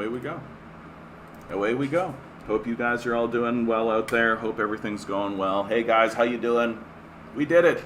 away we go. Away we go. Hope you guys are all doing well out there. Hope everything's going well. Hey guys, how you doing? We did it.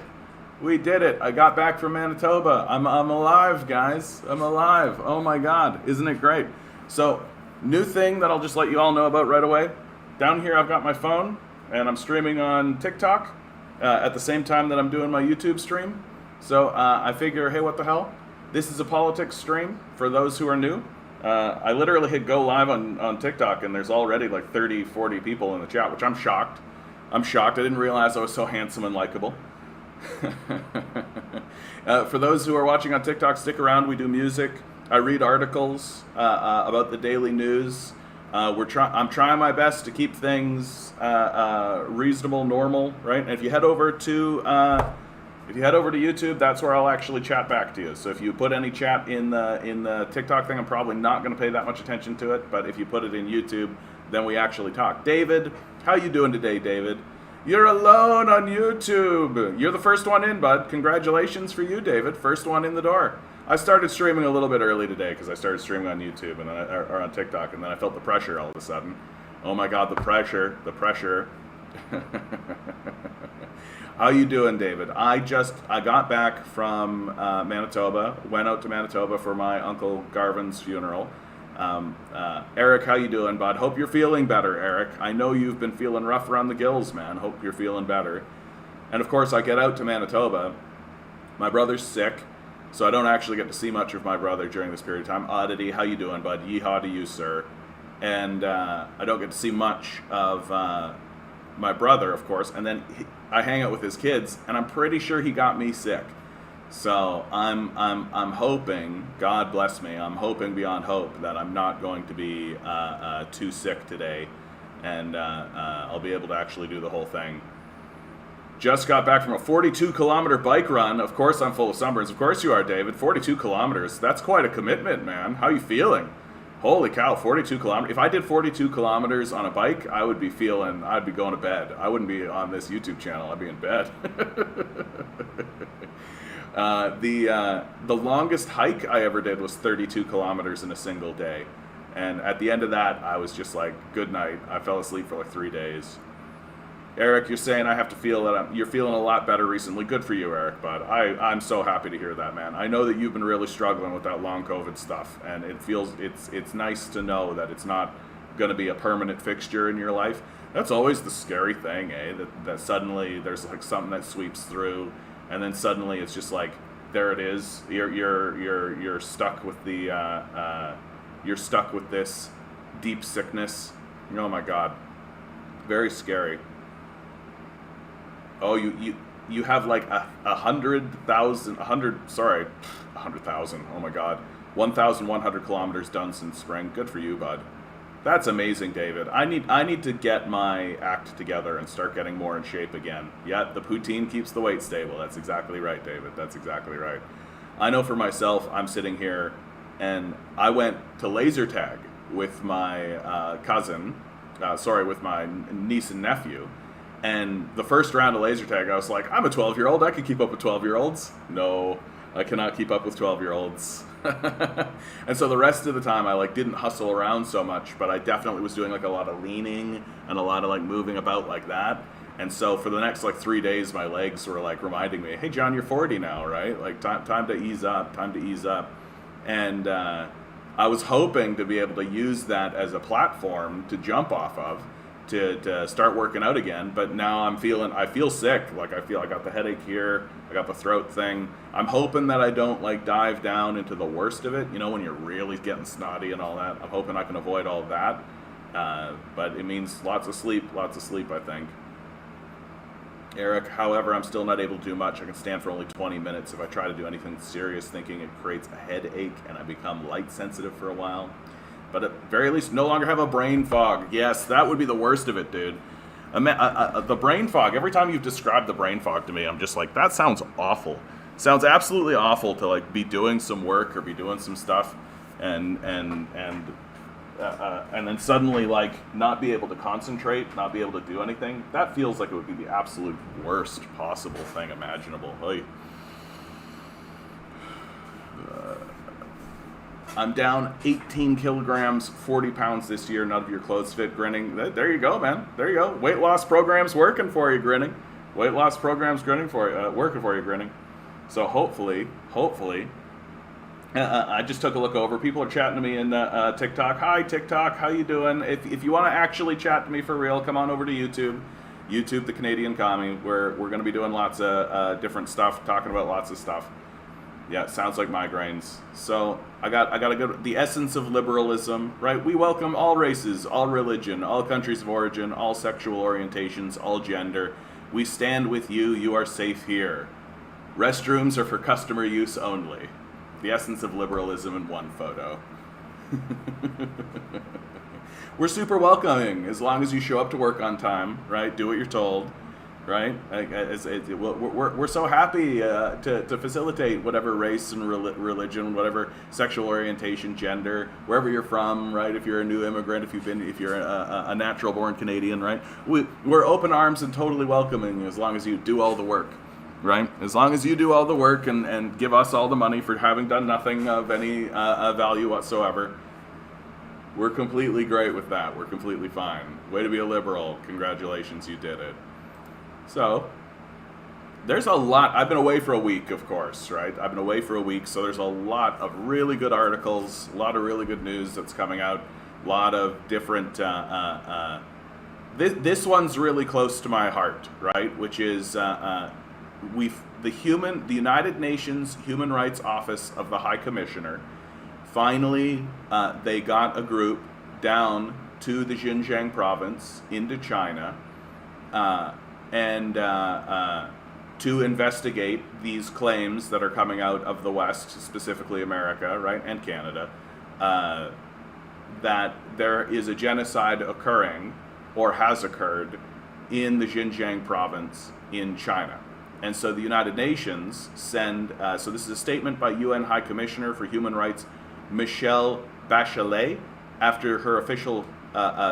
We did it. I got back from Manitoba. I'm alive, guys. I'm alive. Oh my God. Isn't it great? So, new thing that I'll just let you all know about right away. Down here I've got my phone and I'm streaming on TikTok at the same time that I'm doing my YouTube stream. So I figure, hey, what the hell? This is a politics stream for those who are new. I literally hit go live on TikTok and there's already like 30, 40 people in the chat, which I'm shocked. I'm shocked. I didn't realize I was so handsome and likable. For those who are watching on TikTok, stick around. We do music. I read articles about the daily news. I'm trying my best to keep things reasonable, normal, right? And if you head over to YouTube, that's where I'll actually chat back to you. So if you put any chat in the TikTok thing, I'm probably not going to pay that much attention to it. But if you put it in YouTube, then we actually talk. David, how you doing today, David? You're alone on YouTube. You're the first one in, bud. Congratulations for you, David. First one in the door. I started streaming a little bit early today because I started streaming on YouTube and then or on TikTok, and then I felt the pressure all of a sudden. Oh my God, the pressure. How you doing, David? I got back from Manitoba. Went out to Manitoba for my Uncle Garvin's funeral. Eric, how you doing, bud? Hope you're feeling better, Eric. I know you've been feeling rough around the gills, man. Hope you're feeling better. And of course, I get out to Manitoba. My brother's sick, so I don't actually get to see much of my brother during this period of time. Oddity, how you doing, bud? Yeehaw to you, sir. And I don't get to see much of my brother, of course. And then I hang out with his kids, and I'm pretty sure he got me sick. So I'm hoping, God bless me, I'm hoping beyond hope that I'm not going to be too sick today, and I'll be able to actually do the whole thing. Just got back from a 42-kilometer bike run. Of course I'm full of sunburns. Of course you are, David. 42 kilometers. That's quite a commitment, man. How you feeling? Holy cow, 42 kilometers. If I did 42 kilometers on a bike, I'd be going to bed. I wouldn't be on this YouTube channel. I'd be in bed. The longest hike I ever did was 32 kilometers in a single day. And at the end of that, I was just like, good night. I fell asleep for like 3 days. Eric, you're saying I have to feel that you're feeling a lot better recently. Good for you, Eric, bud. I'm so happy to hear that, man. I know that you've been really struggling with that long COVID stuff, and it's nice to know that it's not going to be a permanent fixture in your life. That's always the scary thing, eh? That suddenly there's like something that sweeps through, and then suddenly it's just like, there it is. You're stuck with you're stuck with this deep sickness. Oh my God, very scary. Oh, you have like 100,000. Oh my God, 1,100 kilometers done since spring. Good for you, bud. That's amazing, David. I need to get my act together and start getting more in shape again. Yeah, the poutine keeps the weight stable. That's exactly right, David. That's exactly right. I know for myself, I'm sitting here, and I went to laser tag with my with my niece and nephew. And the first round of laser tag, I was like, I'm a 12-year-old. I could keep up with 12-year-olds. No, I cannot keep up with 12-year-olds. And so the rest of the time, I didn't hustle around so much, but I definitely was doing a lot of leaning and a lot of moving about like that. And so for the next 3 days, my legs were reminding me, hey, John, you're 40 now, right? Time to ease up, And I was hoping to be able to use that as a platform to jump off of, to start working out again. But now I feel sick. I feel I got the headache here, I got the throat thing. I'm hoping that I don't dive down into the worst of it, when you're really getting snotty and all that. I'm hoping I can avoid all of that. But it means lots of sleep, I think. Eric, however, I'm still not able to do much. I can stand for only 20 minutes. If I try to do anything serious, thinking it creates a headache, and I become light sensitive for a while. But at very least, no longer have a brain fog. Yes, that would be the worst of it, dude. The brain fog, every time you've described the brain fog to me, I'm just like, that sounds awful. Sounds absolutely awful to be doing some work or be doing some stuff and then suddenly not be able to concentrate, not be able to do anything. That feels like it would be the absolute worst possible thing imaginable. I'm down 18 kilograms, 40 pounds this year. None of your clothes fit, grinning. There you go, man. There you go. Weight loss programs working for you, grinning. Weight loss programs working for you, grinning. So hopefully, I just took a look over. People are chatting to me in TikTok. Hi, TikTok. How you doing? If you want to actually chat to me for real, come on over to YouTube. YouTube, the Canadian Commie, where we're going to be doing lots of different stuff, talking about lots of stuff. Yeah, it sounds like migraines. So I got to go to the essence of liberalism, right? We welcome all races, all religion, all countries of origin, all sexual orientations, all gender. We stand with you. You are safe here. Restrooms are for customer use only. The essence of liberalism in one photo. We're super welcoming as long as you show up to work on time, right? Do what you're told, right? We're so happy to facilitate whatever race and religion, whatever sexual orientation, gender, wherever you're from, right? If you're a new immigrant, if you're a natural-born Canadian, right? We're open arms and totally welcoming as long as you do all the work. Right? As long as you do all the work and give us all the money for having done nothing of any value whatsoever, we're completely great with that. We're completely fine. Way to be a liberal. Congratulations, you did it. So, there's a lot. I've been away for a week, of course, right? I've been away for a week, so there's a lot of really good articles, a lot of really good news that's coming out, a lot of different... This one's really close to my heart, right? Which is... the United Nations Human Rights Office of the High Commissioner, finally they got a group down to the Xinjiang province into China and to investigate these claims that are coming out of the West, specifically America, right, and Canada, that there is a genocide occurring or has occurred in the Xinjiang province in China. And so the United Nations send, so this is a statement by UN High Commissioner for Human Rights, Michelle Bachelet, after her official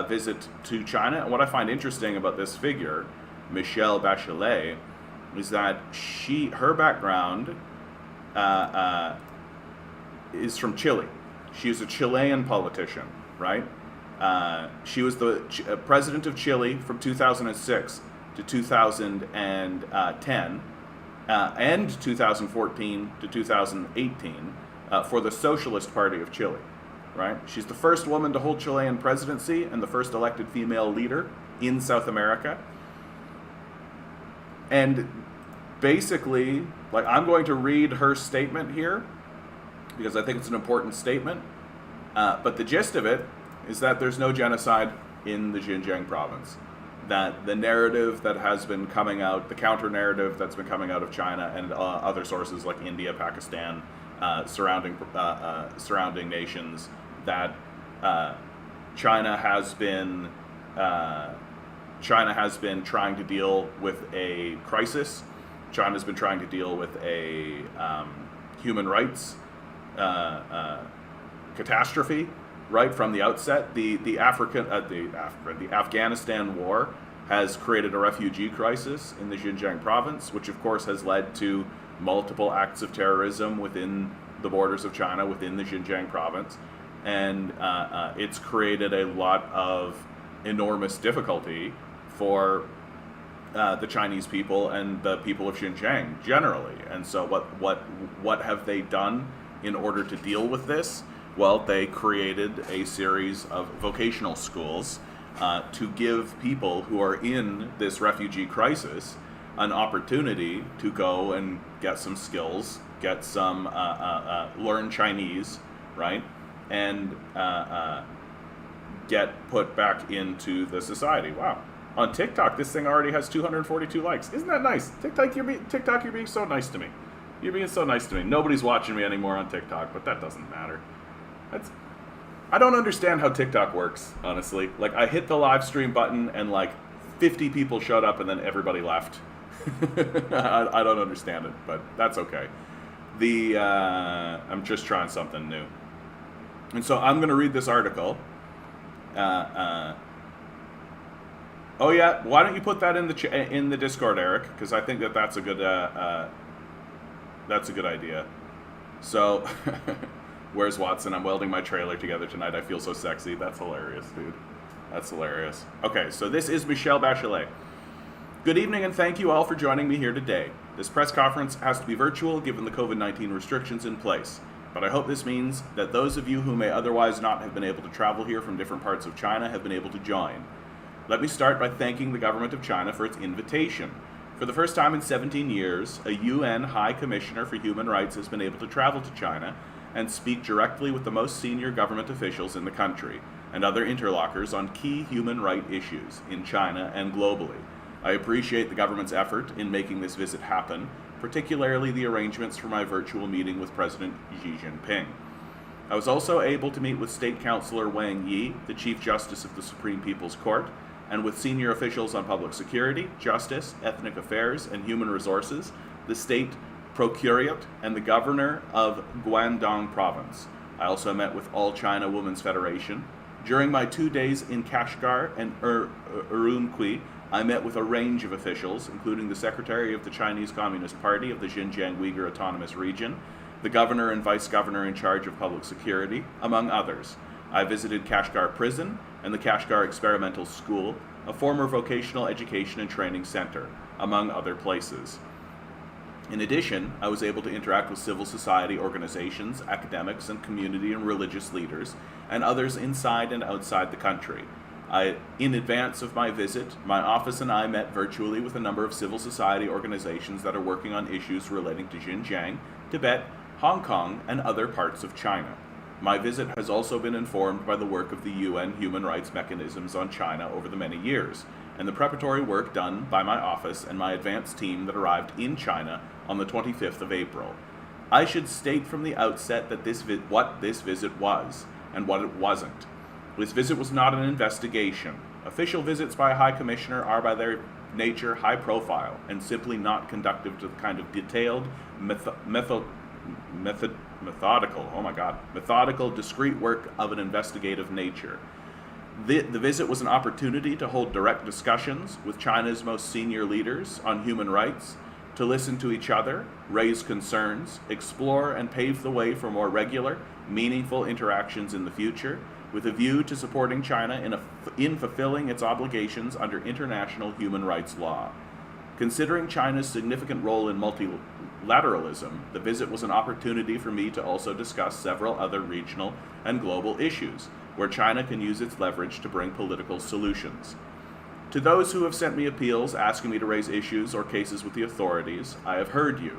visit to China. And what I find interesting about this figure, Michelle Bachelet, is that her background is from Chile. She is a Chilean politician, right? She was the president of Chile from 2006 to 2010, and 2014 to 2018 for the Socialist Party of Chile, right? She's the first woman to hold Chilean presidency and the first elected female leader in South America. And basically, like, I'm going to read her statement here because I think it's an important statement, but the gist of it is that there's no genocide in the Xinjiang province. That the narrative that has been coming out, the counter-narrative that's been coming out of China and other sources like India, Pakistan, surrounding nations, that China has been trying to deal with a crisis. China's been trying to deal with a human rights catastrophe. Right from the outset, the Afghanistan war has created a refugee crisis in the Xinjiang province, which of course has led to multiple acts of terrorism within the borders of China, within the Xinjiang province, and it's created a lot of enormous difficulty for the Chinese people and the people of Xinjiang generally. And so, what have they done in order to deal with this? Well, they created a series of vocational schools to give people who are in this refugee crisis an opportunity to go and get some skills, get some, learn Chinese, right? And get put back into the society. Wow. On TikTok, this thing already has 242 likes. Isn't that nice? TikTok, you're being so nice to me. You're being so nice to me. Nobody's watching me anymore on TikTok, but that doesn't matter. I don't understand how TikTok works, honestly. Like, I hit the live stream button and like 50 people showed up and then everybody left. I don't understand it, but that's okay. I'm just trying something new. And so I'm going to read this article. Oh yeah, why don't you put that in the Discord, Eric? Because I think that's a good idea. So Where's Watson? I'm welding my trailer together tonight. I feel so sexy. That's hilarious, dude. That's hilarious. Okay, so this is Michelle Bachelet. Good evening, and thank you all for joining me here today. This press conference has to be virtual given the COVID-19 restrictions in place, but I hope this means that those of you who may otherwise not have been able to travel here from different parts of China have been able to join. Let me start by thanking the government of China for its invitation. For the first time in 17 years, a UN High Commissioner for Human Rights has been able to travel to China and speak directly with the most senior government officials in the country and other interlocutors on key human rights issues in China and globally. I appreciate the government's effort in making this visit happen, particularly the arrangements for my virtual meeting with President Xi Jinping. I was also able to meet with State Councilor Wang Yi, the Chief Justice of the Supreme People's Court, and with senior officials on public security, justice, ethnic affairs, and human resources, the State Procuratorate, and the Governor of Guangdong Province. I also met with All China Women's Federation. During my 2 days in Kashgar and Urumqi, I met with a range of officials, including the Secretary of the Chinese Communist Party of the Xinjiang Uyghur Autonomous Region, the Governor and Vice Governor in charge of public security, among others. I visited Kashgar Prison and the Kashgar Experimental School, a former vocational education and training center, among other places. In addition, I was able to interact with civil society organizations, academics, and community and religious leaders, and others inside and outside the country. In advance of my visit, my office and I met virtually with a number of civil society organizations that are working on issues relating to Xinjiang, Tibet, Hong Kong, and other parts of China. My visit has also been informed by the work of the UN human rights mechanisms on China over the many years, and the preparatory work done by my office and my advanced team that arrived in China on the 25th of April. I should state from the outset that what this visit was and what it wasn't. This visit was not an investigation. Official visits by a High Commissioner are by their nature high profile and simply not conducive to the kind of detailed, methodical, discreet work of an investigative nature. The visit was an opportunity to hold direct discussions with China's most senior leaders on human rights, to listen to each other, raise concerns, explore and pave the way for more regular, meaningful interactions in the future, with a view to supporting China in fulfilling its obligations under international human rights law. Considering China's significant role in multilateralism, the visit was an opportunity for me to also discuss several other regional and global issues, where China can use its leverage to bring political solutions. To those who have sent me appeals asking me to raise issues or cases with the authorities, I have heard you.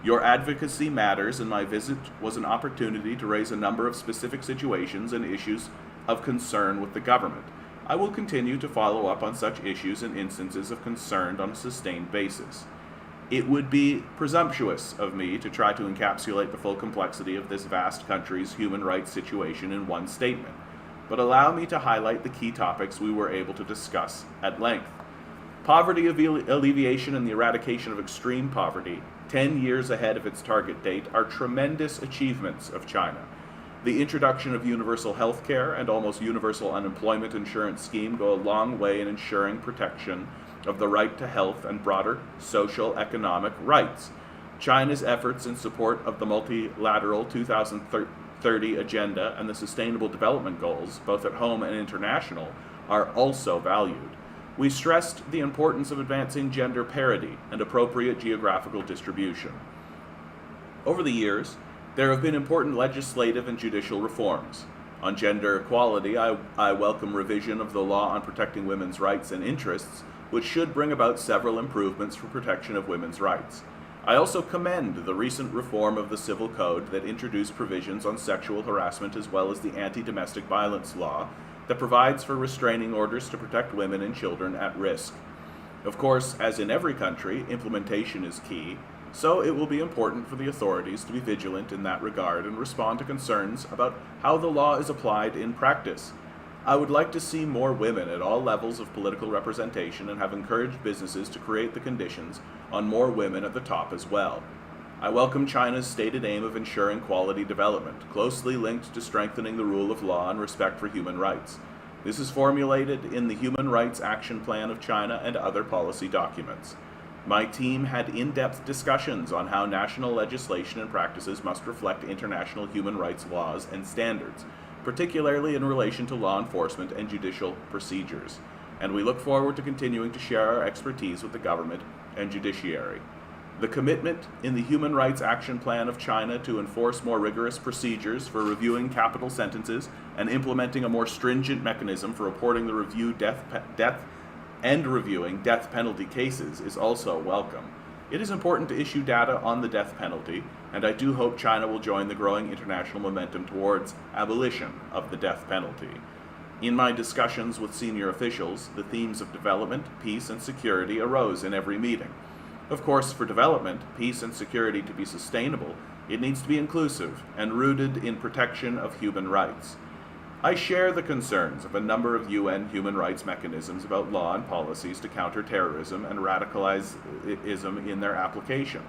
Your advocacy matters, and my visit was an opportunity to raise a number of specific situations and issues of concern with the government. I will continue to follow up on such issues and instances of concern on a sustained basis. It would be presumptuous of me to try to encapsulate the full complexity of this vast country's human rights situation in one statement, but allow me to highlight the key topics we were able to discuss at length. Poverty alleviation and the eradication of extreme poverty, 10 years ahead of its target date, are tremendous achievements of China. The introduction of universal health care and almost universal unemployment insurance scheme go a long way in ensuring protection of the right to health and broader social economic rights. China's efforts in support of the multilateral 2030 agenda and the Sustainable Development Goals, both at home and international, are also valued. We stressed the importance of advancing gender parity and appropriate geographical distribution. Over the years, there have been important legislative and judicial reforms. On gender equality, I welcome revision of the law on protecting women's rights and interests, which should bring about several improvements for protection of women's rights. I also commend the recent reform of the Civil Code that introduced provisions on sexual harassment as well as the anti-domestic violence law that provides for restraining orders to protect women and children at risk. Of course, as in every country, implementation is key, so it will be important for the authorities to be vigilant in that regard and respond to concerns about how the law is applied in practice. I would like to see more women at all levels of political representation and have encouraged businesses to create the conditions on more women at the top as well. I welcome China's stated aim of ensuring quality development, closely linked to strengthening the rule of law and respect for human rights. This is formulated in the Human Rights Action Plan of China and other policy documents. My team had in-depth discussions on how national legislation and practices must reflect international human rights laws and standards, particularly in relation to law enforcement and judicial procedures, and we look forward to continuing to share our expertise with the government and judiciary. The commitment in the Human Rights Action Plan of China to enforce more rigorous procedures for reviewing capital sentences and implementing a more stringent mechanism for reporting the reviewing death penalty cases is also welcome. It is important to issue data on the death penalty, and I do hope China will join the growing international momentum towards abolition of the death penalty. In my discussions with senior officials, the themes of development, peace, and security arose in every meeting. Of course, for development, peace, and security to be sustainable, it needs to be inclusive and rooted in protection of human rights. I share the concerns of a number of UN human rights mechanisms about law and policies to counter terrorism and radicalism in their application.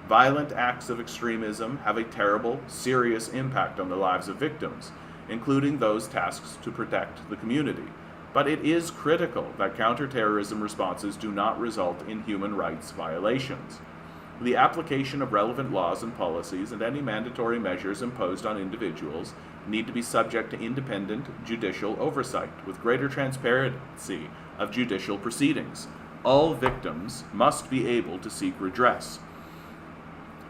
Violent acts of extremism have a terrible, serious impact on the lives of victims, including those tasked to protect the community. But it is critical that counterterrorism responses do not result in human rights violations. The application of relevant laws and policies and any mandatory measures imposed on individuals need to be subject to independent judicial oversight with greater transparency of judicial proceedings. All victims must be able to seek redress.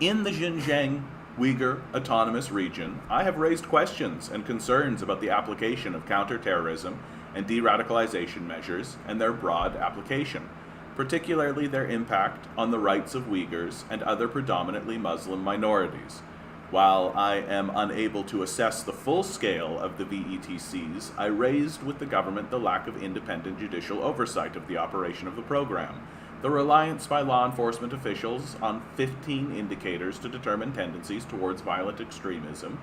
In the Xinjiang Uyghur Autonomous Region, I have raised questions and concerns about the application of counterterrorism and de-radicalization measures and their broad application, particularly their impact on the rights of Uyghurs and other predominantly Muslim minorities. While I am unable to assess the full scale of the VETCs, I raised with the government the lack of independent judicial oversight of the operation of the program, the reliance by law enforcement officials on 15 indicators to determine tendencies towards violent extremism,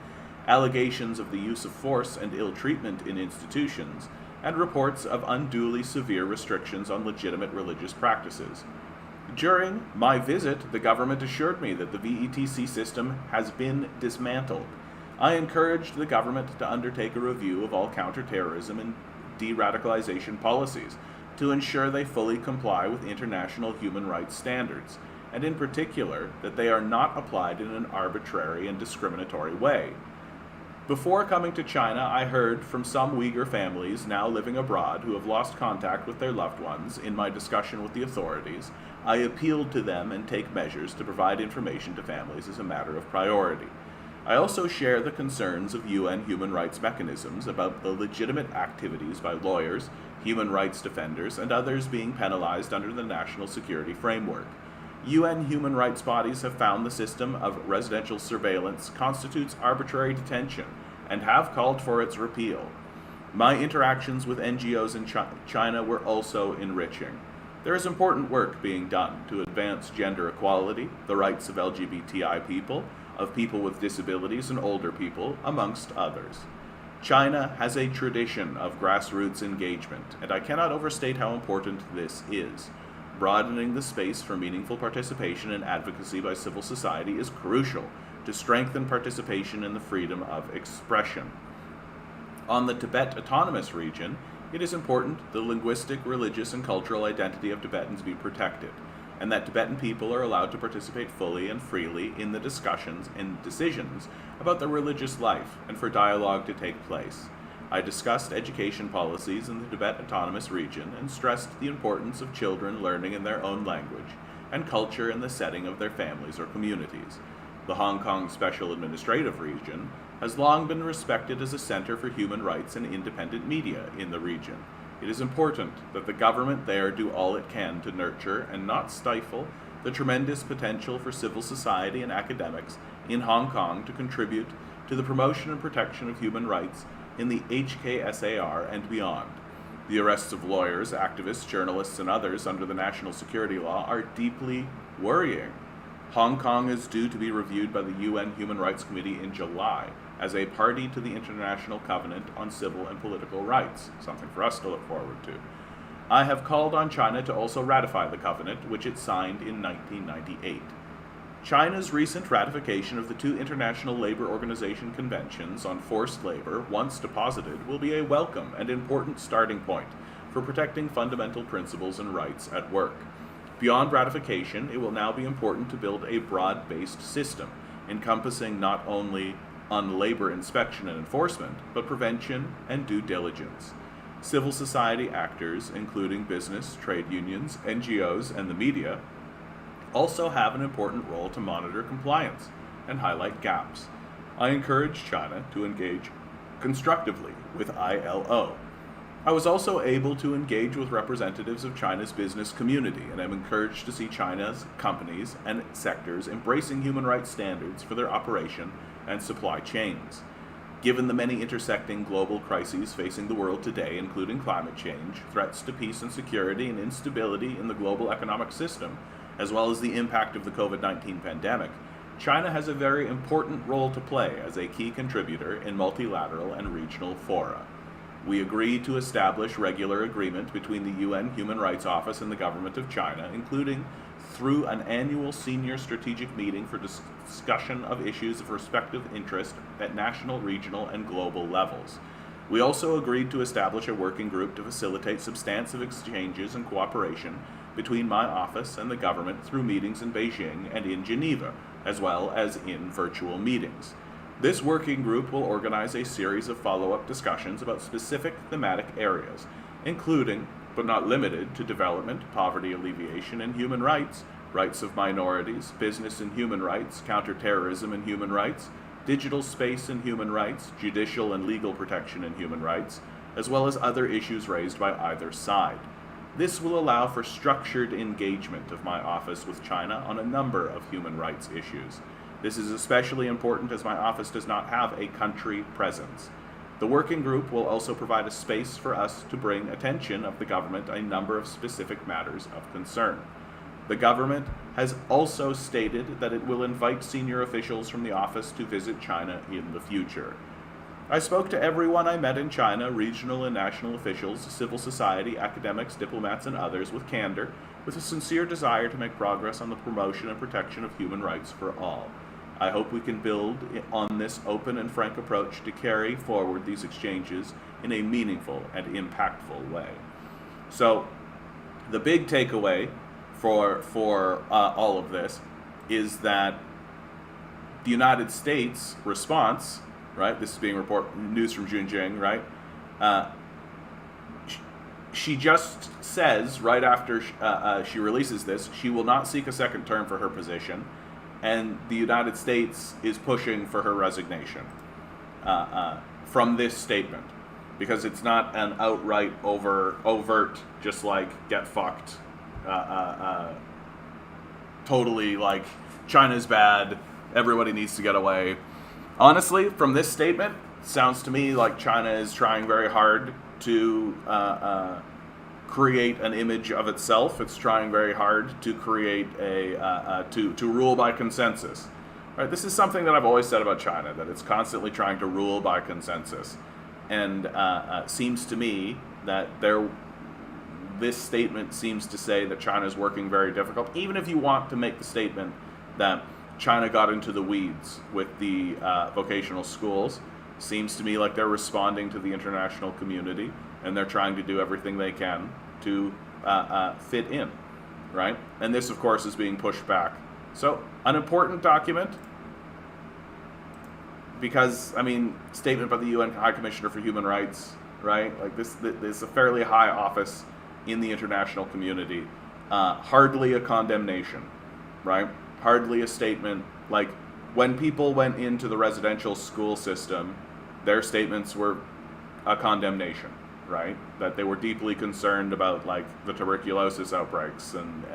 allegations of the use of force and ill treatment in institutions, and reports of unduly severe restrictions on legitimate religious practices. During my visit, the government assured me that the VETC system has been dismantled. I encouraged the government to undertake a review of all counterterrorism and de-radicalization policies to ensure they fully comply with international human rights standards, and in particular, that they are not applied in an arbitrary and discriminatory way. Before coming to China, I heard from some Uyghur families now living abroad who have lost contact with their loved ones. In my discussion with the authorities, I appealed to them and take measures to provide information to families as a matter of priority. I also share the concerns of UN human rights mechanisms about the legitimate activities by lawyers, human rights defenders, and others being penalized under the national security framework. UN human rights bodies have found the system of residential surveillance constitutes arbitrary detention and have called for its repeal. My interactions with NGOs in China were also enriching. There is important work being done to advance gender equality, the rights of LGBTI people, of people with disabilities, and older people, amongst others. China has a tradition of grassroots engagement, and I cannot overstate how important this is. Broadening the space for meaningful participation and advocacy by civil society is crucial to strengthen participation in the freedom of expression. On the Tibet Autonomous Region, it is important the linguistic, religious, and cultural identity of Tibetans be protected, and that Tibetan people are allowed to participate fully and freely in the discussions and decisions about their religious life and for dialogue to take place. I discussed education policies in the Tibet Autonomous Region and stressed the importance of children learning in their own language and culture in the setting of their families or communities. The Hong Kong Special Administrative Region has long been respected as a center for human rights and independent media in the region. It is important that the government there do all it can to nurture and not stifle the tremendous potential for civil society and academics in Hong Kong to contribute to the promotion and protection of human rights in the HKSAR and beyond. The arrests of lawyers, activists, journalists, and others under the national security law are deeply worrying. Hong Kong is due to be reviewed by the UN Human Rights Committee in July as a party to the International Covenant on Civil and Political Rights, something for us to look forward to. I have called on China to also ratify the covenant, which it signed in 1998. China's recent ratification of the two International Labor Organization conventions on forced labor, once deposited, will be a welcome and important starting point for protecting fundamental principles and rights at work. Beyond ratification, it will now be important to build a broad-based system, encompassing not only on labor inspection and enforcement, but prevention and due diligence. Civil society actors, including business, trade unions, NGOs, and the media, also have an important role to monitor compliance and highlight gaps. I encourage China to engage constructively with ILO. I was also able to engage with representatives of China's business community, and I'm encouraged to see China's companies and sectors embracing human rights standards for their operation and supply chains. Given the many intersecting global crises facing the world today, including climate change, threats to peace and security, and instability in the global economic system, as well as the impact of the COVID-19 pandemic, China has a very important role to play as a key contributor in multilateral and regional fora. We agreed to establish regular agreement between the UN Human Rights Office and the government of China, including through an annual senior strategic meeting for discussion of issues of respective interest at national, regional, and global levels. We also agreed to establish a working group to facilitate substantive exchanges and cooperation between my office and the government through meetings in Beijing and in Geneva, as well as in virtual meetings. This working group will organize a series of follow-up discussions about specific thematic areas, including, but not limited to, development, poverty alleviation, and human rights, rights of minorities, business and human rights, counterterrorism and human rights, digital space and human rights, judicial and legal protection and human rights, as well as other issues raised by either side. This will allow for structured engagement of my office with China on a number of human rights issues. This is especially important as my office does not have a country presence. The working group will also provide a space for us to bring attention of the government a number of specific matters of concern. The government has also stated that it will invite senior officials from the office to visit China in the future. I spoke to everyone I met in China, regional and national officials, civil society, academics, diplomats, and others with candor, with a sincere desire to make progress on the promotion and protection of human rights for all. I hope we can build on this open and frank approach to carry forward these exchanges in a meaningful and impactful way. So, the big takeaway for all of this is that the United States response, right? This is being news from Xinjiang, right? She just says right after she releases this, she will not seek a second term for her position, and the United States is pushing for her resignation from this statement, because it's not an outright overt, just like get fucked, totally like China's bad, everybody needs to get away. Honestly, from this statement, sounds to me like China is trying very hard to create an image of itself. It's trying very hard to create to rule by consensus. Right? This is something that I've always said about China, that it's constantly trying to rule by consensus. And seems to me that this statement seems to say that China is working very difficult. Even if you want to make the statement that China got into the weeds with the vocational schools, seems to me like they're responding to the international community, and they're trying to do everything they can to fit in, right? And this, of course, is being pushed back. So, an important document, because, I mean, statement by the UN High Commissioner for Human Rights, right? Like this is a fairly high office in the international community. Hardly a condemnation, right? Hardly a statement. Like, when people went into the residential school system, their statements were a condemnation, right? That they were deeply concerned about, like, the tuberculosis outbreaks and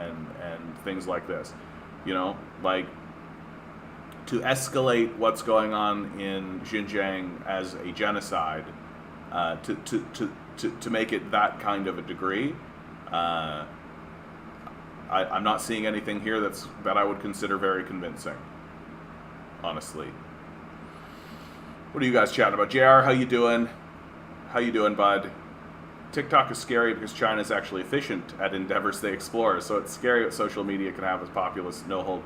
things like this. You know, like, to escalate what's going on in Xinjiang as a genocide, to make it that kind of a degree, I'm not seeing anything here that I would consider very convincing, honestly. What are you guys chatting about? JR, how you doing? How you doing, bud? TikTok is scary because China is actually efficient at endeavors they explore, so it's scary what social media can have as populist, no-hold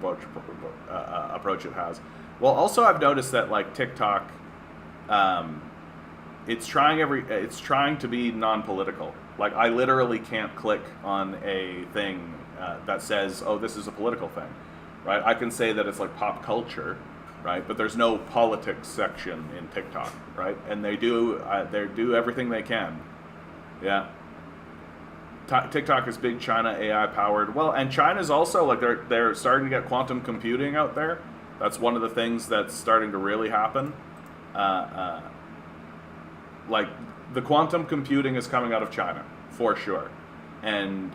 approach it has. Well, also I've noticed that, like, TikTok, it's trying to be non-political. Like, I literally can't click on a thing that says, oh, this is a political thing, right? I can say that it's like pop culture, right? But there's no politics section in TikTok, right? And they do everything they can. Yeah. TikTok is big China AI powered. Well, and China's also like they're starting to get quantum computing out there. That's one of the things that's starting to really happen. Like the quantum computing is coming out of China for sure, and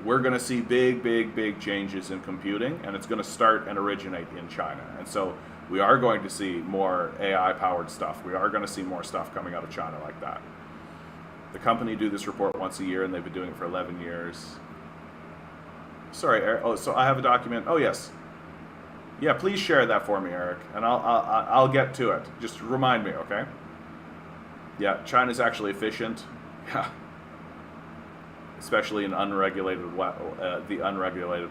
we're going to see big changes in computing, and it's going to start and originate in China. And so we are going to see more AI powered stuff. We are going to see more stuff coming out of China like that. The company do this report once a year, and they've been doing it for 11 years. Sorry, Eric. Oh, so I have a document. Oh, yes. Yeah, please share that for me, Eric, and I'll get to it. Just remind me, okay? Yeah, China's actually efficient. Yeah. Especially in the unregulated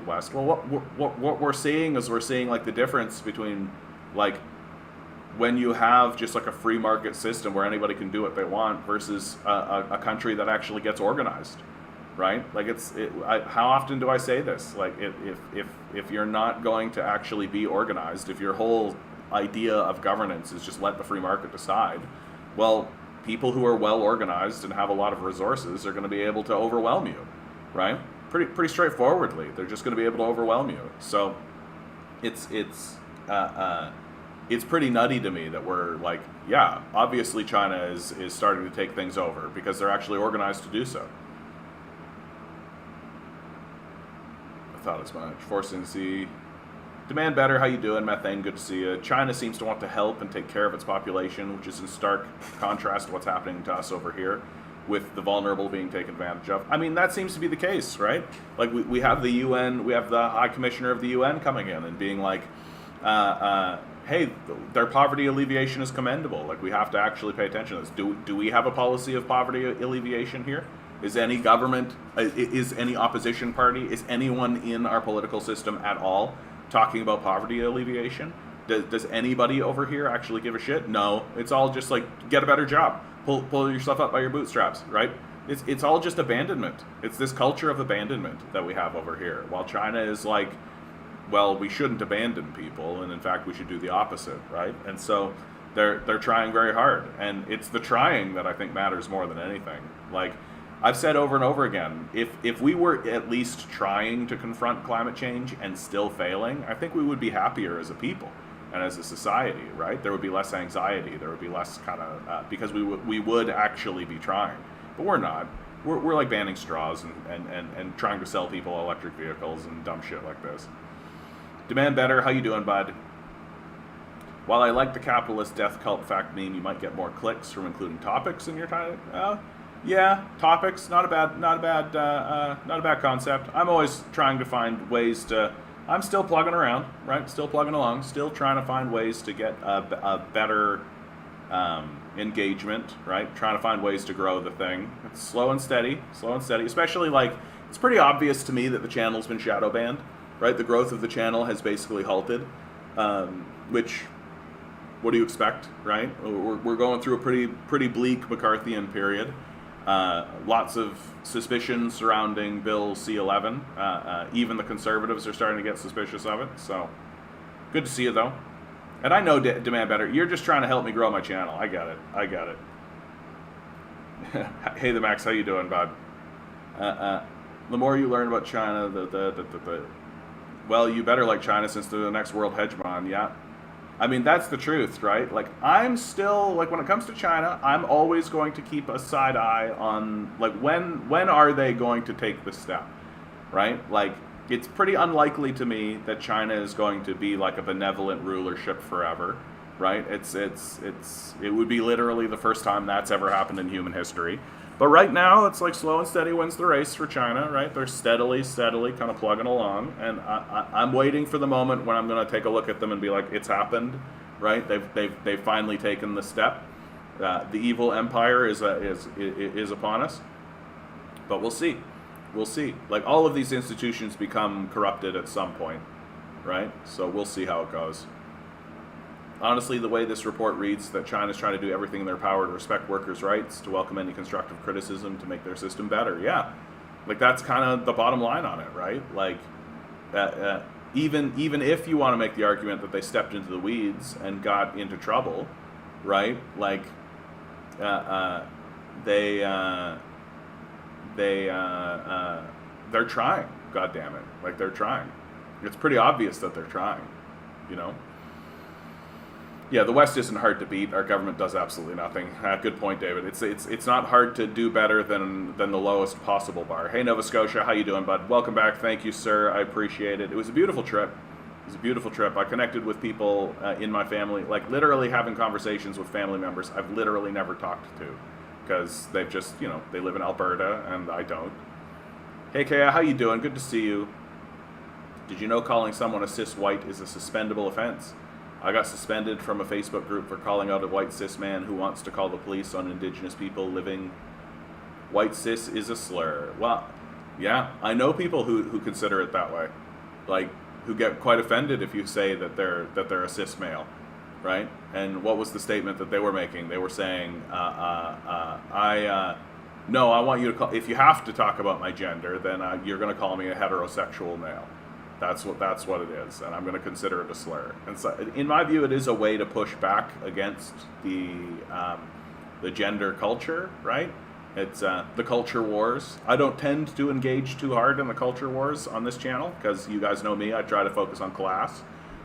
West. Well, what we're seeing is like the difference between like when you have just like a free market system where anybody can do what they want versus a country that actually gets organized, right? Like how often do I say this? Like if you're not going to actually be organized, if your whole idea of governance is just let the free market decide, well, people who are well organized and have a lot of resources are going to be able to overwhelm you, right? Pretty straightforwardly, they're just going to be able to overwhelm you. So it's pretty nutty to me that we're like, yeah, obviously China is starting to take things over because they're actually organized to do so. I thought as much. Forcing C. Demand better, how you doing? Methane, good to see you. China seems to want to help and take care of its population, which is in stark contrast to what's happening to us over here, with the vulnerable being taken advantage of. I mean, that seems to be the case, right? Like, we have the UN, we have the High Commissioner of the UN coming in and being like, hey, their poverty alleviation is commendable. Like, we have to actually pay attention to this. Do we have a policy of poverty alleviation here? Is any government, is any opposition party, is anyone in our political system at all talking about poverty alleviation? Does anybody over here actually give a shit? No. It's all just like, get a better job. Pull yourself up by your bootstraps, right? It's all just abandonment. It's this culture of abandonment that we have over here. While China is like, well, we shouldn't abandon people, and in fact, we should do the opposite, right? And so they're trying very hard, and it's the trying that I think matters more than anything. Like, I've said over and over again, if we were at least trying to confront climate change and still failing, I think we would be happier as a people and as a society, right? There would be less anxiety. There would be less kind of, because we would actually be trying. But we're not. We're like banning straws and trying to sell people electric vehicles and dumb shit like this. Demand better, how you doing, bud? While I like the capitalist death cult fact meme, you might get more clicks from including topics in your title. Yeah, topics, not a bad concept. I'm always trying to find ways to. I'm still plugging around, right? Still plugging along, still trying to find ways to get a better engagement, right? Trying to find ways to grow the thing. It's slow and steady. Especially like, it's pretty obvious to me that the channel's been shadow banned, right? The growth of the channel has basically halted, which, what do you expect, right? We're going through a pretty bleak McCarthyian period. Lots of suspicion surrounding Bill C-11. Even the conservatives are starting to get suspicious of it. So, good to see you, though. And I know, Demand Better, you're just trying to help me grow my channel. I get it. Hey, the Max, how you doing, bud? The more you learn about China, well, you better like China since they're the next world hegemon, yeah. I mean, that's the truth, right? Like, I'm still, like, when it comes to China, I'm always going to keep a side eye on, like, when are they going to take this step, right? Like, it's pretty unlikely to me that China is going to be, like, a benevolent rulership forever, right? It would be literally the first time that's ever happened in human history. But right now, it's like slow and steady wins the race for China, right? They're steadily kind of plugging along, and I'm waiting for the moment when I'm going to take a look at them and be like, it's happened, right? They've finally taken the step. The evil empire is upon us, but we'll see. Like, all of these institutions become corrupted at some point, right? So we'll see how it goes. Honestly, the way this report reads, that China's trying to do everything in their power to respect workers' rights, to welcome any constructive criticism, to make their system better. Yeah, Like, that's kind of the bottom line on it, right? Like, even if you want to make the argument that they stepped into the weeds and got into trouble, right? Like, they they're trying. God damn it! Like, they're trying. It's pretty obvious that they're trying. You know. Yeah, the West isn't hard to beat. Our government does absolutely nothing. Good point, David. It's not hard to do better than the lowest possible bar. Hey, Nova Scotia, how you doing, bud? Welcome back. Thank you, sir. I appreciate it. It was a beautiful trip. It was a beautiful trip. I connected with people in my family, like literally having conversations with family members I've literally never talked to, because they've just, they live in Alberta and I don't. Hey, Kaya, how you doing? Good to see you. Did you know calling someone a cis white is a suspendable offense? I got suspended from a Facebook group for calling out a white cis man who wants to call the police on Indigenous people living. White cis is a slur. Well, yeah, I know people who consider it that way, like who get quite offended if you say that they're a cis male, right? And what was the statement that they were making? They were saying, no, I want you to call. If you have to talk about my gender, then you're going to call me a heterosexual male. That's what it is, and I'm going to consider it a slur. And so, in my view, it is a way to push back against the gender culture, right? It's the culture wars. I don't tend to engage too hard in the culture wars on this channel because you guys know me. I try to focus on class.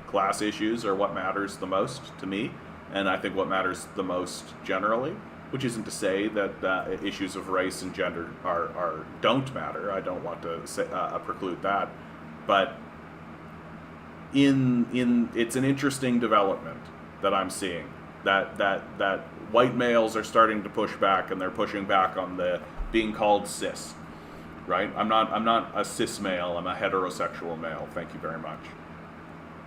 Class issues are what matters the most to me, and I think what matters the most generally. Which isn't to say that issues of race and gender don't matter. I don't want to say, preclude that. But it's an interesting development that I'm seeing that white males are starting to push back, and they're pushing back on the being called cis, right? I'm not a cis male. I'm a heterosexual male. Thank you very much.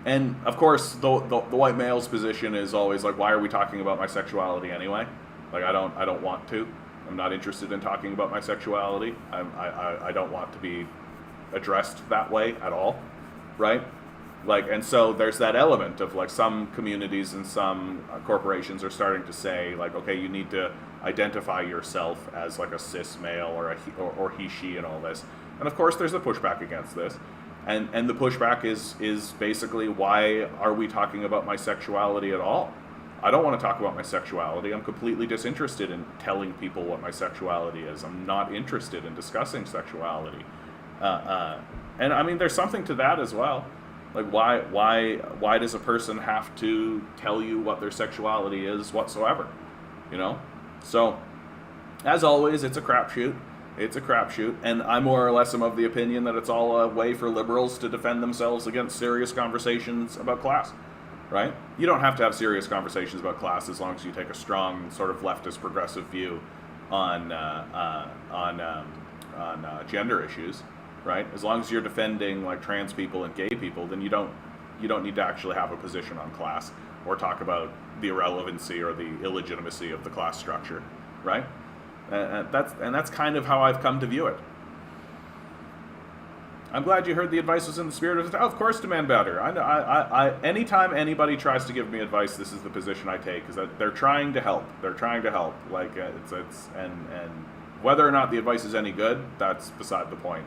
And of course, the white male's position is always like, why are we talking about my sexuality anyway? Like, I don't want to. I'm not interested in talking about my sexuality. I don't want to be addressed that way at all, right? Like, and so there's that element of like some communities and some corporations are starting to say like, okay, you need to identify yourself as like a cis male or he she and all this. And of course there's a pushback against this. And the pushback is basically, why are we talking about my sexuality at all? I don't want to talk about my sexuality. I'm completely disinterested in telling people what my sexuality is. I'm not interested in discussing sexuality. And I mean, there's something to that as well. Like, why does a person have to tell you what their sexuality is whatsoever? So, as always, it's a crapshoot. It's a crapshoot, and I more or less am of the opinion that it's all a way for liberals to defend themselves against serious conversations about class. Right? You don't have to have serious conversations about class as long as you take a strong sort of leftist progressive view on gender issues. Right? As long as you're defending like trans people and gay people, then you don't need to actually have a position on class or talk about the irrelevancy or the illegitimacy of the class structure, right? And that's kind of how I've come to view it. I'm glad you heard the advice was in the spirit of course, demand better. I anytime anybody tries to give me advice, this is the position I take, is that they're trying to help. They're trying to help. Like and whether or not the advice is any good, that's beside the point.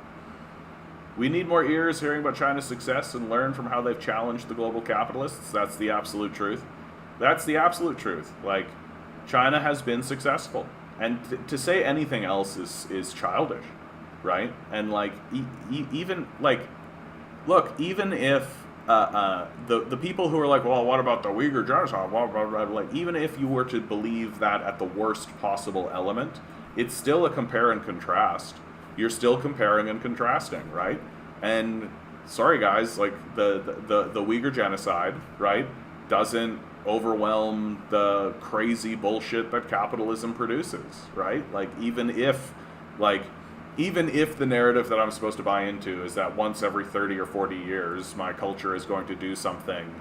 We need more ears hearing about China's success and learn from how they've challenged the global capitalists. That's the absolute truth. That's the absolute truth. Like, China has been successful. And to say anything else is childish, right? And, like, even, like, look, even if the people who are like, well, what about the Uyghur genocide? Like, even if you were to believe that at the worst possible element, it's still a compare and contrast. You're still comparing and contrasting, right? And sorry guys, like the Uyghur genocide, right, doesn't overwhelm the crazy bullshit that capitalism produces, right? Like even if the narrative that I'm supposed to buy into is that once every 30 or 40 years my culture is going to do something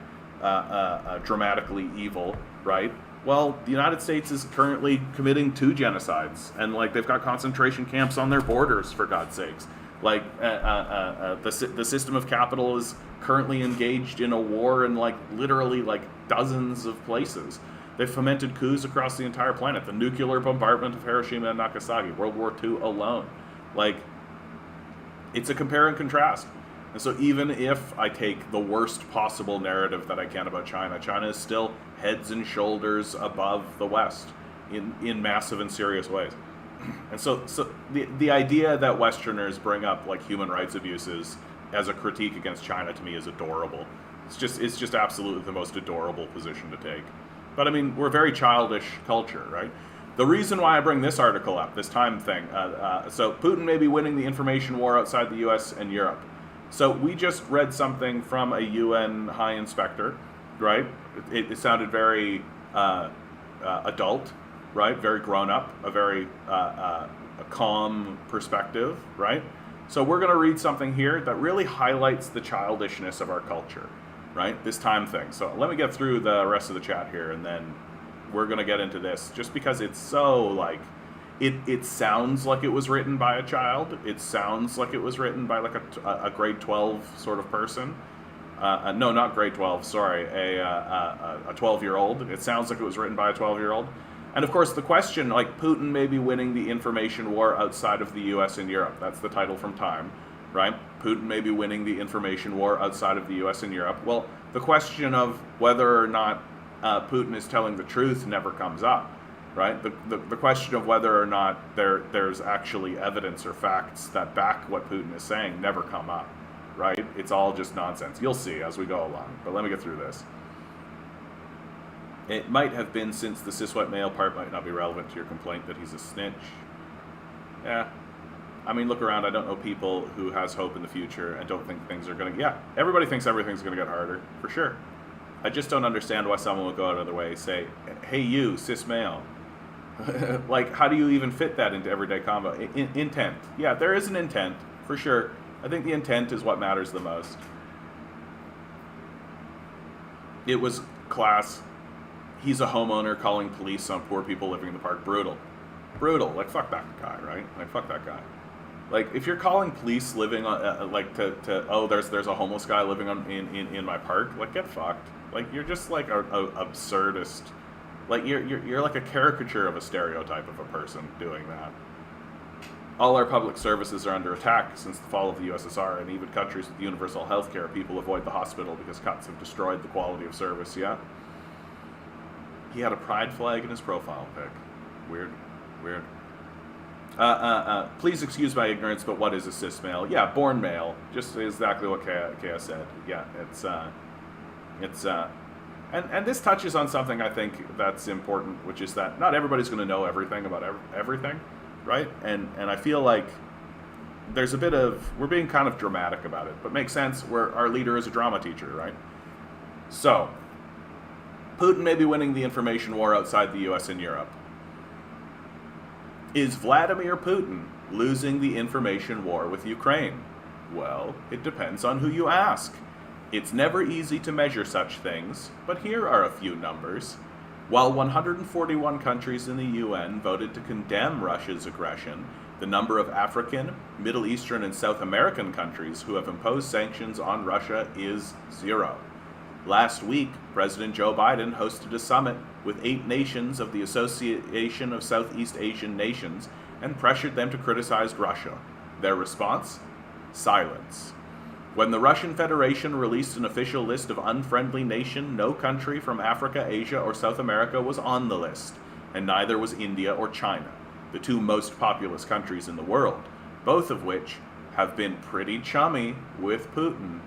dramatically evil, right? Well, the United States is currently committing 2 genocides, and like they've got concentration camps on their borders, for God's sakes. Like the system of capital is currently engaged in a war in like literally like dozens of places. They've fomented coups across the entire planet. The nuclear bombardment of Hiroshima and Nagasaki, World War II alone. Like, It's a compare and contrast. And so even if I take the worst possible narrative that I can about China, China is still heads and shoulders above the West in massive and serious ways. And so the idea that Westerners bring up like human rights abuses as a critique against China to me is adorable. It's just absolutely the most adorable position to take. But I mean, we're a very childish culture, right? The reason why I bring this article up, this time thing, so Putin may be winning the information war outside the U.S. and Europe. So we just read something from a UN high inspector, right? It sounded very adult, right? Very grown up, a very a calm perspective, right? So we're going to read something here that really highlights the childishness of our culture, right? This time thing. So let me get through the rest of the chat here, and then we're going to get into this, just because it's so like, it sounds like it was written by a child. It sounds like it was written by like a grade 12 sort of person. No, not grade 12, sorry, a 12-year-old. It sounds like it was written by a 12-year-old. And of course, the question, like, Putin may be winning the information war outside of the U.S. and Europe. That's the title from Time, right? Putin may be winning the information war outside of the U.S. and Europe. Well, the question of whether or not Putin is telling the truth never comes up, right? The question of whether or not there's actually evidence or facts that back what Putin is saying never come up, right? It's all just nonsense. You'll see as we go along. But let me get through this. It might have been since the cis-white male part might not be relevant to your complaint that he's a snitch. Yeah. I mean, look around. I don't know people who has hope in the future and don't think things are going to... Yeah, everybody thinks everything's going to get harder, for sure. I just don't understand why someone would go out of their way and say, hey, you, cis male. Like, how do you even fit that into everyday combo? Intent. Yeah, there is an intent, for sure. I think the intent is what matters the most. It was class. He's a homeowner calling police on poor people living in the park. Brutal. Brutal. Like, fuck that guy, right? Like, fuck that guy. Like, if you're calling police living on, like, oh, there's a homeless guy living on in my park, like, get fucked. Like, you're just, like, a absurdist. Like, you're like a caricature of a stereotype of a person doing that. All our public services are under attack since the fall of the USSR, and even countries with universal health care, people avoid the hospital because cuts have destroyed the quality of service, yeah? He had a pride flag in his profile pic. Weird. Please excuse my ignorance, but what is a cis male? Yeah, born male. Just exactly what Kea said. Yeah, and this touches on something I think that's important, which is that not everybody's going to know everything about everything, right? And I feel like there's a bit of, we're being kind of dramatic about it, but makes sense. Our leader is a drama teacher, right? So, Putin may be winning the information war outside the US and Europe. Is Vladimir Putin losing the information war with Ukraine? Well, it depends on who you ask. It's never easy to measure such things, but here are a few numbers. While 141 countries in the UN voted to condemn Russia's aggression, the number of African, Middle Eastern, and South American countries who have imposed sanctions on Russia is 0. Last week, President Joe Biden hosted a summit with 8 nations of the Association of Southeast Asian Nations and pressured them to criticize Russia. Their response? Silence. When the Russian Federation released an official list of unfriendly nation, no country from Africa, Asia, or South America was on the list, and neither was India or China, the 2 most populous countries in the world, both of which have been pretty chummy with Putin.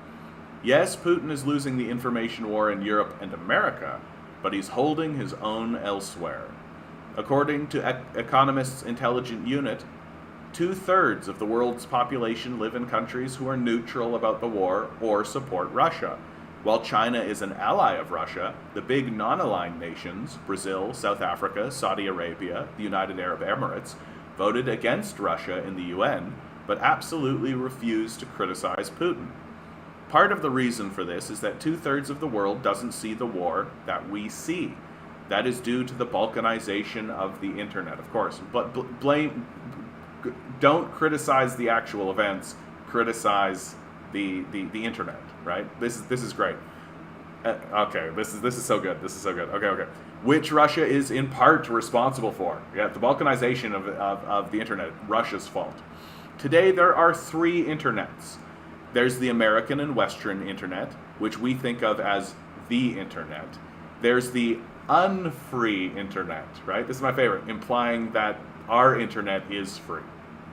Yes, Putin is losing the information war in Europe and America, but he's holding his own elsewhere. According to Economist's Intelligence Unit, 2/3 of the world's population live in countries who are neutral about the war or support Russia. While China is an ally of Russia, the big non-aligned nations, Brazil, South Africa, Saudi Arabia, the United Arab Emirates, voted against Russia in the UN, but absolutely refused to criticize Putin. Part of the reason for this is that 2/3 of the world doesn't see the war that we see. That is due to the balkanization of the internet, of course. But don't criticize the actual events. Criticize the internet, right? This is great. Okay, this is so good. This is so good. Okay. Which Russia is in part responsible for. Yeah, the balkanization of the internet, Russia's fault. Today there are three internets. There's the American and Western internet, which we think of as the internet. There's the unfree internet, right? This is my favorite, implying that our internet is free,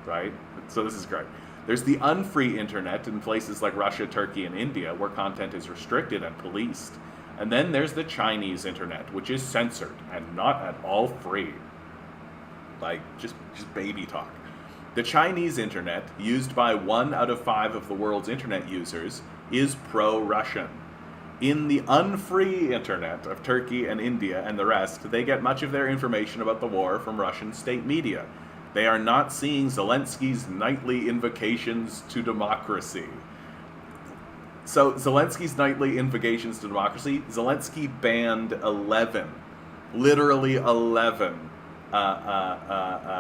right? So this is great. There's the unfree internet in places like Russia, Turkey, and India, where content is restricted and policed. And then there's the Chinese internet, which is censored and not at all free. Like, just baby talk. The Chinese internet, used by 1 out of 5 of the world's internet users, is pro-Russian. In the unfree internet of Turkey and India and the rest, they get much of their information about the war from Russian state media. They are not seeing Zelensky's nightly invocations to democracy. So, Zelensky's nightly invocations to democracy, Zelensky banned 11, literally 11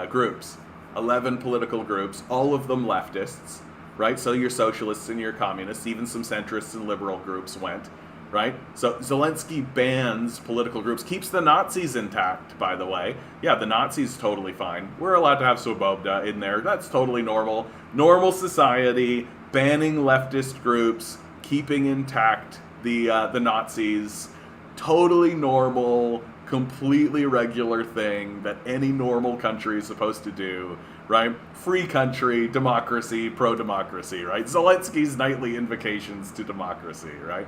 groups. 11 political groups, all of them leftists, right? So your socialists and your communists, even some centrists and liberal groups went, right? So Zelensky bans political groups, keeps the Nazis intact, by the way. Yeah, the Nazis totally fine. We're allowed to have Swoboda in there. That's totally normal. Normal society, banning leftist groups, keeping intact the Nazis. Totally normal, completely regular thing that any normal country is supposed to do, right? Free country, democracy, pro-democracy, right? Zelensky's nightly invocations to democracy, right?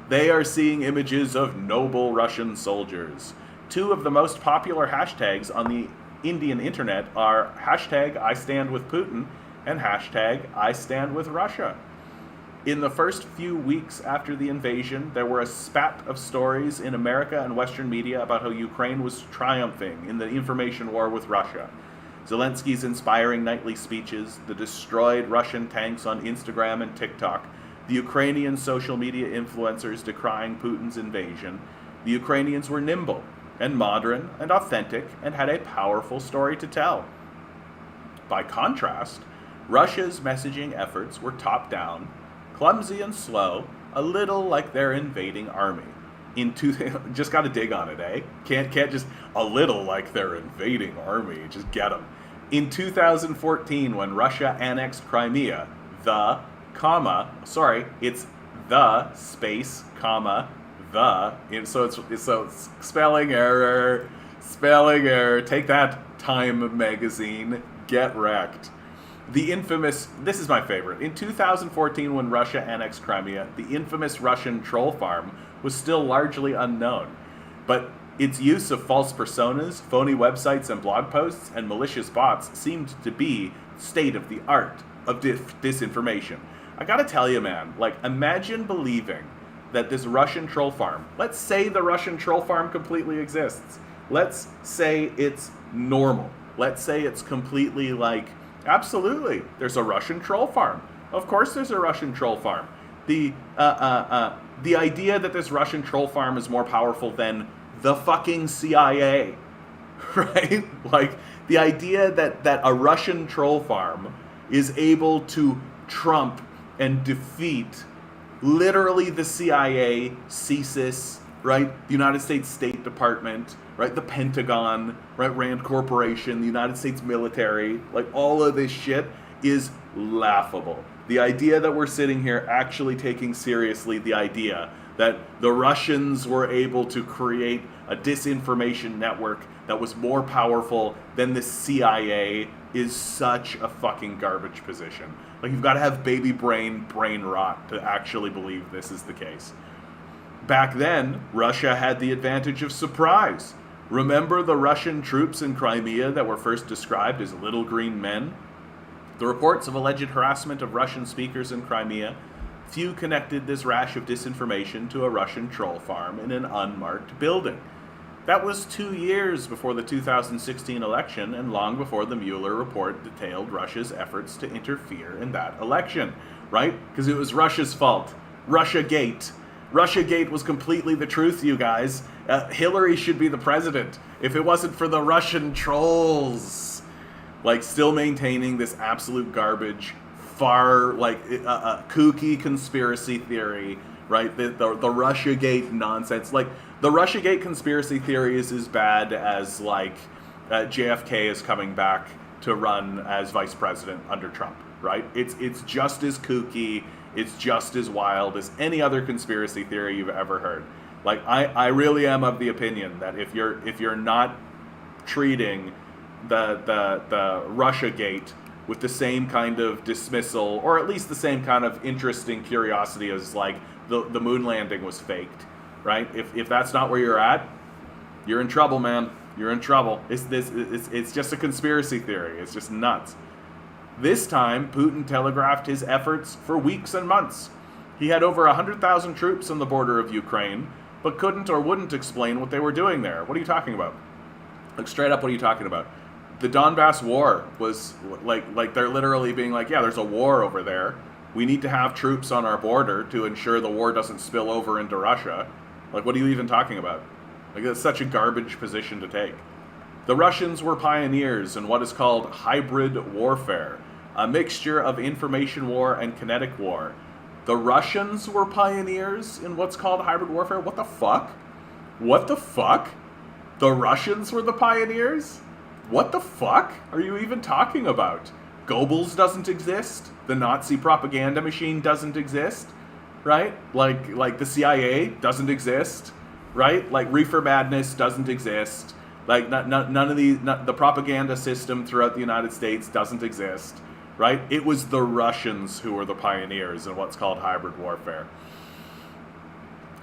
They are seeing images of noble Russian soldiers. 2 of the most popular hashtags on the Indian internet are hashtag I stand with Putin and hashtag I stand with Russia. In the first few weeks after the invasion, there were a spat of stories in America and Western media about how Ukraine was triumphing in the information war with Russia. Zelensky's inspiring nightly speeches, the destroyed Russian tanks on Instagram and TikTok, the Ukrainian social media influencers decrying Putin's invasion. The Ukrainians were nimble and modern and authentic and had a powerful story to tell. By contrast, Russia's messaging efforts were top-down, clumsy and slow, a little like their invading army. Just got to dig on it, eh? Can't just a little like their invading army. Just get them. In 2014, when Russia annexed Crimea, it's the space, comma, so it's spelling error. Take that, Time magazine. Get wrecked. The infamous, this is my favorite. In 2014, when Russia annexed Crimea, the infamous Russian troll farm was still largely unknown. But its use of false personas, phony websites and blog posts, and malicious bots seemed to be state of the art of disinformation. I gotta tell you, man, like, imagine believing that this Russian troll farm, let's say the Russian troll farm completely exists. Let's say it's normal. Let's say it's completely like, absolutely, there's a Russian troll farm. Of course there's a Russian troll farm. The idea that this Russian troll farm is more powerful than the fucking CIA, right? Like, the idea that a Russian troll farm is able to trump and defeat literally the CIA, CSIS, right? The United States State Department, right? The Pentagon, right? Rand Corporation, the United States military, like, all of this shit is laughable. The idea that we're sitting here actually taking seriously the idea that the Russians were able to create a disinformation network that was more powerful than the CIA is such a fucking garbage position. Like, you've got to have baby brain rot to actually believe this is the case. Back then, Russia had the advantage of surprise. Remember the Russian troops in Crimea that were first described as little green men? The reports of alleged harassment of Russian speakers in Crimea, few connected this rash of disinformation to a Russian troll farm in an unmarked building. That was 2 years before the 2016 election and long before the Mueller report detailed Russia's efforts to interfere in that election, right? Because it was Russia's fault. Russiagate. Russiagate was completely the truth, you guys. Hillary should be the president if it wasn't for the Russian trolls. Like, still maintaining this absolute garbage, far, like, kooky conspiracy theory, right? The Russiagate nonsense. Like, the Russiagate conspiracy theory is as bad as, like, JFK is coming back to run as vice president under Trump, right? It's just as kooky, it's just as wild as any other conspiracy theory you've ever heard. Like, I really am of the opinion that if you're not treating the Russia gate with the same kind of dismissal, or at least the same kind of interesting curiosity as like the moon landing was faked, right? If that's not where you're at, you're in trouble, man. You're in trouble. It's just a conspiracy theory. It's just nuts. This time, Putin telegraphed his efforts for weeks and months. He had over 100,000 troops on the border of Ukraine, but couldn't or wouldn't explain what they were doing there. What are you talking about? Like, straight up, what are you talking about? The Donbass war was like they're literally being like, yeah, there's a war over there. We need to have troops on our border to ensure the war doesn't spill over into Russia. Like, what are you even talking about? Like, that's such a garbage position to take. The Russians were pioneers in what is called hybrid warfare, a mixture of information war and kinetic war. The Russians were pioneers in what's called hybrid warfare? What the fuck? What the fuck? The Russians were the pioneers? What the fuck are you even talking about? Goebbels doesn't exist. The Nazi propaganda machine doesn't exist, right? Like the CIA doesn't exist, right? Like Reefer Madness doesn't exist. Like none of the propaganda system throughout the United States doesn't exist, right? It was the Russians who were the pioneers in what's called hybrid warfare.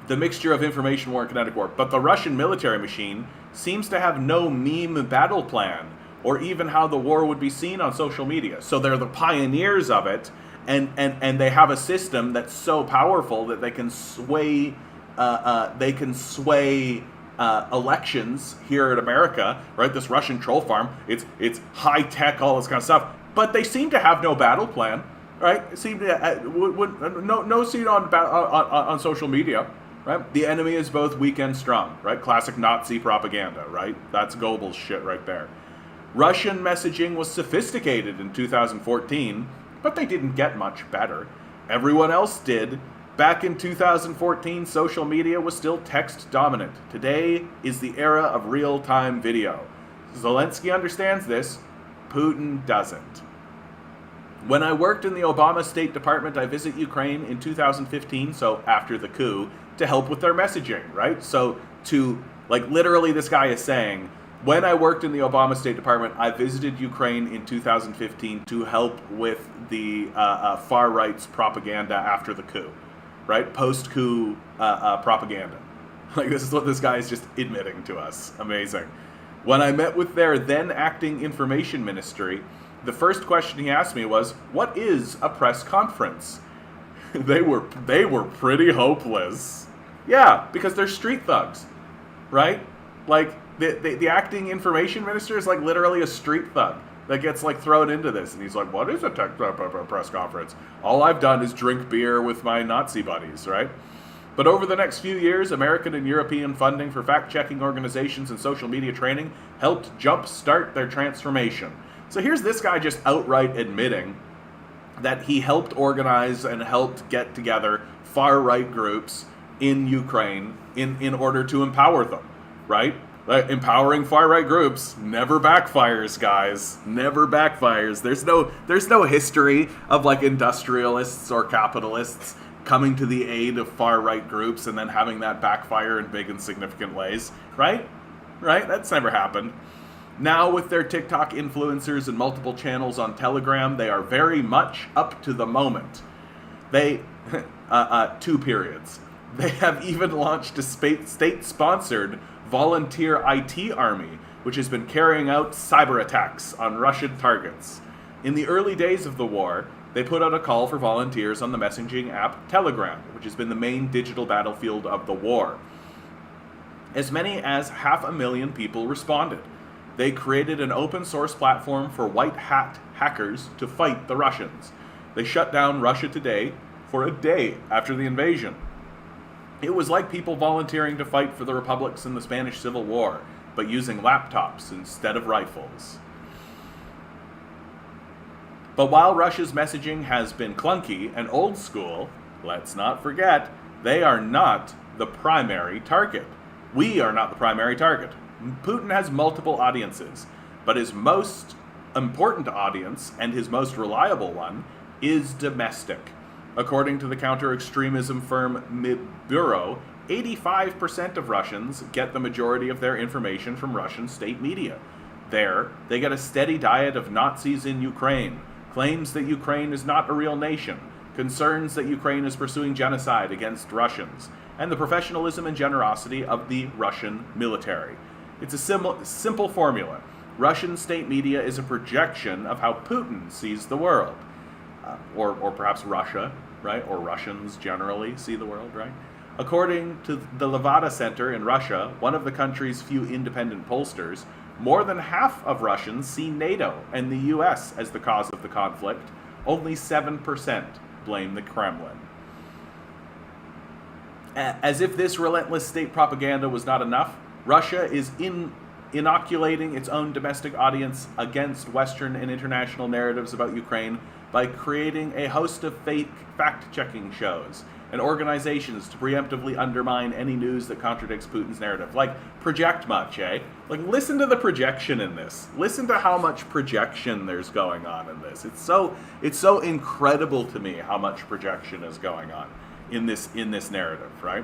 The mixture of information war and kinetic war. But the Russian military machine seems to have no meme battle plan or even how the war would be seen on social media. So they're the pioneers of it, and they have a system that's so powerful that they can sway elections here in America, right? This Russian troll farm, it's high tech, all this kind of stuff, but they seem to have no battle plan, right? It seemed to no seen on social media. Right? The enemy is both weak and strong, right? Classic Nazi propaganda, right? That's Goebbels shit right there. Russian messaging was sophisticated in 2014, but they didn't get much better. Everyone else did. Back in 2014, social media was still text dominant. Today is the era of real-time video. Zelensky understands this. Putin doesn't. When I worked in the Obama State Department, I visited Ukraine in 2015, so after the coup, to help with their messaging, right? So literally this guy is saying, when I worked in the Obama State Department, I visited Ukraine in 2015 to help with the far right's propaganda after the coup, right? Post-coup propaganda. Like, this is what this guy is just admitting to us. Amazing. When I met with their then acting information ministry, the first question he asked me was, what is a press conference? They were pretty hopeless. Yeah, because they're street thugs, right? Like, the acting information minister is like literally a street thug that gets like thrown into this. And he's like, what is a press conference? All I've done is drink beer with my Nazi buddies, right? But over the next few years, American and European funding for fact-checking organizations and social media training helped jumpstart their transformation. So here's this guy just outright admitting that he helped organize and helped get together far-right groups in Ukraine in order to empower them, right? Like, empowering far-right groups never backfires, guys. Never backfires. There's no history of like industrialists or capitalists coming to the aid of far-right groups and then having that backfire in big and significant ways, right? Right? That's never happened. Now, with their TikTok influencers and multiple channels on Telegram, they are very much up to the moment. They, 2 periods. They have even launched a state-sponsored volunteer IT army, which has been carrying out cyber attacks on Russian targets. In the early days of the war, they put out a call for volunteers on the messaging app Telegram, which has been the main digital battlefield of the war. As many as 500,000 people responded. They created an open source platform for white hat hackers to fight the Russians. They shut down Russia Today for a day after the invasion. It was like people volunteering to fight for the republics in the Spanish Civil War, but using laptops instead of rifles. But while Russia's messaging has been clunky and old school, let's not forget, they are not the primary target. We are not the primary target. Putin has multiple audiences, but his most important audience, and his most reliable one, is domestic. According to the counter-extremism firm Bureau, 85% of Russians get the majority of their information from Russian state media. There, they get a steady diet of Nazis in Ukraine, claims that Ukraine is not a real nation, concerns that Ukraine is pursuing genocide against Russians, and the professionalism and generosity of the Russian military. It's a simple formula. Russian state media is a projection of how Putin sees the world. Or perhaps Russia, right? Or Russians generally see the world, right? According to the Levada Center in Russia, one of the country's few independent pollsters, more than half of Russians see NATO and the US as the cause of the conflict. Only 7% blame the Kremlin. As if this relentless state propaganda was not enough, Russia is inoculating its own domestic audience against Western and international narratives about Ukraine by creating a host of fake fact-checking shows and organizations to preemptively undermine any news that contradicts Putin's narrative. Like, project much, eh? Like, listen to the projection in this. Listen to how much projection there's going on in this. It's so incredible to me how much projection is going on in this narrative, right?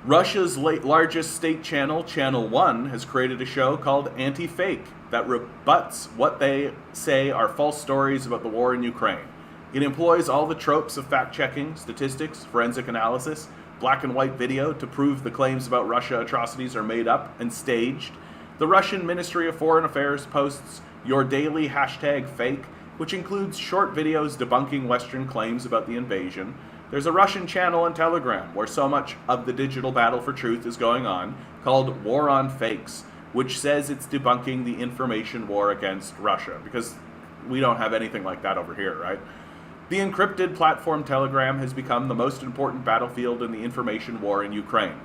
Russia's largest state channel, Channel 1, has created a show called Anti-Fake that rebuts what they say are false stories about the war in Ukraine. It employs all the tropes of fact-checking, statistics, forensic analysis, black and white video to prove the claims about Russia atrocities are made up and staged. The Russian Ministry of Foreign Affairs posts your daily #fake, which includes short videos debunking Western claims about the invasion. There's a Russian channel on Telegram where so much of the digital battle for truth is going on, called War on Fakes, which says it's debunking the information war against Russia, because we don't have anything like that over here, right? The encrypted platform Telegram has become the most important battlefield in the information war in Ukraine.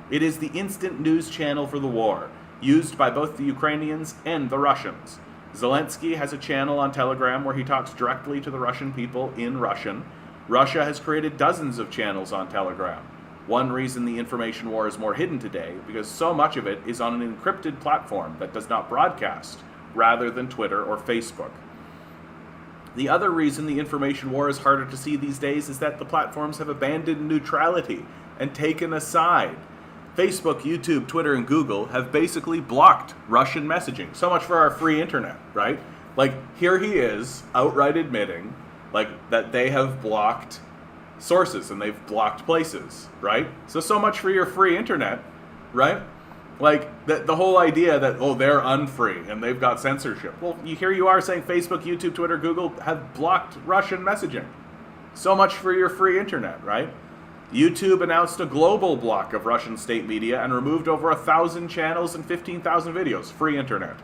It is the instant news channel for the war, used by both the Ukrainians and the Russians. Zelensky has a channel on Telegram where he talks directly to the Russian people in Russian. Russia has created dozens of channels on Telegram. One reason the information war is more hidden today, because so much of it is on an encrypted platform that does not broadcast, rather than Twitter or Facebook. The other reason the information war is harder to see these days is that the platforms have abandoned neutrality and taken a side. Facebook, YouTube, Twitter, and Google have basically blocked Russian messaging. So much for our free internet, right? Like, here he is, outright admitting, like, that they have blocked sources and they've blocked places, right? So much for your free internet, right? Like, the whole idea that, oh, they're unfree and they've got censorship. Well, here you are saying Facebook, YouTube, Twitter, Google have blocked Russian messaging. So much for your free internet, right? YouTube announced a global block of Russian state media and removed over 1,000 channels and 15,000 videos. Free internet.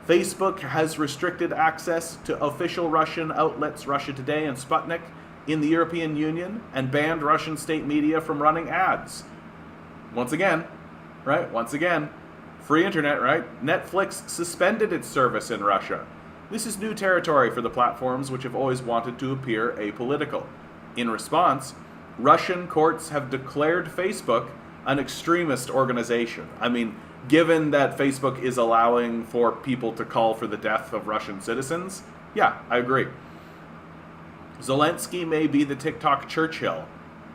Facebook has restricted access to official Russian outlets, Russia Today and Sputnik, in the European Union, and banned Russian state media from running ads. Once again, free internet, right? Netflix suspended its service in Russia. This is new territory for the platforms which have always wanted to appear apolitical. In response, Russian courts have declared Facebook an extremist organization. I mean, given that Facebook is allowing for people to call for the death of Russian citizens, yeah, I agree. Zelensky may be the TikTok Churchill.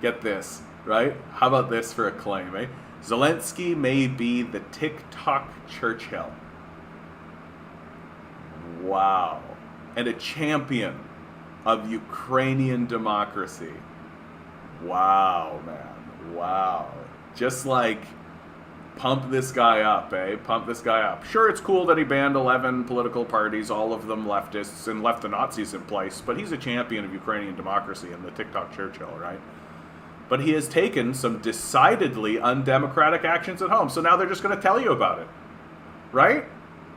Get this, right? How about this for a claim, eh? Zelensky may be the TikTok Churchill. Wow. And a champion of Ukrainian democracy. Wow, man. Wow. Just like, pump this guy up, eh? Pump this guy up. Sure, it's cool that he banned 11 political parties, all of them leftists, and left the Nazis in place, but he's a champion of Ukrainian democracy and the TikTok Churchill, right? But he has taken some decidedly undemocratic actions at home, so now they're just going to tell you about it, right?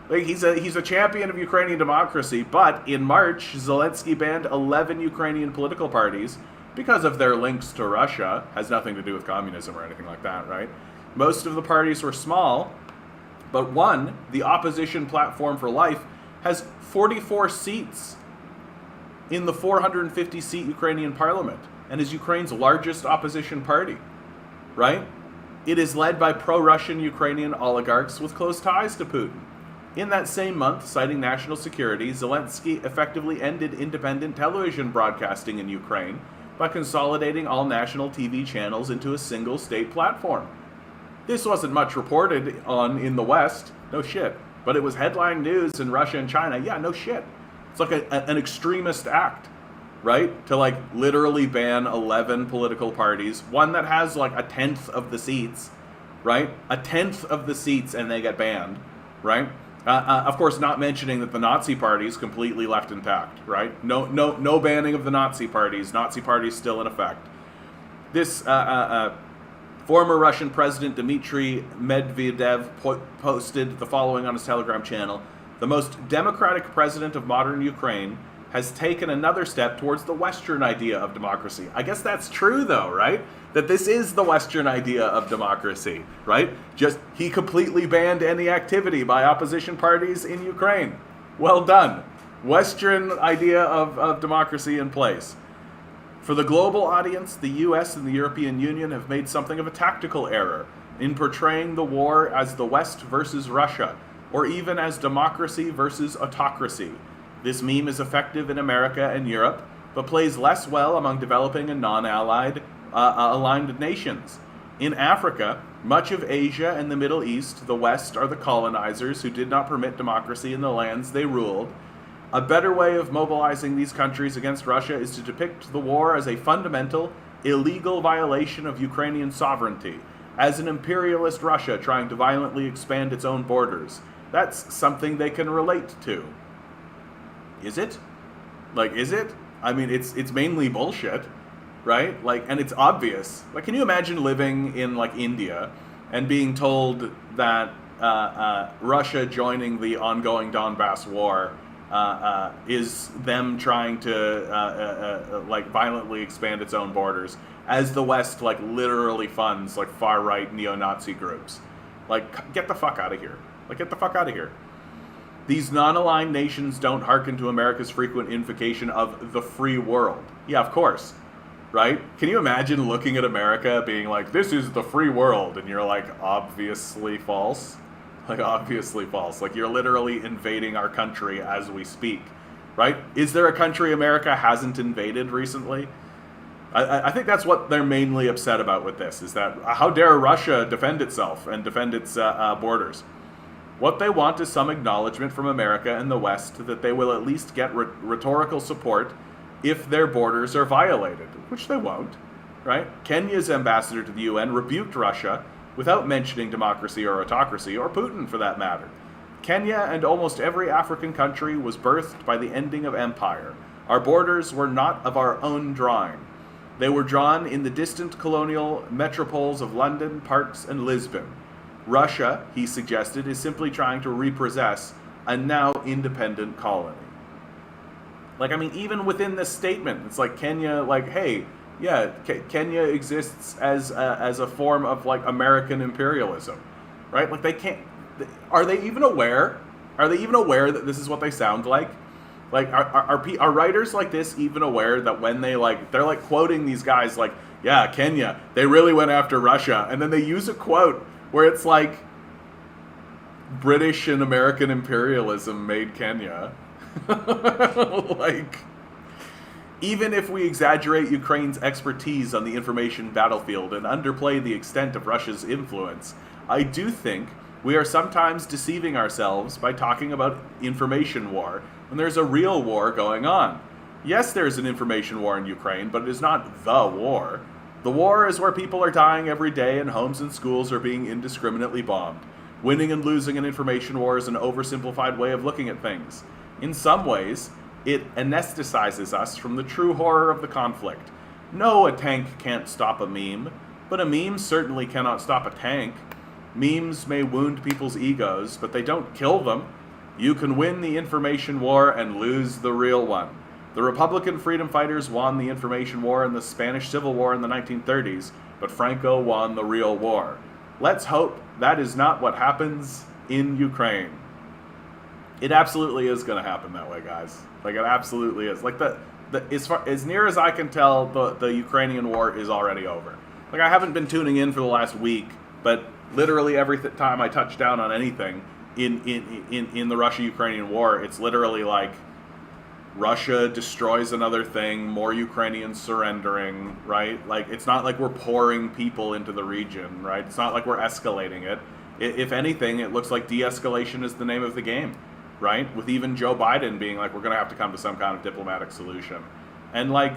Like, he's a champion of Ukrainian democracy, but in March, Zelensky banned 11 Ukrainian political parties because of their links to Russia. Has nothing to do with communism or anything like that, right? Most of the parties were small, but one, the Opposition Platform for Life, has 44 seats in the 450-seat Ukrainian parliament and is Ukraine's largest opposition party, right? It is led by pro-Russian Ukrainian oligarchs with close ties to Putin. In that same month, citing national security, Zelensky effectively ended independent television broadcasting in Ukraine by consolidating all national TV channels into a single state platform. This wasn't much reported on in the West, no shit, but it was headline news in Russia and China, yeah, no shit. It's like an extremist act, right? To like literally ban 11 political parties, one that has like a tenth of the seats, right? A tenth of the seats and they get banned, right? Of course, not mentioning that the Nazi Party is completely left intact, right? No banning of the Nazi parties. Nazi parties still in effect. This former Russian President Dmitry Medvedev posted the following on his Telegram channel: "The most democratic president of modern Ukraine has taken another step towards the Western idea of democracy." I guess that's true, though, right? That this is the Western idea of democracy, right? Just, he completely banned any activity by opposition parties in Ukraine. Well done. Western idea of democracy in place. For the global audience, the US and the European Union have made something of a tactical error in portraying the war as the West versus Russia, or even as democracy versus autocracy. This meme is effective in America and Europe, but plays less well among developing and non-allied aligned nations. In Africa, much of Asia and the Middle East, the West are the colonizers who did not permit democracy in the lands they ruled. A better way of mobilizing these countries against Russia is to depict the war as a fundamental, illegal violation of Ukrainian sovereignty, as an imperialist Russia trying to violently expand its own borders. That's something they can relate to. Is it? Like, is it? I mean, it's mainly bullshit, right? Like, and it's obvious. Like, can you imagine living in, like, India and being told that Russia joining the ongoing Donbass war is them trying to, like, violently expand its own borders, as the West, like, literally funds, like, far-right neo-Nazi groups? Like, get the fuck out of here. Like, get the fuck out of here. These non-aligned nations don't hearken to America's frequent invocation of the free world. Yeah, of course. Right? Can you imagine looking at America being like, this is the free world, and you're like, obviously false? Like, obviously false. Like, you're literally invading our country as we speak. Right? Is there a country America hasn't invaded recently? I think that's what they're mainly upset about with this, is that how dare Russia defend itself and defend its borders? What they want is some acknowledgement from America and the West that they will at least get rhetorical support if their borders are violated, which they won't, right? Kenya's ambassador to the UN rebuked Russia without mentioning democracy or autocracy, or Putin for that matter. Kenya and almost every African country was birthed by the ending of empire. Our borders were not of our own drawing. They were drawn in the distant colonial metropoles of London, Parks, and Lisbon. Russia, he suggested, is simply trying to repossess a now independent colony. Like, I mean, even within this statement, it's like Kenya, like, hey, yeah, Kenya exists as a form of, like, American imperialism, right? Like, they can't, are they even aware? Are they even aware that this is what they sound like? Like, are writers like this even aware that when they, like, they're, like, quoting these guys, like, yeah, Kenya, they really went after Russia, and then they use a quote where it's like, British and American imperialism made Kenya. Like, even if we exaggerate Ukraine's expertise on the information battlefield and underplay the extent of Russia's influence, I do think we are sometimes deceiving ourselves by talking about information war when there's a real war going on. Yes, there's an information war in Ukraine, but it is not the war. The war is where people are dying every day and homes and schools are being indiscriminately bombed. Winning and losing an information war is an oversimplified way of looking at things. In some ways, it anesthetizes us from the true horror of the conflict. No, a tank can't stop a meme, but a meme certainly cannot stop a tank. Memes may wound people's egos, but they don't kill them. You can win the information war and lose the real one. The Republican freedom fighters won the information war in the Spanish Civil War in the 1930s, but Franco won the real war. Let's hope that is not what happens in Ukraine. It absolutely is going to happen that way, guys. Like, it absolutely is. Like, as near as I can tell, the Ukrainian war is already over. Like, I haven't been tuning in for the last week, but literally every time I touch down on anything, in the Russia-Ukrainian war, it's literally like Russia destroys another thing, more Ukrainians surrendering, right? Like, it's not like we're pouring people into the region, right? It's not like we're escalating it. If anything, it looks like de-escalation is the name of the game, right? With even Joe Biden being like, we're going to have to come to some kind of diplomatic solution. And like,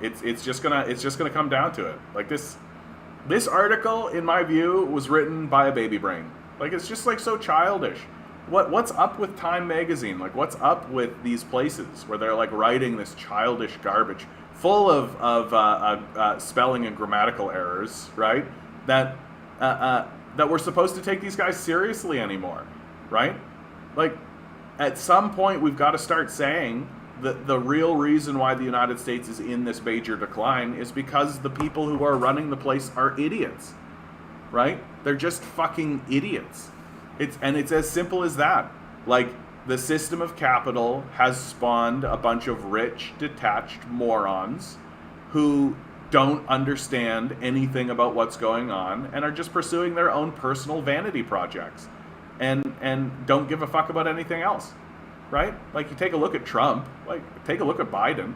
it's just gonna come down to it. Like, this article, in my view, was written by a baby brain. Like, it's just like so childish. What's up with Time Magazine? Like, what's up with these places where they're like writing this childish garbage, full of spelling and grammatical errors, right? That we're supposed to take these guys seriously anymore, right? Like, at some point, we've got to start saying that the real reason why the United States is in this major decline is because the people who are running the place are idiots, right? They're just fucking idiots. It's as simple as that. Like, the system of capital has spawned a bunch of rich, detached morons who don't understand anything about what's going on and are just pursuing their own personal vanity projects and don't give a fuck about anything else, right? Like, you take a look at Trump, like, take a look at Biden.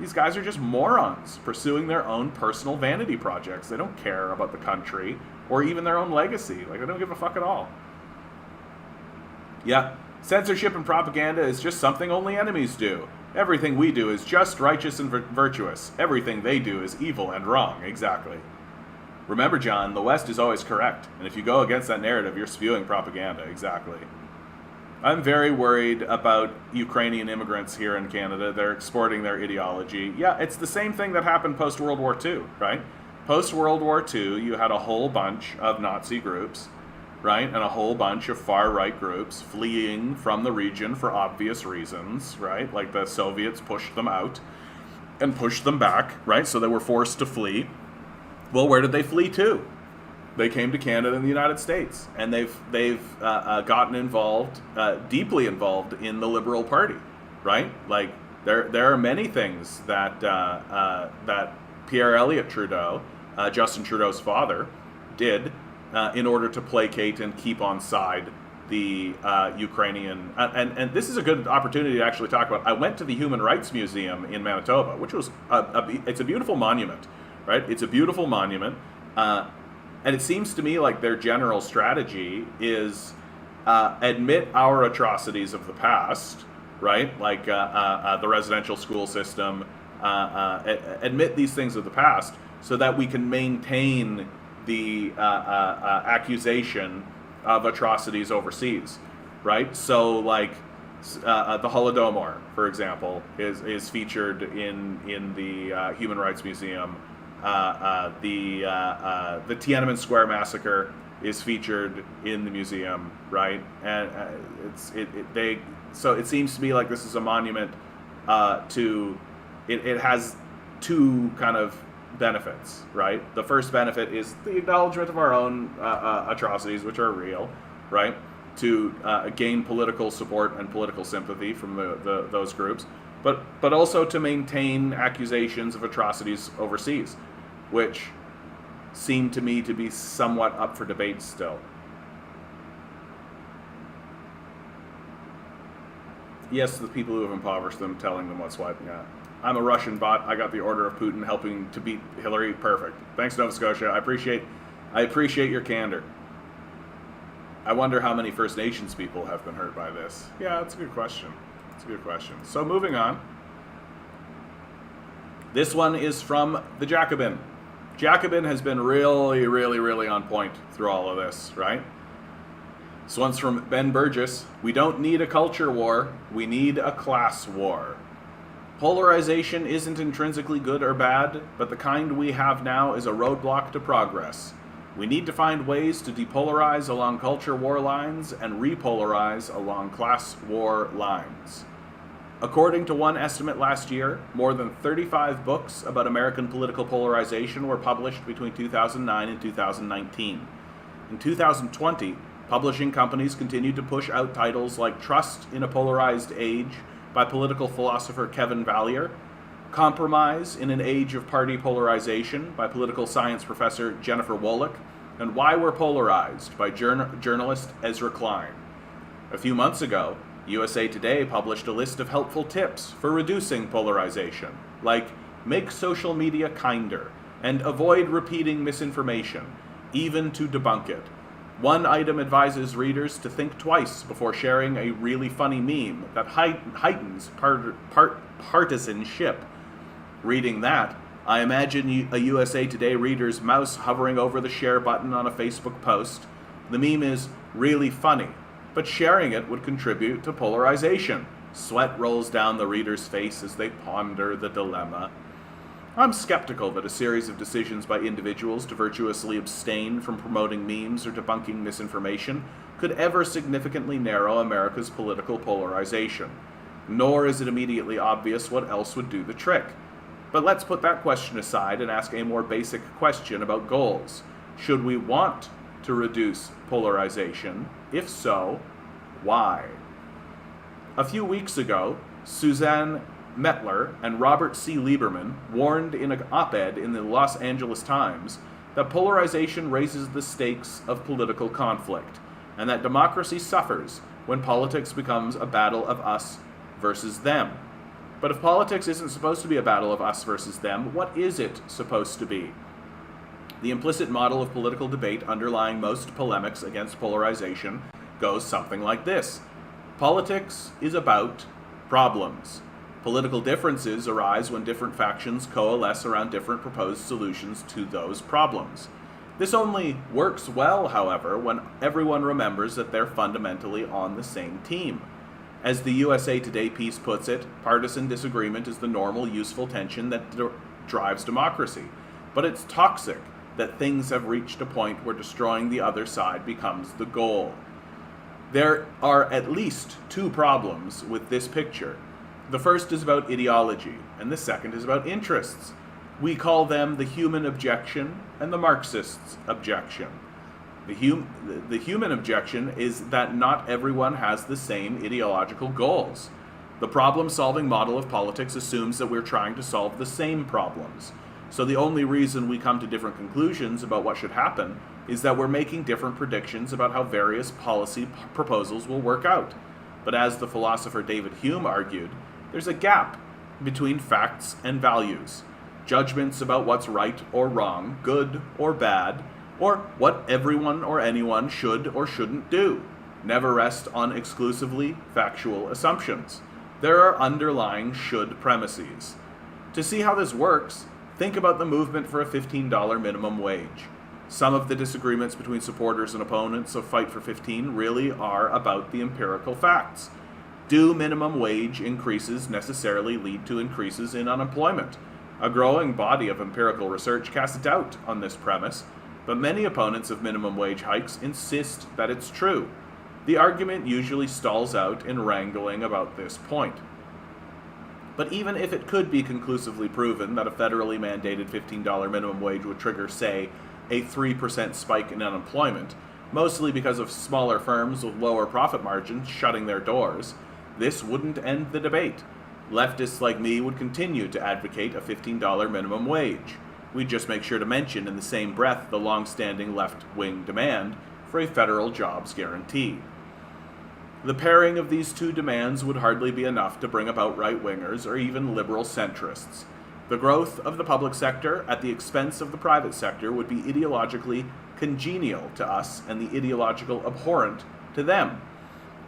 These guys are just morons pursuing their own personal vanity projects. They don't care about the country or even their own legacy. Like, they don't give a fuck at all. Yeah, censorship and propaganda is just something only enemies do. Everything we do is just, righteous, and virtuous. Everything they do is evil and wrong. Exactly. Remember, John, the West is always correct. And if you go against that narrative, you're spewing propaganda. Exactly. I'm very worried about Ukrainian immigrants here in Canada. They're exporting their ideology. Yeah, it's the same thing that happened post-World War II, right? Post-World War II, you had a whole bunch of Nazi groups, right? And a whole bunch of far-right groups fleeing from the region for obvious reasons, right? Like, the Soviets pushed them out and pushed them back, right? So they were forced to flee. Well, where did they flee to? They came to Canada and the United States, and they've gotten involved, deeply involved in the Liberal Party, right? Like, there are many things that that Pierre Elliott Trudeau, Justin Trudeau's father, did in order to placate and keep on side the Ukrainian. And this is a good opportunity to actually talk about. I went to the Human Rights Museum in Manitoba, which was it's a beautiful monument, right? It's a beautiful monument. And it seems to me like their general strategy is admit our atrocities of the past, right? Like the residential school system, admit these things of the past so that we can maintain the accusation of atrocities overseas, right? So, like, the Holodomor, for example, is featured in the Human Rights Museum. The Tiananmen Square massacre is featured in the museum, right? And so it seems to me like this is a monument to it has two kind of benefits, right? The first benefit is the acknowledgement of our own atrocities, which are real, right? To gain political support and political sympathy from those groups, but also to maintain accusations of atrocities overseas, which seem to me to be somewhat up for debate still. Yes, the people who have impoverished them, telling them what's what. Yeah. I'm a Russian bot. I got the order of Putin helping to beat Hillary. Perfect. Thanks, Nova Scotia. I appreciate your candor. I wonder how many First Nations people have been hurt by this. Yeah, that's a good question. It's a good question. So moving on. This one is from the Jacobin. Jacobin has been really, really, really on point through all of this, right? This one's from Ben Burgess. We don't need a culture war. We need a class war. Polarization isn't intrinsically good or bad, but the kind we have now is a roadblock to progress. We need to find ways to depolarize along culture war lines and repolarize along class war lines. According to one estimate last year, more than 35 books about American political polarization were published between 2009 and 2019. In 2020, publishing companies continued to push out titles like Trust in a Polarized Age by political philosopher Kevin Valier, Compromise in an Age of Party Polarization by political science professor Jennifer Woloch, and Why We're Polarized by journalist Ezra Klein. A few months ago, USA Today published a list of helpful tips for reducing polarization, like make social media kinder and avoid repeating misinformation, even to debunk it. One item advises readers to think twice before sharing a really funny meme that heightens partisanship. Reading that, I imagine a USA Today reader's mouse hovering over the share button on a Facebook post. The meme is really funny, but sharing it would contribute to polarization. Sweat rolls down the reader's face as they ponder the dilemma. I'm skeptical that a series of decisions by individuals to virtuously abstain from promoting memes or debunking misinformation could ever significantly narrow America's political polarization. Nor is it immediately obvious what else would do the trick. But let's put that question aside and ask a more basic question about goals. Should we want to reduce polarization? If so, why? A few weeks ago, Suzanne Mettler and Robert C. Lieberman warned in an op-ed in the Los Angeles Times that polarization raises the stakes of political conflict, and that democracy suffers when politics becomes a battle of us versus them. But if politics isn't supposed to be a battle of us versus them, what is it supposed to be? The implicit model of political debate underlying most polemics against polarization goes something like this. Politics is about problems. Political differences arise when different factions coalesce around different proposed solutions to those problems. This only works well, however, when everyone remembers that they're fundamentally on the same team. As the USA Today piece puts it, partisan disagreement is the normal, useful tension that drives democracy. But it's toxic that things have reached a point where destroying the other side becomes the goal. There are at least two problems with this picture. The first is about ideology, and the second is about interests. We call them the human objection and the Marxist's objection. The human objection is that not everyone has the same ideological goals. The problem-solving model of politics assumes that we're trying to solve the same problems. So the only reason we come to different conclusions about what should happen is that we're making different predictions about how various policy proposals will work out. But as the philosopher David Hume argued, there's a gap between facts and values. Judgments about what's right or wrong, good or bad, or what everyone or anyone should or shouldn't do, never rest on exclusively factual assumptions. There are underlying should premises. To see how this works, think about the movement for a $15 minimum wage. Some of the disagreements between supporters and opponents of Fight for 15 really are about the empirical facts. Do minimum wage increases necessarily lead to increases in unemployment? A growing body of empirical research casts doubt on this premise, but many opponents of minimum wage hikes insist that it's true. The argument usually stalls out in wrangling about this point. But even if it could be conclusively proven that a federally mandated $15 minimum wage would trigger, say, a 3% spike in unemployment, mostly because of smaller firms with lower profit margins shutting their doors, this wouldn't end the debate. Leftists like me would continue to advocate a $15 minimum wage. We'd just make sure to mention in the same breath the long-standing left-wing demand for a federal jobs guarantee. The pairing of these two demands would hardly be enough to bring about right-wingers or even liberal centrists. The growth of the public sector at the expense of the private sector would be ideologically congenial to us and the ideological abhorrent to them.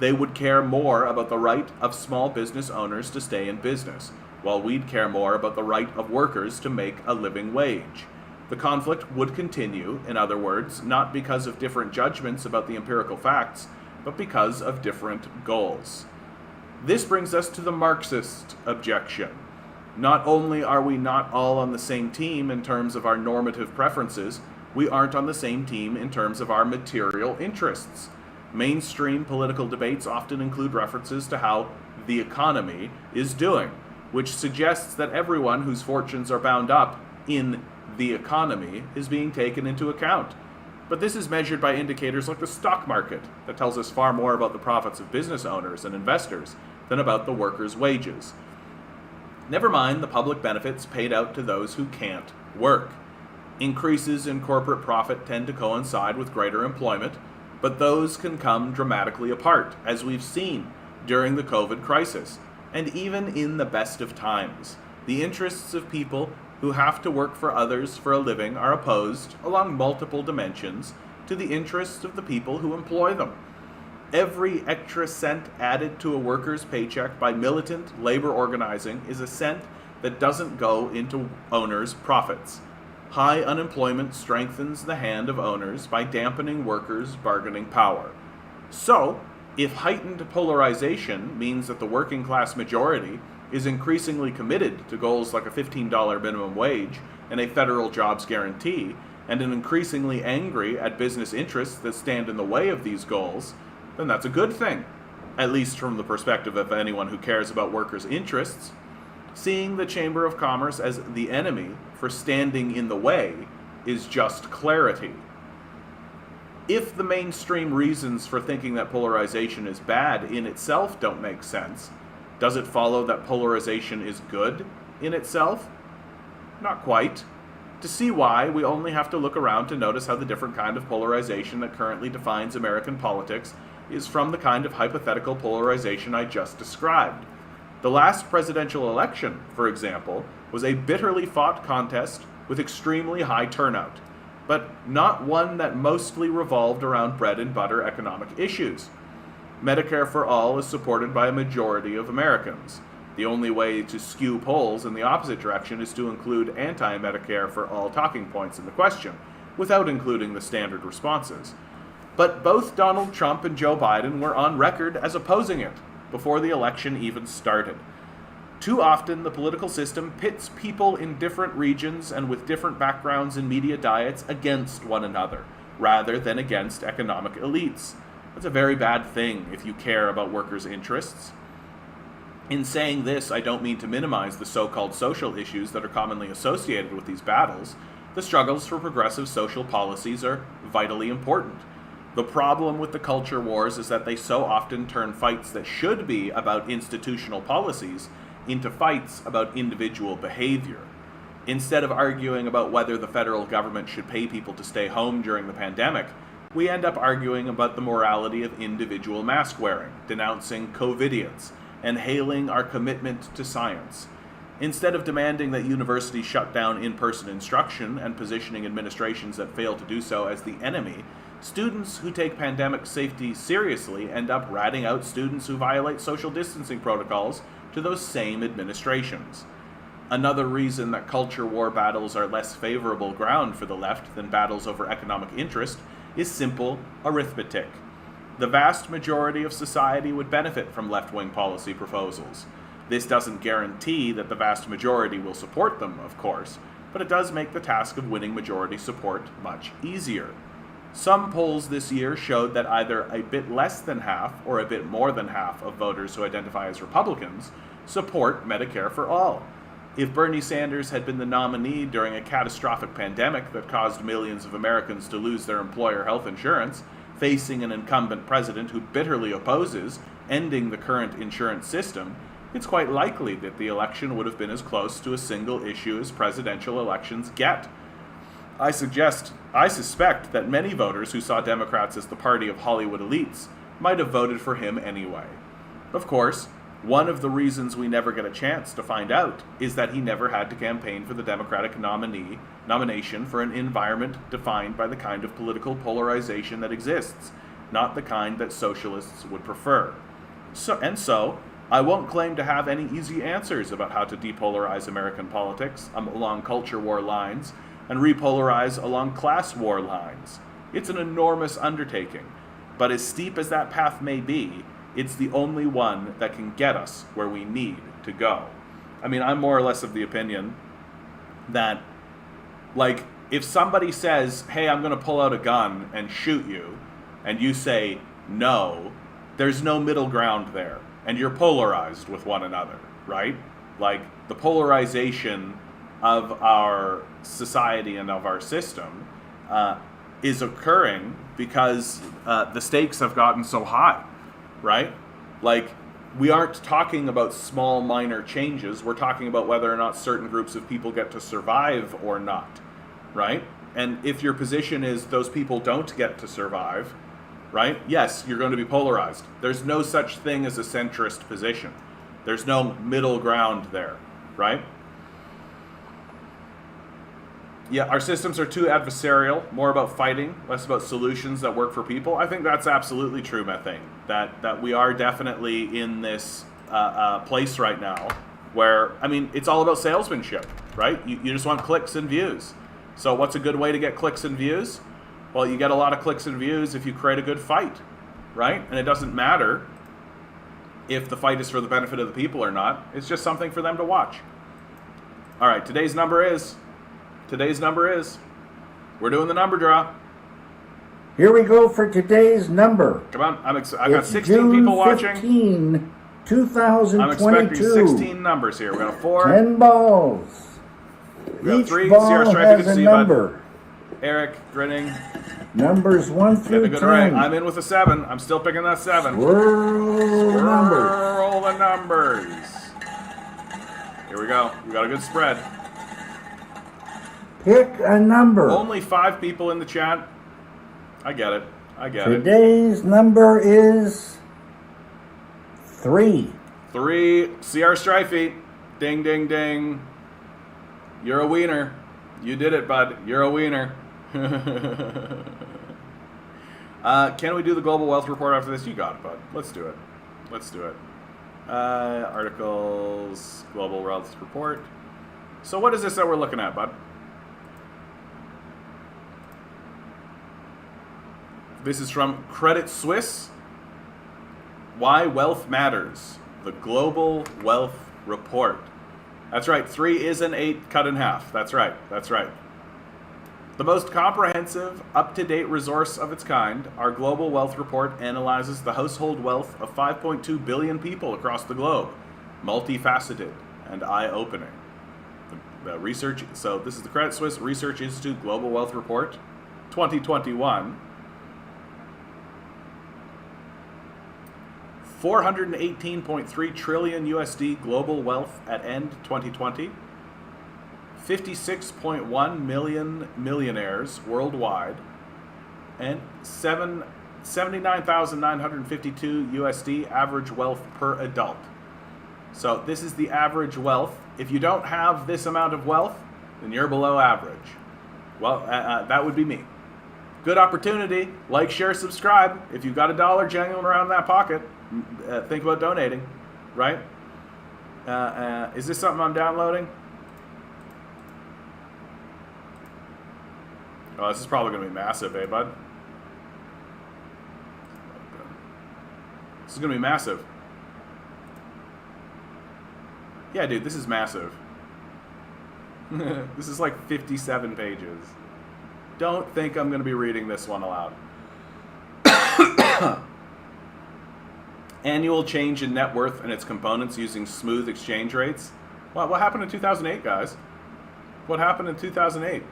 They would care more about the right of small business owners to stay in business, while we'd care more about the right of workers to make a living wage. The conflict would continue, in other words, not because of different judgments about the empirical facts, but because of different goals. This brings us to the Marxist objection. Not only are we not all on the same team in terms of our normative preferences, we aren't on the same team in terms of our material interests. Mainstream political debates often include references to how the economy is doing, which suggests that everyone whose fortunes are bound up in the economy is being taken into account. But this is measured by indicators like the stock market that tells us far more about the profits of business owners and investors than about the workers' wages. Never mind the public benefits paid out to those who can't work. Increases in corporate profit tend to coincide with greater employment, but those can come dramatically apart, as we've seen during the COVID crisis, and even in the best of times. The interests of people who have to work for others for a living are opposed, along multiple dimensions, to the interests of the people who employ them. Every extra cent added to a worker's paycheck by militant labor organizing is a cent that doesn't go into owners' profits. High unemployment strengthens the hand of owners by dampening workers' bargaining power. So, if heightened polarization means that the working class majority is increasingly committed to goals like a $15 minimum wage and a federal jobs guarantee, and an increasingly angry at business interests that stand in the way of these goals, then that's a good thing, at least from the perspective of anyone who cares about workers' interests. Seeing the Chamber of Commerce as the enemy for standing in the way is just clarity. If the mainstream reasons for thinking that polarization is bad in itself don't make sense, does it follow that polarization is good in itself? Not quite. To see why, we only have to look around to notice how the different kind of polarization that currently defines American politics is from the kind of hypothetical polarization I just described. The last presidential election, for example, was a bitterly fought contest with extremely high turnout, but not one that mostly revolved around bread and butter economic issues. Medicare for all is supported by a majority of Americans. The only way to skew polls in the opposite direction is to include anti-Medicare for all talking points in the question, without including the standard responses. But both Donald Trump and Joe Biden were on record as opposing it before the election even started. Too often, the political system pits people in different regions and with different backgrounds and media diets against one another, rather than against economic elites. That's a very bad thing if you care about workers' interests. In saying this, I don't mean to minimize the so-called social issues that are commonly associated with these battles. The struggles for progressive social policies are vitally important. The problem with the culture wars is that they so often turn fights that should be about institutional policies into fights about individual behavior. Instead of arguing about whether the federal government should pay people to stay home during the pandemic, we end up arguing about the morality of individual mask wearing, denouncing COVIDiots, and hailing our commitment to science. Instead of demanding that universities shut down in-person instruction and positioning administrations that fail to do so as the enemy, students who take pandemic safety seriously end up ratting out students who violate social distancing protocols to those same administrations. Another reason that culture war battles are less favorable ground for the left than battles over economic interest is simple arithmetic. The vast majority of society would benefit from left-wing policy proposals. This doesn't guarantee that the vast majority will support them, of course, but it does make the task of winning majority support much easier. Some polls this year showed that either a bit less than half or a bit more than half of voters who identify as Republicans support Medicare for all. If Bernie Sanders had been the nominee during a catastrophic pandemic that caused millions of Americans to lose their employer health insurance, facing an incumbent president who bitterly opposes ending the current insurance system, it's quite likely that the election would have been as close to a single issue as presidential elections get. I suspect that many voters who saw Democrats as the party of Hollywood elites might have voted for him anyway. Of course, one of the reasons we never get a chance to find out is that he never had to campaign for the Democratic nomination for an environment defined by the kind of political polarization that exists, not the kind that socialists would prefer. So, I won't claim to have any easy answers about how to depolarize American politics along culture war lines and repolarize along class war lines. It's an enormous undertaking, but as steep as that path may be, it's the only one that can get us where we need to go. I mean, I'm more or less of the opinion that, like, if somebody says, hey, I'm going to pull out a gun and shoot you, and you say no, there's no middle ground there, and you're polarized with one another, right? Like, the polarization of our society and of our system is occurring because the stakes have gotten so high, right? Like, we aren't talking about small minor changes, we're talking about whether or not certain groups of people get to survive or not. right? And if your position is those people don't get to survive, right? Yes, you're going to be polarized. There's no such thing as a centrist position. There's no middle ground there, right? Yeah, our systems are too adversarial, more about fighting, less about solutions that work for people. I think that's absolutely true, Methane. That we are definitely in this place right now where, I mean, it's all about salesmanship, right? You just want clicks and views. So what's a good way to get clicks and views? Well, you get a lot of clicks and views if you create a good fight, right? And it doesn't matter if the fight is for the benefit of the people or not. It's just something for them to watch. All right, today's number is, we're doing the number draw. Here we go for today's number. Come on, I got 16 June people watching. 15, 2022. I'm expecting 16 numbers here. We got 4. 10 balls. We got Each 3. ball CR Stripe, has good to a see you, number. bud. Eric, grinning. Numbers 1 through 10. I'm in with a 7. I'm still picking that 7. Swirl the numbers. Swirl the numbers. Here we go. We got a good spread. Pick a number. Only 5 people in the chat. I get it. Today's number is 3. 3. CR Strifey. Ding, ding, ding. You're a wiener. You did it, bud. You're a wiener. Can we do the global wealth report after this? You got it, bud. Let's do it. Articles, global wealth report. So what is this that we're looking at, bud? This is from Credit Suisse. Why Wealth Matters. The Global Wealth Report. That's right. 3 is an 8 cut in half. That's right. The most comprehensive, up-to-date resource of its kind, our Global Wealth Report analyzes the household wealth of 5.2 billion people across the globe. Multifaceted and eye-opening. The research. So this is the Credit Suisse Research Institute Global Wealth Report, 2021. 418.3 trillion USD global wealth at end 2020. 56.1 million millionaires worldwide, and 79,952 USD average wealth per adult. So this is the average wealth. If you don't have this amount of wealth, then you're below average. Well, that would be me. Good opportunity. Like, share, subscribe. If you've got $1 jangling around that pocket, think about donating, right? Is this something I'm downloading? Oh, this is probably going to be massive, eh, bud? This is going to be massive. Yeah, dude, this is massive. This is like 57 pages. Don't think I'm going to be reading this one aloud. Annual change in net worth and its components using smooth exchange rates. What happened in 2008, guys? What happened in 2008,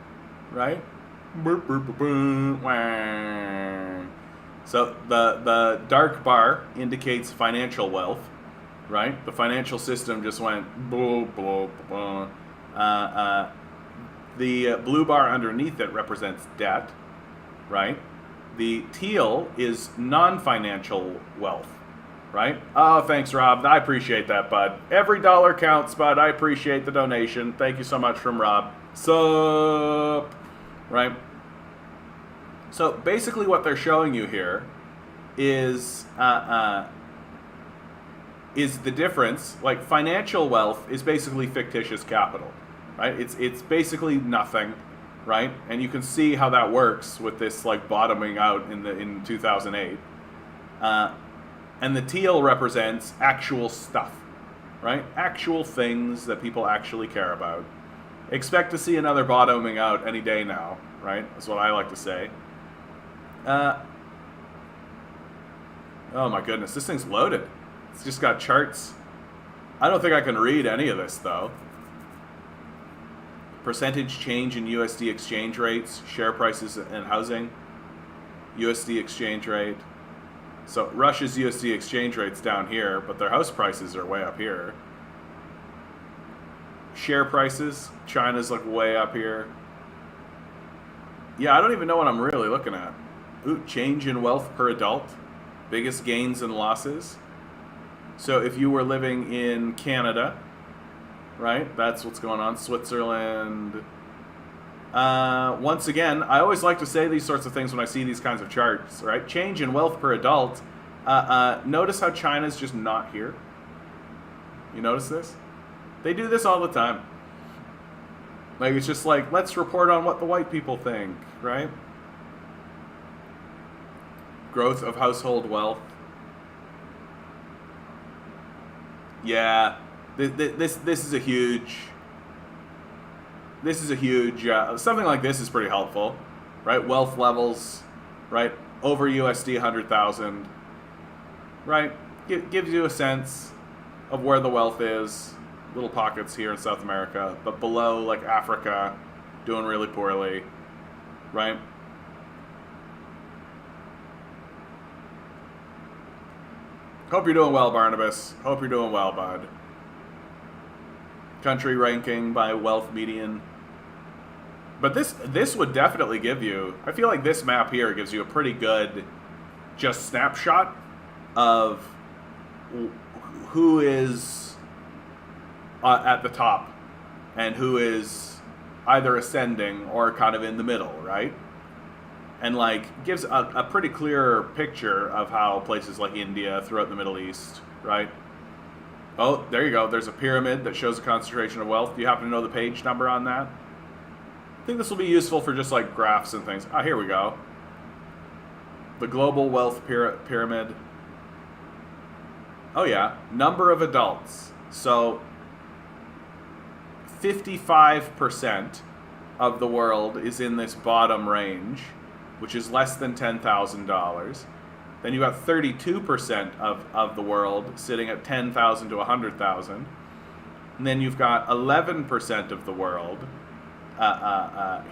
right? So the dark bar indicates financial wealth, right? The financial system just went blah, blah, blah. The blue bar underneath it represents debt, right? The teal is non-financial wealth, right? Oh, thanks, Rob. I appreciate that, bud. Every dollar counts, bud. I appreciate the donation. Thank you so much from Rob. Sup, right? So basically what they're showing you here is the difference. Like, financial wealth is basically fictitious capital, right? It's basically nothing, right? And you can see how that works with this, like, bottoming out in 2008. And the teal represents actual stuff, right? Actual things that people actually care about. Expect to see another bottoming out any day now, right? That's what I like to say. Oh my goodness, this thing's loaded. It's just got charts. I don't think I can read any of this, though. Percentage change in USD exchange rates, share prices and housing, USD exchange rate. So Russia's USD exchange rate's down here, but their house prices are way up here. Share prices, China's like way up here. Yeah, I don't even know what I'm really looking at. Ooh, change in wealth per adult, biggest gains and losses. So if you were living in Canada, right, that's what's going on. Switzerland. Once again, I always like to say these sorts of things when I see these kinds of charts, right? Change in wealth per adult. Notice how China's just not here. You notice this? They do this all the time. Like, it's just like, let's report on what the white people think, right? Growth of household wealth. Yeah, this is a huge. This is a huge. Something like this is pretty helpful, right? Wealth levels, right? Over USD 100,000, right? Gives you a sense of where the wealth is. Little pockets here in South America, but below, like Africa, doing really poorly, right? Hope you're doing well, Barnabas. Hope you're doing well, bud. Country ranking by wealth median. But this would definitely give you, I feel like this map here gives you a pretty good just snapshot of who is at the top and who is either ascending or kind of in the middle, right? And like gives a pretty clear picture of how places like India throughout the Middle East, right? Oh, there you go. There's a pyramid that shows a concentration of wealth. Do you happen to know the page number on that? I think this will be useful for just like graphs and things. Ah, here we go. The global wealth pyramid. Oh yeah, number of adults. So 55% of the world is in this bottom range, which is less than $10,000. Then you got 32% of the world sitting at 10,000 to 100,000. And then you've got 11% of the world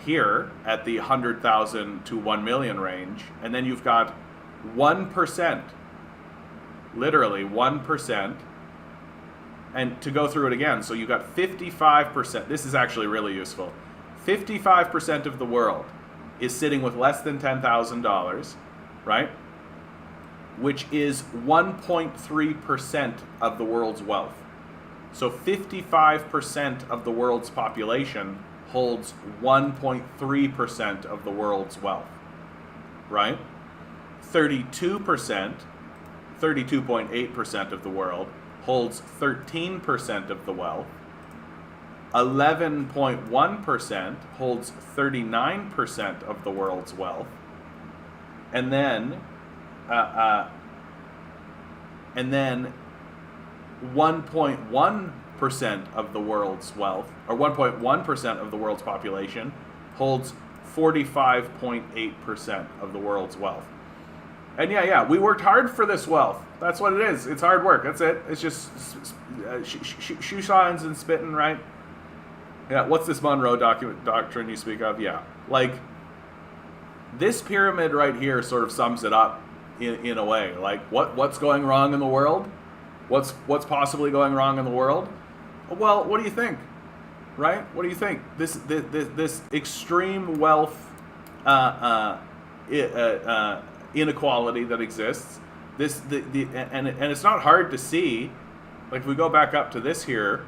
here at the 100,000 to 1 million range. And then you've got 1%, literally 1%. And to go through it again, so you've got 55%. This is actually really useful. 55% of the world is sitting with less than $10,000, right? Which is 1.3% of the world's wealth. So 55% of the world's population holds 1.3% of the world's wealth, right? 32%, 32.8% of the world holds 13% of the wealth. 11.1% holds 39% of the world's wealth. And then 1.1% of the world's wealth, or 1.1% of the world's population, holds 45.8% of the world's wealth. And yeah, we worked hard for this wealth. That's what it is. It's hard work. That's it. It's just shoe shines and spitting, right? Yeah, what's this Monroe doctrine you speak of? Yeah. Like, this pyramid right here sort of sums it up in a way. Like, what's going wrong in the world? What's possibly going wrong in the world? Well, what do you think? Right? What do you think? This extreme wealth inequality that exists. And it's not hard to see. Like, if we go back up to this here,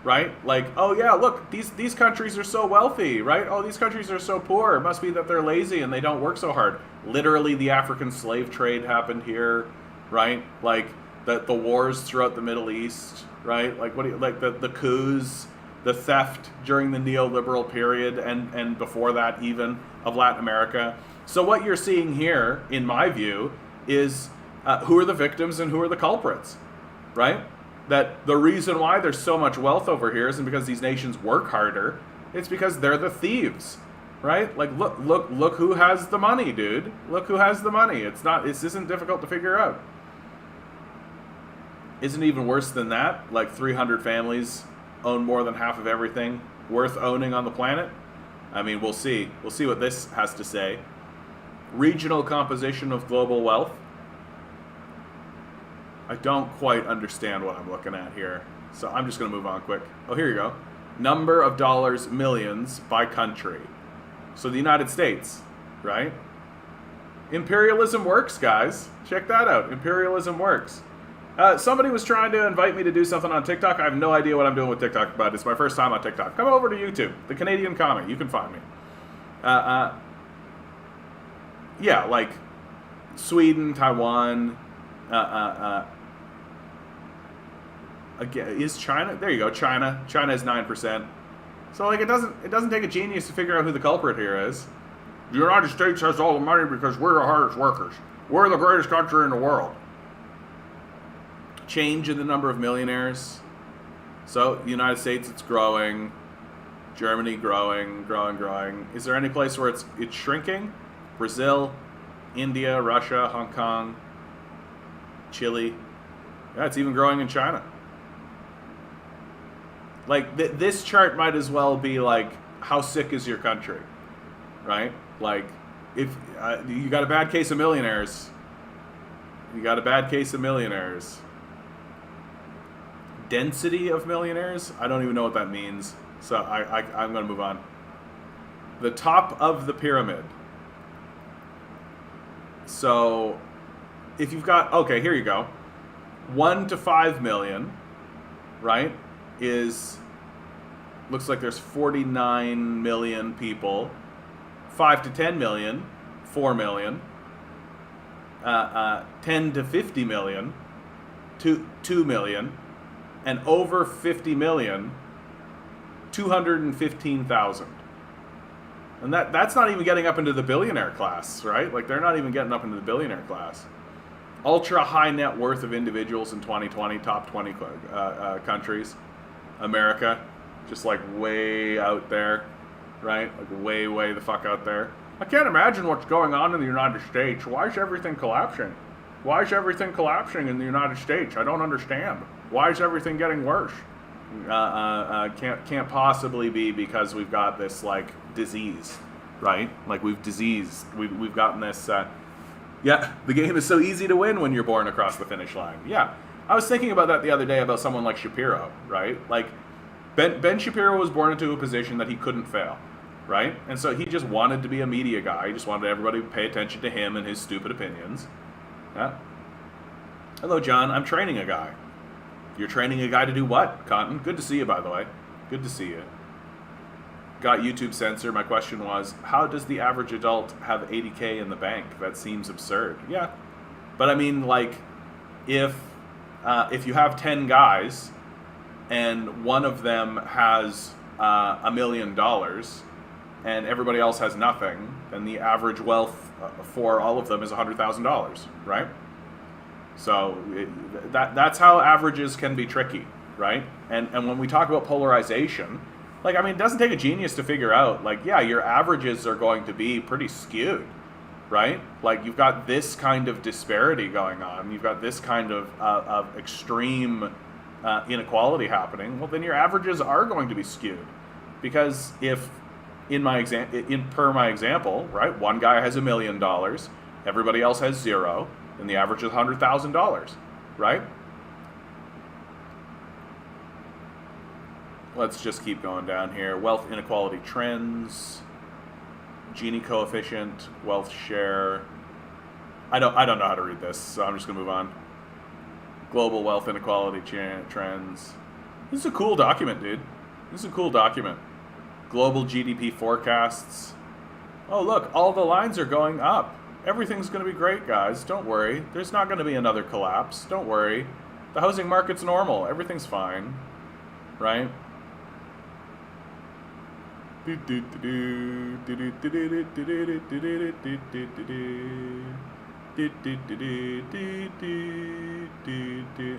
right? Like, oh yeah, look, these countries are so wealthy, right? Oh, these countries are so poor. It must be that they're lazy and they don't work so hard. Literally, the African slave trade happened here, right? Like the wars throughout the Middle East, right? Like the coups, the theft during the neoliberal period and before that even of Latin America. So what you're seeing here, in my view, is who are the victims and who are the culprits, right? That the reason why there's so much wealth over here isn't because these nations work harder. It's because they're the thieves, right? Like, look who has the money, dude. Look who has the money. This isn't difficult to figure out. Isn't even worse than that? Like 300 families own more than half of everything worth owning on the planet. I mean, we'll see. We'll see what this has to say. Regional composition of global wealth. I don't quite understand what I'm looking at here, so I'm just going to move on quick. Oh, here you go. Number of dollars, millions by country. So the United States, right? Imperialism works, guys. Check that out. Imperialism works. Somebody was trying to invite me to do something on TikTok. I have no idea what I'm doing with TikTok, but it's my first time on TikTok. Come over to YouTube, the Canadian Comic. You can find me. Yeah, like Sweden, Taiwan. Again, is China? There you go. China. China is 9%. So like it doesn't take a genius to figure out who the culprit here is. The United States has all the money because we're the hardest workers. We're the greatest country in the world. Change in the number of millionaires. So the United States, it's growing. Germany growing. Is there any place where it's shrinking? Brazil, India, Russia, Hong Kong, Chile. Yeah, it's even growing in China. Like this chart might as well be like, how sick is your country, right? Like, if you got a bad case of millionaires, Density of millionaires? I don't even know what that means. So I'm going to move on. The top of the pyramid. So if you've got, okay, here you go. 1 to 5 million, right, looks like there's 49 million people. 5 to 10 million, 4 million. 10 to 50 million, 2 million. And over 50 million, 215,000. And that's not even getting up into the billionaire class, right? Like, they're not even getting up into the billionaire class. Ultra high net worth of individuals in 2020, top 20 countries. America, just like way out there, right? Like way the fuck out there. I can't imagine what's going on in the United States. Why is everything collapsing? Why is everything collapsing in the United States? I don't understand. Why is everything getting worse? Can't possibly be because we've got this like disease, right? Like we've gotten this. Yeah, the game is so easy to win when you're born across the finish line. Yeah, I was thinking about that the other day about someone like Shapiro, right? Like Ben Shapiro was born into a position that he couldn't fail, right? And so he just wanted to be a media guy. He just wanted everybody to pay attention to him and his stupid opinions. Yeah. Hello, John. I'm training a guy. You're training a guy to do what, Cotton? Good to see you, by the way. Good to see you. Got YouTube censor. My question was, how does the average adult have 80K in the bank? That seems absurd. Yeah. But I mean, like, if you have 10 guys and one of them has $1 million and everybody else has nothing, then the average wealth for all of them is $100,000, right? So that's how averages can be tricky, right? And when we talk about polarization, like, I mean, it doesn't take a genius to figure out, like, yeah, your averages are going to be pretty skewed, right? Like, you've got this kind of disparity going on. You've got this kind of extreme inequality happening. Well, then your averages are going to be skewed. Because if, per my example, right, one guy has $1 million, everybody else has zero, and the average is $100,000, right? Let's just keep going down here. Wealth inequality trends, Gini coefficient, wealth share. I don't know how to read this, so I'm just gonna move on. Global wealth inequality trends. This is a cool document, dude. This is a cool document. Global GDP forecasts. Oh, look, all the lines are going up. Everything's going to be great, guys. Don't worry. There's not going to be another collapse. Don't worry. The housing market's normal. Everything's fine. Right?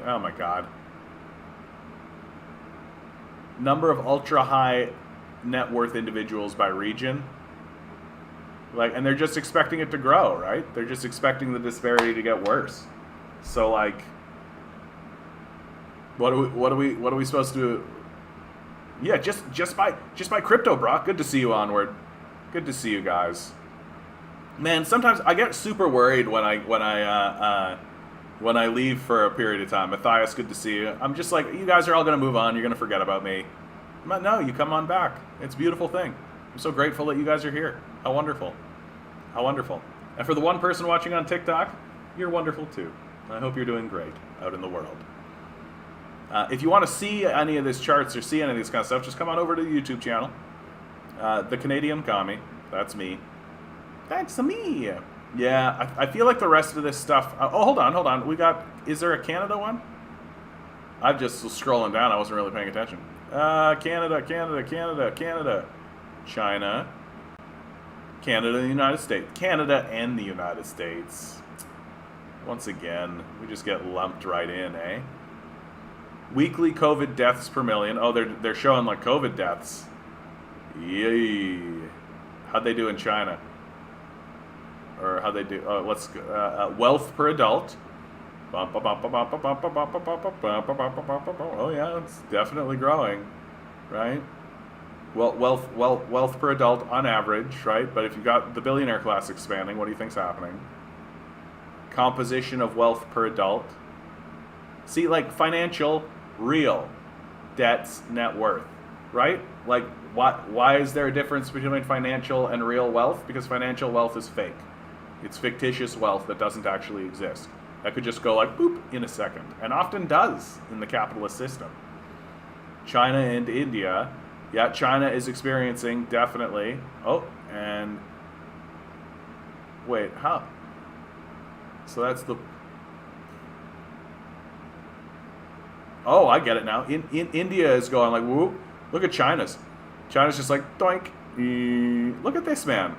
Oh my god. Number of ultra high net worth individuals by region. Like, and they're just expecting it to grow, right? They're just expecting the disparity to get worse. So, like, what are we supposed to do? Yeah, just by crypto, Brock. Good to see you, Onward. Good to see you guys. Man, sometimes I get super worried when I leave for a period of time. Matthias, good to see you. I'm just like, you guys are all gonna move on. You're gonna forget about me. But no, you come on back. It's a beautiful thing. I'm so grateful that you guys are here. How wonderful. How wonderful. And for the one person watching on TikTok, you're wonderful too. I hope you're doing great out in the world. If you want to see any of these charts or see any of this kind of stuff, just come on over to the YouTube channel. The Canadian Commie. That's me. That's me. Yeah, I feel like the rest of this stuff... hold on. Is there a Canada one? I'm just scrolling down. I wasn't really paying attention. Canada. China. Canada and the United States. Canada and the United States. Once again, we just get lumped right in, eh? Weekly COVID deaths per million. Oh, they're showing like COVID deaths. Yay. How'd they do in China? Or how'd they do? Let's go. Wealth per adult. Oh yeah, it's definitely growing, right? Well, wealth per adult on average, right? But if you got the billionaire class expanding, what do you think's happening? Composition of wealth per adult. See, like financial, real, debts, net worth, right? Like, why is there a difference between financial and real wealth? Because financial wealth is fake. It's fictitious wealth that doesn't actually exist. That could just go like boop in a second, and often does in the capitalist system. China and India, yeah, China is experiencing definitely. Oh, and wait, how? So that's the. Oh, I get it now. In India is going like whoop. Look at China's. China's just like doink. Look at this, man.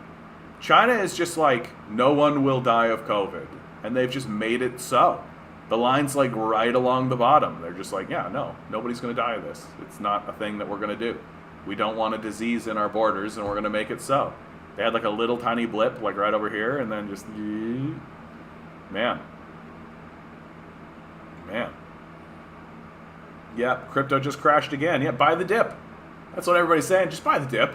China is just like no one will die of COVID. And they've just made it so. The line's like right along the bottom. They're just like, yeah, no, nobody's going to die of this. It's not a thing that we're going to do. We don't want a disease in our borders, and we're going to make it so. They had like a little tiny blip, like right over here, and then just, man. Yeah, crypto just crashed again. Yeah, buy the dip. That's what everybody's saying. Just buy the dip.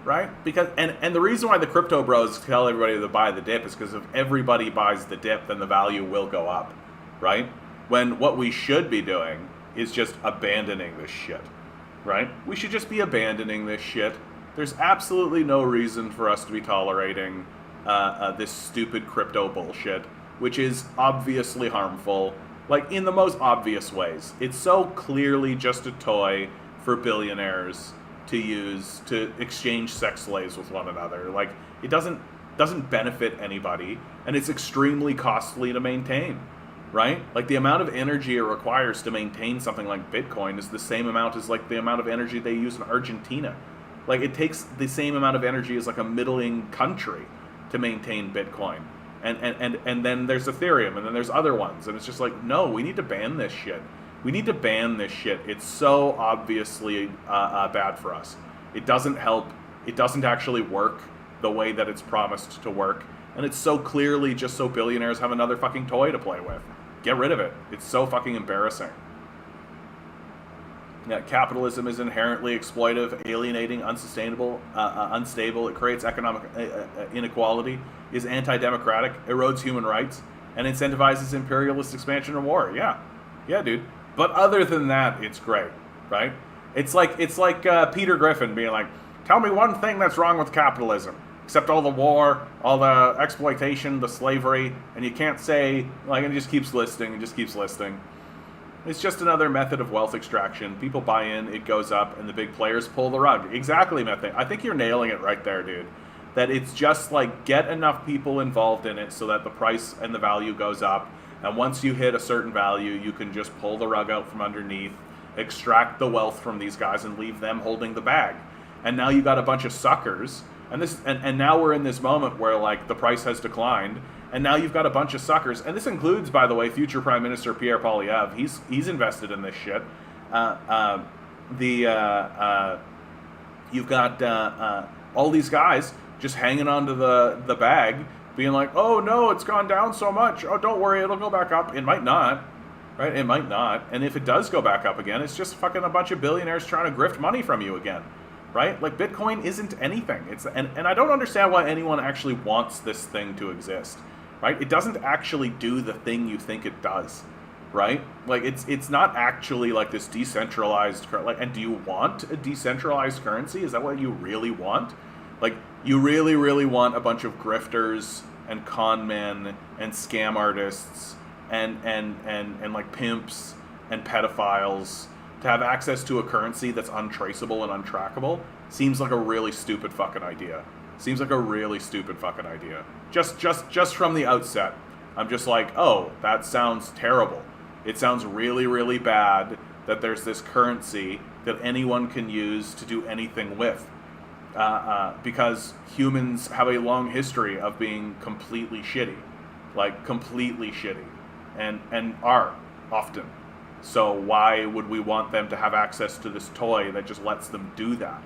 Right? Because and the reason why the crypto bros tell everybody to buy the dip is because if everybody buys the dip, then the value will go up, right? When what we should be doing is just abandoning this shit, right? We should just be abandoning this shit. There's absolutely no reason for us to be tolerating this stupid crypto bullshit, which is obviously harmful, like in the most obvious ways. It's so clearly just a toy for billionaires to use to exchange sex slaves with one another. Like, it doesn't benefit anybody, and it's extremely costly to maintain, right? Like, the amount of energy it requires to maintain something like Bitcoin is the same amount as like the amount of energy they use in Argentina. Like, it takes the same amount of energy as like a middling country to maintain Bitcoin. And then there's Ethereum, and then there's other ones, and it's just like, no, we need to ban this shit. We need to ban this shit. It's so obviously bad for us. It doesn't help. It doesn't actually work the way that it's promised to work. And it's so clearly just so billionaires have another fucking toy to play with. Get rid of it. It's so fucking embarrassing. Yeah, capitalism is inherently exploitive, alienating, unsustainable, unstable. It creates economic inequality, is anti-democratic, erodes human rights, and incentivizes imperialist expansion and war. Yeah, dude. But other than that, it's great, right? It's like Peter Griffin being like, tell me one thing that's wrong with capitalism, except all the war, all the exploitation, the slavery, and you can't say, like, and it just keeps listing. It's just another method of wealth extraction. People buy in, it goes up, and the big players pull the rug. Exactly, Methane. I think you're nailing it right there, dude. That it's just like, get enough people involved in it so that the price and the value goes up. And once you hit a certain value, you can just pull the rug out from underneath, extract the wealth from these guys, and leave them holding the bag. And now you got a bunch of suckers, and now we're in this moment where like the price has declined, and now you've got a bunch of suckers, and this includes, by the way, future Prime Minister Pierre Poilievre. He's invested in this shit. You've got all these guys just hanging onto the bag, being like, oh no, it's gone down so much. Oh, don't worry, it'll go back up. It might not, right? It might not. And if it does go back up again, it's just fucking a bunch of billionaires trying to grift money from you again, right? Like, Bitcoin isn't anything. And I don't understand why anyone actually wants this thing to exist, right? It doesn't actually do the thing you think it does, right? Like, it's not actually like this decentralized, like, and do you want a decentralized currency? Is that what you really want? Like, you really, really want a bunch of grifters and con men and scam artists and like pimps and pedophiles to have access to a currency that's untraceable and untrackable seems like a really stupid fucking idea. Seems like a really stupid fucking idea. Just from the outset, I'm just like, oh, that sounds terrible. It sounds really, really bad that there's this currency that anyone can use to do anything with. Because humans have a long history of being completely shitty. Like, completely shitty. And are, often. So why would we want them to have access to this toy that just lets them do that?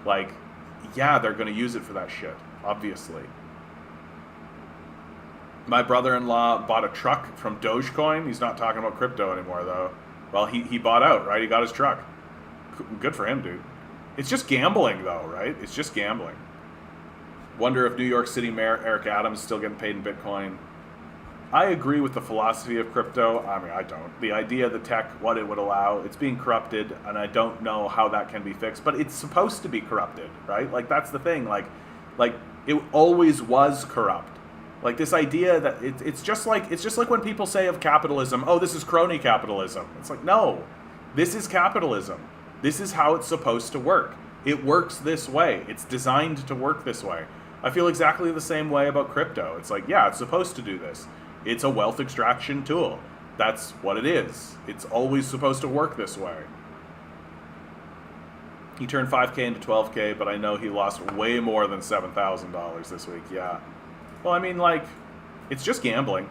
Like, yeah, they're going to use it for that shit, obviously. My brother-in-law bought a truck from Dogecoin. He's not talking about crypto anymore, though. Well, he bought out, right? He got his truck. Good for him, dude. It's just gambling, though, right? It's just gambling. Wonder if New York City Mayor Eric Adams is still getting paid in Bitcoin. I agree with the philosophy of crypto. I mean, I don't. The idea of the tech, what it would allow, it's being corrupted, and I don't know how that can be fixed. But it's supposed to be corrupted, right? Like, that's the thing. Like it always was corrupt. Like, this idea that it's just like when people say of capitalism, oh, this is crony capitalism. It's like, no, this is capitalism. This is how it's supposed to work. It works this way. It's designed to work this way. I feel exactly the same way about crypto. It's like, yeah, it's supposed to do this. It's a wealth extraction tool. That's what it is. It's always supposed to work this way. He turned 5K into 12K, but I know he lost way more than $7,000 this week. Yeah. Well, I mean, like, it's just gambling,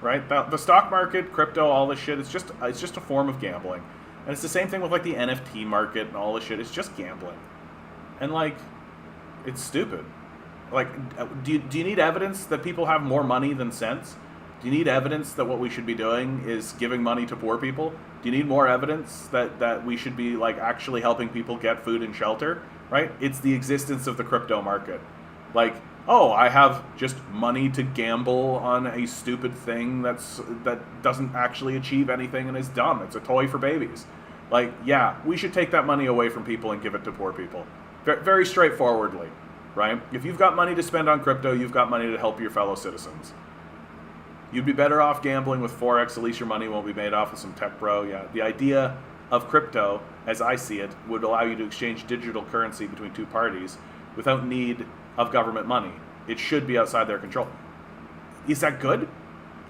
right? The stock market, crypto, all this shit, it's just a form of gambling. And it's the same thing with, like, the NFT market and all this shit. It's just gambling. And, like, it's stupid. Like, do you need evidence that people have more money than sense? Do you need evidence that what we should be doing is giving money to poor people? Do you need more evidence that we should be, like, actually helping people get food and shelter? Right? It's the existence of the crypto market. Like, oh, I have just money to gamble on a stupid thing that doesn't actually achieve anything and is dumb. It's a toy for babies. Like, yeah, we should take that money away from people and give it to poor people. Very straightforwardly, right? If you've got money to spend on crypto, you've got money to help your fellow citizens. You'd be better off gambling with Forex. At least your money won't be made off of some tech bro. Yeah, the idea of crypto, as I see it, would allow you to exchange digital currency between two parties without need of government money. It should be outside their control. Is that good?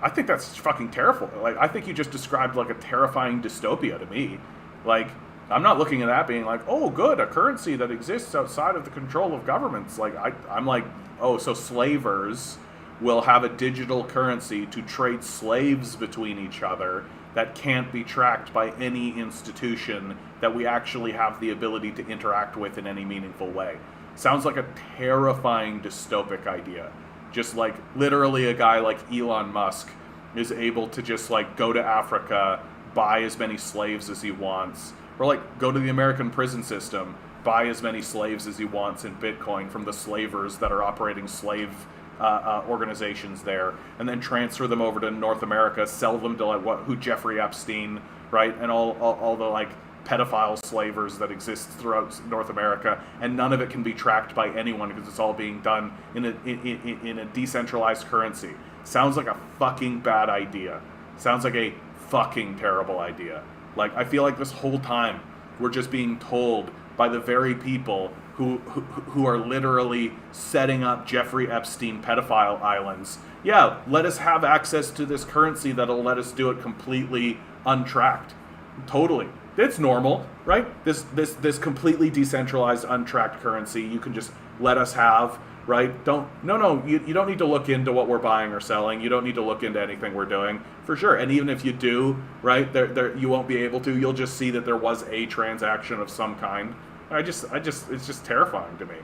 I think that's fucking terrible. Like, I think you just described, like, a terrifying dystopia to me. Like, I'm not looking at that being like, oh, good, a currency that exists outside of the control of governments. Like, I'm like, oh, so slavers will have a digital currency to trade slaves between each other that can't be tracked by any institution that we actually have the ability to interact with in any meaningful way. Sounds like a terrifying dystopic idea. Just like literally a guy like Elon Musk is able to just like go to Africa, buy as many slaves as he wants, or like go to the American prison system, buy as many slaves as he wants in Bitcoin from the slavers that are operating slave organizations there, and then transfer them over to North America, sell them to like Jeffrey Epstein, right, and all the like pedophile slavers that exist throughout North America, and none of it can be tracked by anyone because it's all being done in a decentralized currency. Sounds like a fucking bad idea. Sounds like a fucking terrible idea. Like, I feel like this whole time we're just being told by the very people who are literally setting up Jeffrey Epstein pedophile islands. Yeah, let us have access to this currency that'll let us do it completely untracked. Totally. It's normal, right? This completely decentralized, untracked currency you can just let us have, right? You don't need to look into what we're buying or selling. You don't need to look into anything we're doing, for sure. And even if you do, right, there you won't be able to. You'll just see that there was a transaction of some kind. It's just terrifying to me.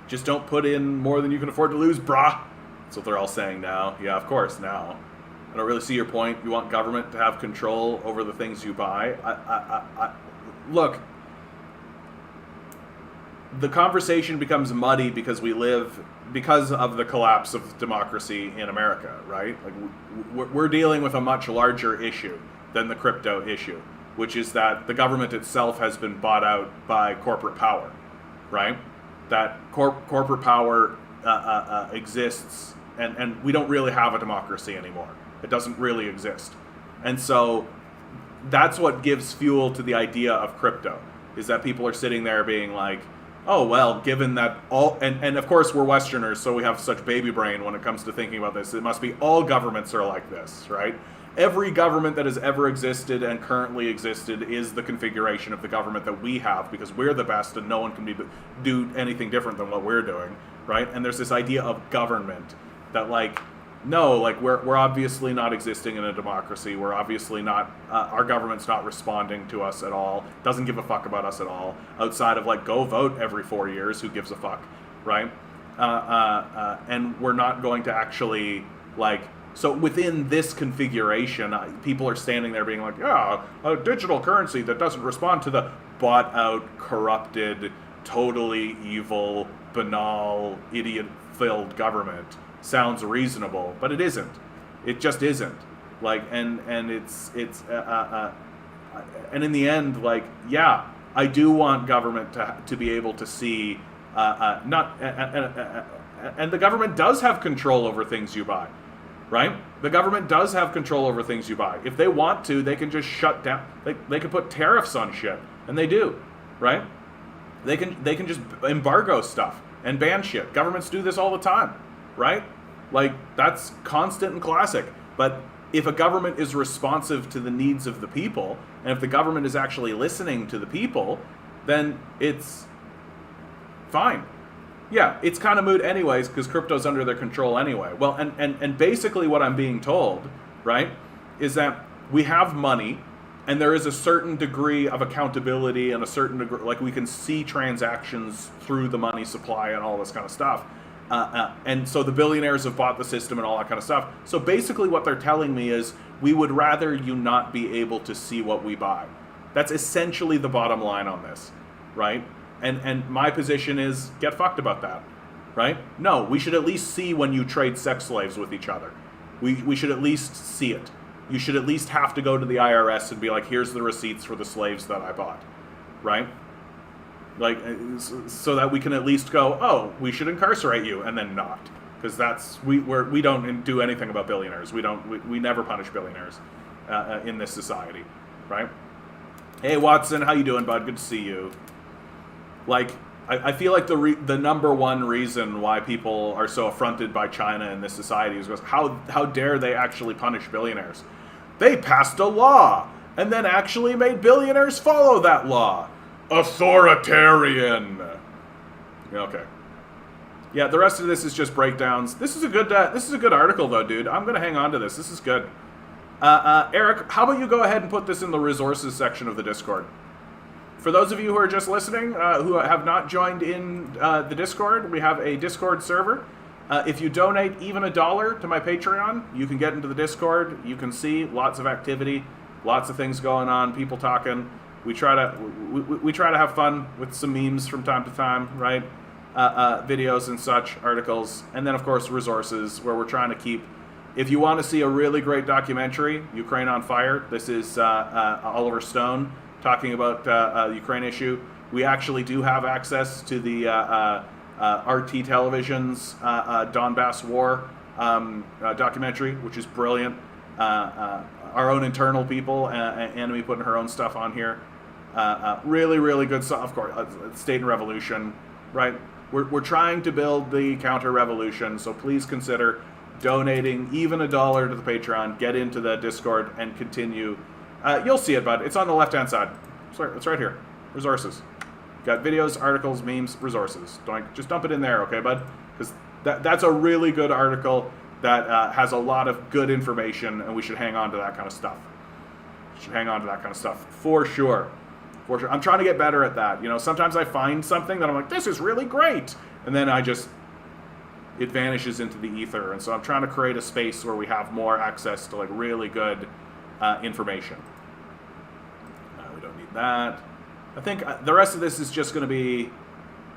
Just don't put in more than you can afford to lose, brah. That's what they're all saying now. Yeah, of course, now. I don't really see your point. You want government to have control over the things you buy. Look, the conversation becomes muddy because of the collapse of democracy in America, right? Like, we're dealing with a much larger issue than the crypto issue, which is that the government itself has been bought out by corporate power, right? that corporate power exists, and we don't really have a democracy anymore. It doesn't really exist. And so that's what gives fuel to the idea of crypto, is that people are sitting there being like, oh, well, given that all, and of course we're Westerners, so we have such baby brain when it comes to thinking about this. It must be all governments are like this, right? Every government that has ever existed and currently existed is the configuration of the government that we have, because we're the best and no one can do anything different than what we're doing, right? And there's this idea of government that, like, no, like we're obviously not existing in a democracy. We're obviously not, our government's not responding to us at all, doesn't give a fuck about us at all, outside of like, go vote every 4 years, who gives a fuck, right? And we're not going to actually, like, so within this configuration, people are standing there being like, yeah, a digital currency that doesn't respond to the bought out, corrupted, totally evil, banal, idiot-filled government sounds reasonable, but it isn't. It just isn't. Like, and it's and in the end, like, yeah, I do want government to be able to see, not, and the government does have control over things you buy. Right? The government does have control over things you buy. If they want to, they can just shut down. They can put tariffs on shit, and they do, right? They can just embargo stuff and ban shit. Governments do this all the time, right? Like, that's constant and classic. But if a government is responsive to the needs of the people, and if the government is actually listening to the people, then it's fine. Yeah, it's kind of moot anyways, because crypto's under their control anyway. Well, and basically what I'm being told, right, is that we have money, and there is a certain degree of accountability and a certain degree, like, we can see transactions through the money supply and all this kind of stuff. And so the billionaires have bought the system and all that kind of stuff. So basically what they're telling me is, we would rather you not be able to see what we buy. That's essentially the bottom line on this, right? And my position is, get fucked about that, right? No, we should at least see when you trade sex slaves with each other. We should at least see it. You should at least have to go to the IRS and be like, here's the receipts for the slaves that I bought, right? Like, so that we can at least go, oh, we should incarcerate you, and then not. Because that's, we don't do anything about billionaires. We never punish billionaires in this society, right? Hey, Watson, how you doing, bud? Good to see you. Like, I feel like the number one reason why people are so affronted by China in this society is because how dare they actually punish billionaires? They passed a law and then actually made billionaires follow that law. Authoritarian. Okay. Yeah, the rest of this is just breakdowns. This is a good article though, dude. I'm gonna hang on to this. This is good. Eric, how about you go ahead and put this in the resources section of the Discord? For those of you who are just listening, who have not joined in the Discord, we have a Discord server. If you donate even $1 to my Patreon, you can get into the Discord. You can see lots of activity, lots of things going on, people talking. We try to have fun with some memes from time to time, right? Videos and such, articles, and then of course resources, where we're trying to keep. If you want to see a really great documentary, Ukraine on Fire. This is Oliver Stone talking about the Ukraine issue. We actually do have access to the RT Television's Donbass War documentary, which is brilliant. Our own internal people, Enemy putting her own stuff on here. Really, really good stuff. Of course, State and Revolution, right? We're trying to build the counter-revolution, so please consider donating even $1 to the Patreon. Get into the Discord and continue. You'll see it, bud. It's on the left-hand side. It's right here. Resources. Got videos, articles, memes, resources. Just dump it in there, okay, bud? Because that's a really good article that has a lot of good information, and we should hang on to that kind of stuff. For sure. I'm trying to get better at that. You know, sometimes I find something that I'm like, this is really great, and then it vanishes into the ether. And so I'm trying to create a space where we have more access to like really good information. We don't need that. I think the rest of this is just going to be,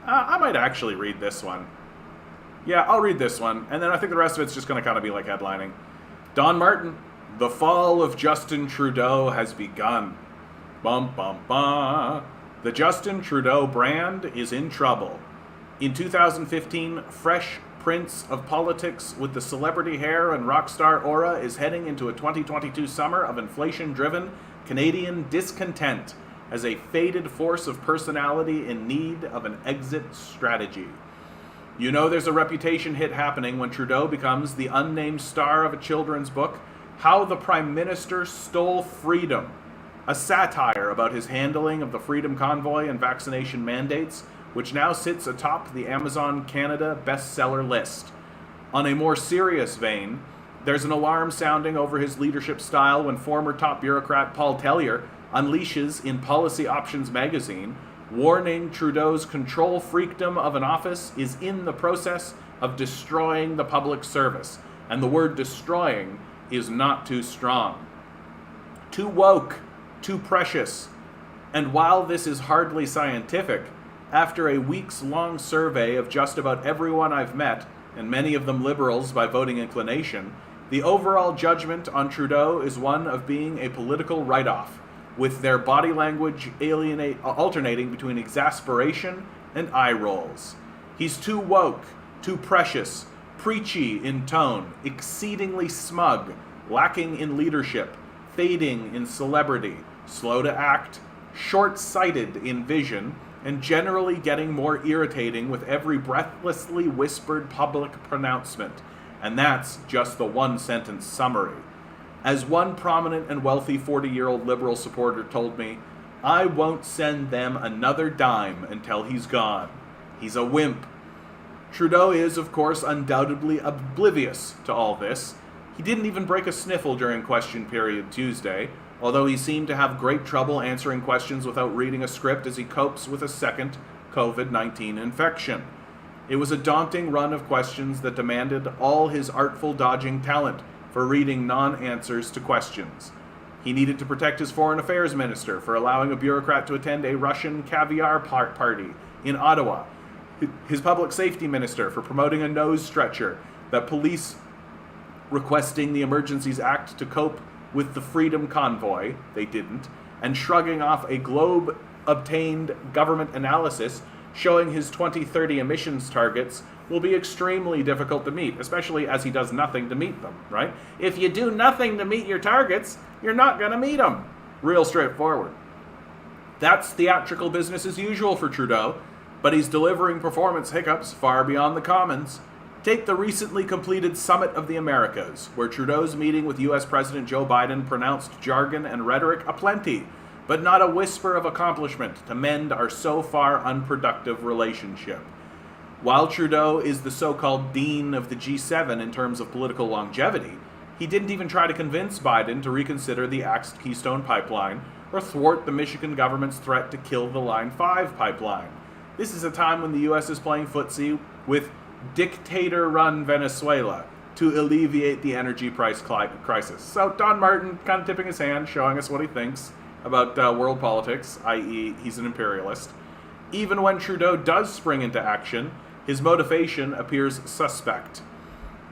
I might actually read this one. Yeah, I'll read this one. And then I think the rest of it's just going to kind of be like headlining. Don Martin, the fall of Justin Trudeau has begun. Bum, bum, bum. The Justin Trudeau brand is in trouble. In 2015, fresh prince of politics with the celebrity hair and rock star aura is heading into a 2022 summer of inflation-driven Canadian discontent as a faded force of personality in need of an exit strategy. You know there's a reputation hit happening when Trudeau becomes the unnamed star of a children's book, How the Prime Minister Stole Freedom, a satire about his handling of the Freedom Convoy and vaccination mandates, which now sits atop the Amazon Canada bestseller list. On a more serious vein, there's an alarm sounding over his leadership style when former top bureaucrat Paul Tellier unleashes in Policy Options magazine, warning Trudeau's control freakdom of an office is in the process of destroying the public service. And the word destroying is not too strong. Too woke, too precious. And while this is hardly scientific, after a weeks-long survey of just about everyone I've met, and many of them liberals by voting inclination, the overall judgment on Trudeau is one of being a political write-off, with their body language alternating between exasperation and eye rolls. He's too woke, too precious, preachy in tone, exceedingly smug, lacking in leadership, fading in celebrity, slow to act, short-sighted in vision, and generally getting more irritating with every breathlessly whispered public pronouncement. And that's just the one-sentence summary. As one prominent and wealthy 40-year-old Liberal supporter told me, I won't send them another dime until he's gone. He's a wimp. Trudeau is, of course, undoubtedly oblivious to all this. He didn't even break a sniffle during question period Tuesday, although he seemed to have great trouble answering questions without reading a script as he copes with a second COVID-19 infection. It was a daunting run of questions that demanded all his artful dodging talent for reading non-answers to questions. He needed to protect his foreign affairs minister for allowing a bureaucrat to attend a Russian caviar party in Ottawa, his public safety minister for promoting a nose stretcher that police requesting the Emergencies Act to cope with the Freedom Convoy, they didn't, and shrugging off a Globe-obtained government analysis showing his 2030 emissions targets will be extremely difficult to meet, especially as he does nothing to meet them, right? If you do nothing to meet your targets, you're not going to meet them. Real straightforward. That's theatrical business as usual for Trudeau, but he's delivering performance hiccups far beyond the commons. Take the recently completed Summit of the Americas, where Trudeau's meeting with U.S. President Joe Biden pronounced jargon and rhetoric aplenty, but not a whisper of accomplishment to mend our so far unproductive relationship. While Trudeau is the so-called dean of the G7 in terms of political longevity, he didn't even try to convince Biden to reconsider the Axed Keystone Pipeline or thwart the Michigan government's threat to kill the Line 5 pipeline. This is a time when the U.S. is playing footsie with dictator-run Venezuela to alleviate the energy price crisis. So Don Martin kind of tipping his hand, showing us what he thinks about world politics, i.e. he's an imperialist. Even when Trudeau does spring into action, his motivation appears suspect.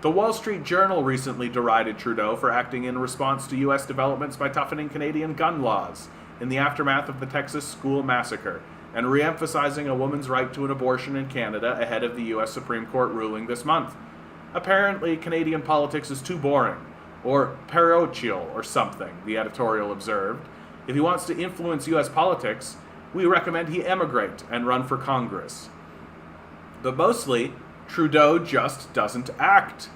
The Wall Street Journal recently derided Trudeau for acting in response to U.S. developments by toughening Canadian gun laws in the aftermath of the Texas school massacre, and re-emphasizing a woman's right to an abortion in Canada ahead of the U.S. Supreme Court ruling this month. Apparently, Canadian politics is too boring, or parochial or something, the editorial observed. If he wants to influence U.S. politics, we recommend he emigrate and run for Congress. But mostly, Trudeau just doesn't act.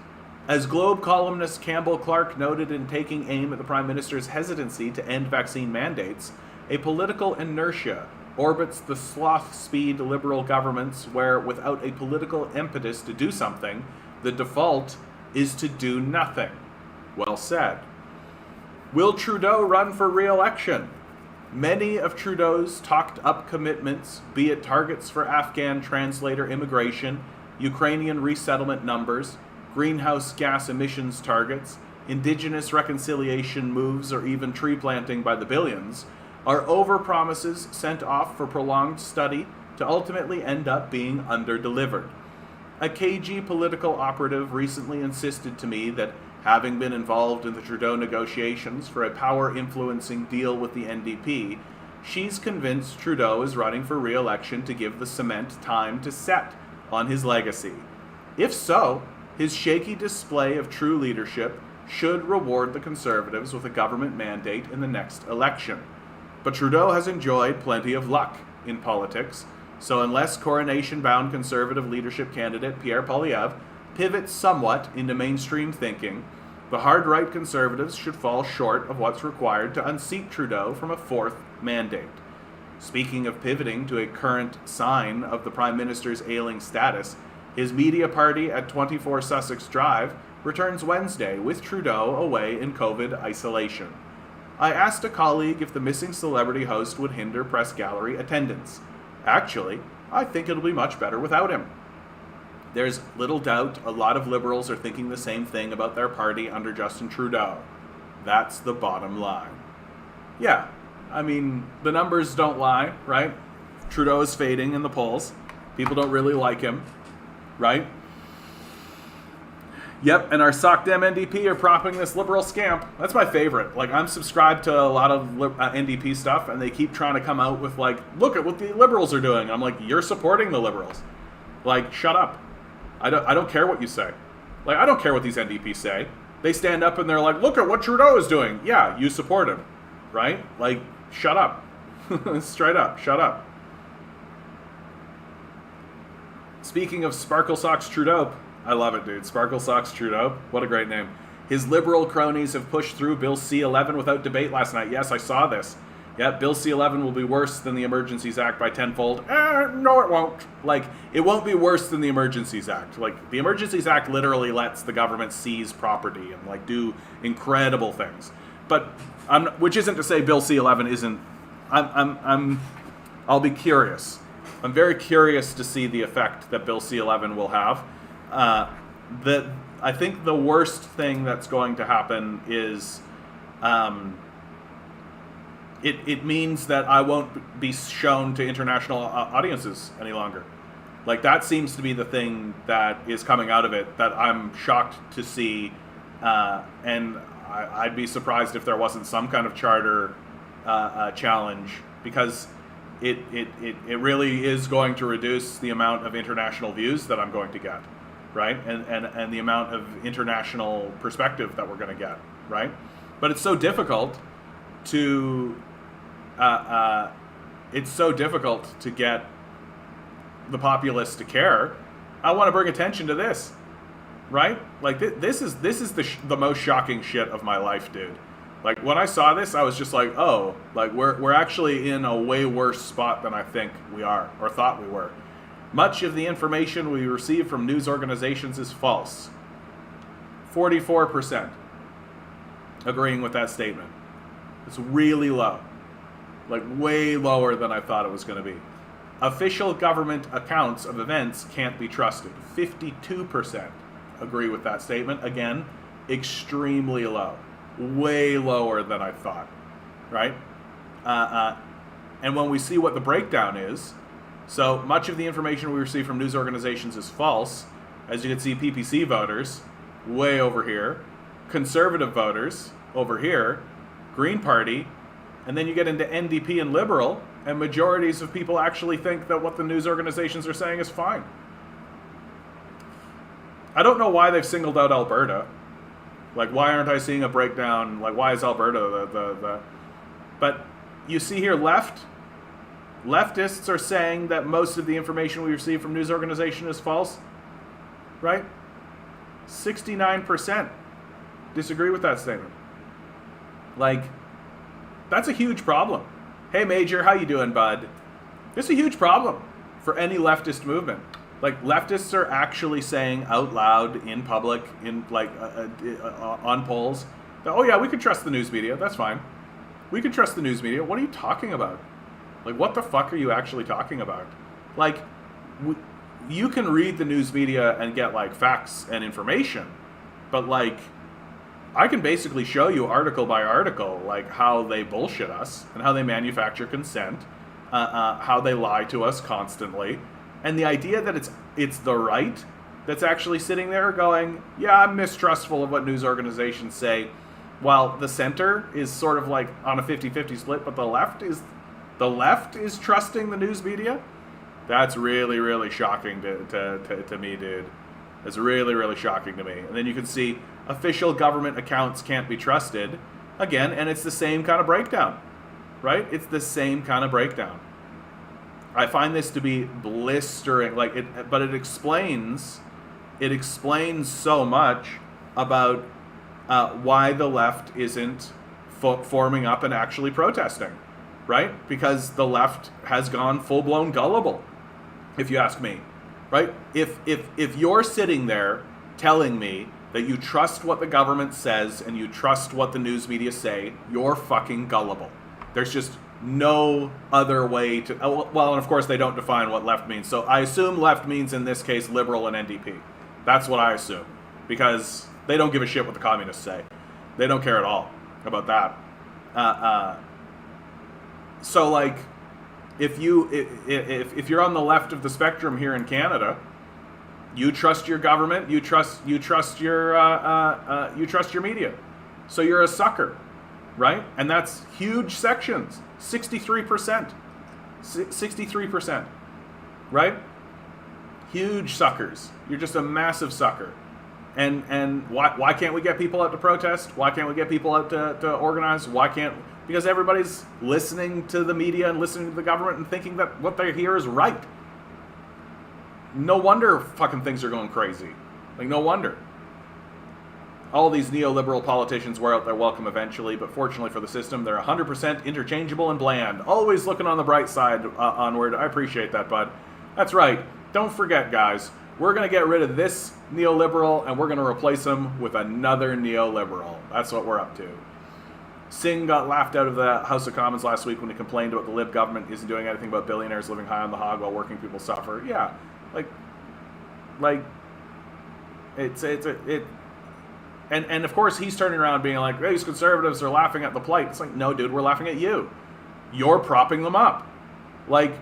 As Globe columnist Campbell Clark noted in taking aim at the Prime Minister's hesitancy to end vaccine mandates, a political inertia orbits the sloth-speed Liberal governments where, without a political impetus to do something, the default is to do nothing. Well said. Will Trudeau run for re-election? Many of Trudeau's talked-up commitments, be it targets for Afghan translator immigration, Ukrainian resettlement numbers, greenhouse gas emissions targets, Indigenous reconciliation moves, or even tree planting by the billions, are over-promises sent off for prolonged study to ultimately end up being under-delivered. A cagey political operative recently insisted to me that, having been involved in the Trudeau negotiations for a power-influencing deal with the NDP, she's convinced Trudeau is running for re-election to give the cement time to set, on his legacy? If so, his shaky display of true leadership should reward the Conservatives with a government mandate in the next election. But Trudeau has enjoyed plenty of luck in politics, so unless coronation-bound Conservative leadership candidate Pierre Poilievre pivots somewhat into mainstream thinking, the hard-right Conservatives should fall short of what's required to unseat Trudeau from a fourth mandate. Speaking of pivoting to a current sign of the Prime Minister's ailing status, his media party at 24 Sussex Drive returns Wednesday with Trudeau away in COVID isolation. I asked a colleague if the missing celebrity host would hinder press gallery attendance. Actually, I think it'll be much better without him. There's little doubt a lot of Liberals are thinking the same thing about their party under Justin Trudeau. That's the bottom line. Yeah, I mean, the numbers don't lie, right? Trudeau is fading in the polls. People don't really like him, right? Yep, and our sock dem NDP are propping this Liberal scamp. That's my favorite. Like, I'm subscribed to a lot of NDP stuff, and they keep trying to come out with, like, look at what the Liberals are doing. I'm like, you're supporting the Liberals. Like, shut up. I don't care what you say. Like, I don't care what these NDP say. They stand up and they're like, look at what Trudeau is doing. Yeah, you support him, right? Like, shut up. Straight up, shut up. Speaking of Sparkle Socks Trudeau, I love it, dude. Sparkle Socks Trudeau. What a great name. His Liberal cronies have pushed through Bill C-11 without debate last night. Yes, I saw this. Yeah, Bill C-11 will be worse than the Emergencies Act by tenfold. No, it won't. Like, it won't be worse than the Emergencies Act. Like, the Emergencies Act literally lets the government seize property and, like, do incredible things. But, which isn't to say Bill C-11 isn't... I'll be curious. I'm very curious to see the effect that Bill C-11 will have. I think the worst thing that's going to happen is... It means that I won't be shown to international audiences any longer. Like, that seems to be the thing that is coming out of it that I'm shocked to see, and I'd be surprised if there wasn't some kind of charter challenge, because it really is going to reduce the amount of international views that I'm going to get, right? And the amount of international perspective that we're going to get, right? But it's so difficult to get the populace to care. I want to bring attention to this, right? Like, this is the most shocking shit of my life, dude. Like, when I saw this, I was just like, oh, like, we're actually in a way worse spot than I think we are, or thought we were. Much of the information we receive from news organizations is false. 44% agreeing with that statement. It's really low. Like, way lower than I thought it was going to be. Official government accounts of events can't be trusted. 52% agree with that statement. Again, extremely low. Way lower than I thought, right? And when we see what the breakdown is, so much of the information we receive from news organizations is false. As you can see, PPC voters, way over here. Conservative voters, over here. Green Party, and then you get into NDP and Liberal, and majorities of people actually think that what the news organizations are saying is fine. I don't know why they've singled out Alberta. Like, why aren't I seeing a breakdown? Like, why is Alberta the... But you see here, leftists are saying that most of the information we receive from news organization is false, right? 69% disagree with that statement. Like, that's a huge problem. Hey, Major, how you doing, bud? It's a huge problem for any leftist movement. Like, leftists are actually saying out loud in public, in like on polls, that, oh yeah, we could trust the news media. That's fine. We could trust the news media. What are you talking about? Like, what the fuck are you actually talking about? Like, you can read the news media and get, like, facts and information, but, like, I can basically show you article by article, like, how they bullshit us and how they manufacture consent, how they lie to us constantly, and the idea that it's the right that's actually sitting there going, yeah, I'm mistrustful of what news organizations say, while the center is sort of like on a 50-50 split, but the left is trusting the news media. That's really, really shocking to me, dude. It's really, really shocking to me. And then you can see official government accounts can't be trusted. Again, and it's the same kind of breakdown, right? It's the same kind of breakdown. I find this to be blistering, but it explains so much about why the left isn't forming up and actually protesting, right? Because the left has gone full-blown gullible, if you ask me, right? If you're sitting there telling me that you trust what the government says and you trust what the news media say, you're fucking gullible. There's just no other way to... Well, and of course they don't define what left means. So I assume left means, in this case, liberal and NDP. That's what I assume. Because they don't give a shit what the communists say. They don't care at all about that. So, like, if you're on the left of the spectrum here in Canada, you trust your government, you trust your media. So you're a sucker, right? And that's huge sections. 63%. 63%. Right? Huge suckers. You're just a massive sucker. And why can't we get people out to protest? Why can't we get people out to organize? Because everybody's listening to the media and listening to the government and thinking that what they hear is right. No wonder fucking things are going crazy. Like, no wonder. All these neoliberal politicians wear out their welcome eventually, but fortunately for the system, they're 100% interchangeable and bland. Always looking on the bright side onward. I appreciate that, bud. That's right. Don't forget, guys. We're going to get rid of this neoliberal, and we're going to replace him with another neoliberal. That's what we're up to. Singh got laughed out of the House of Commons last week when he complained about the Lib government isn't doing anything about billionaires living high on the hog while working people suffer. Yeah. And of course he's turning around being like, hey, these conservatives are laughing at the plight. It's like, no, dude, we're laughing at you. You're propping them up. Like,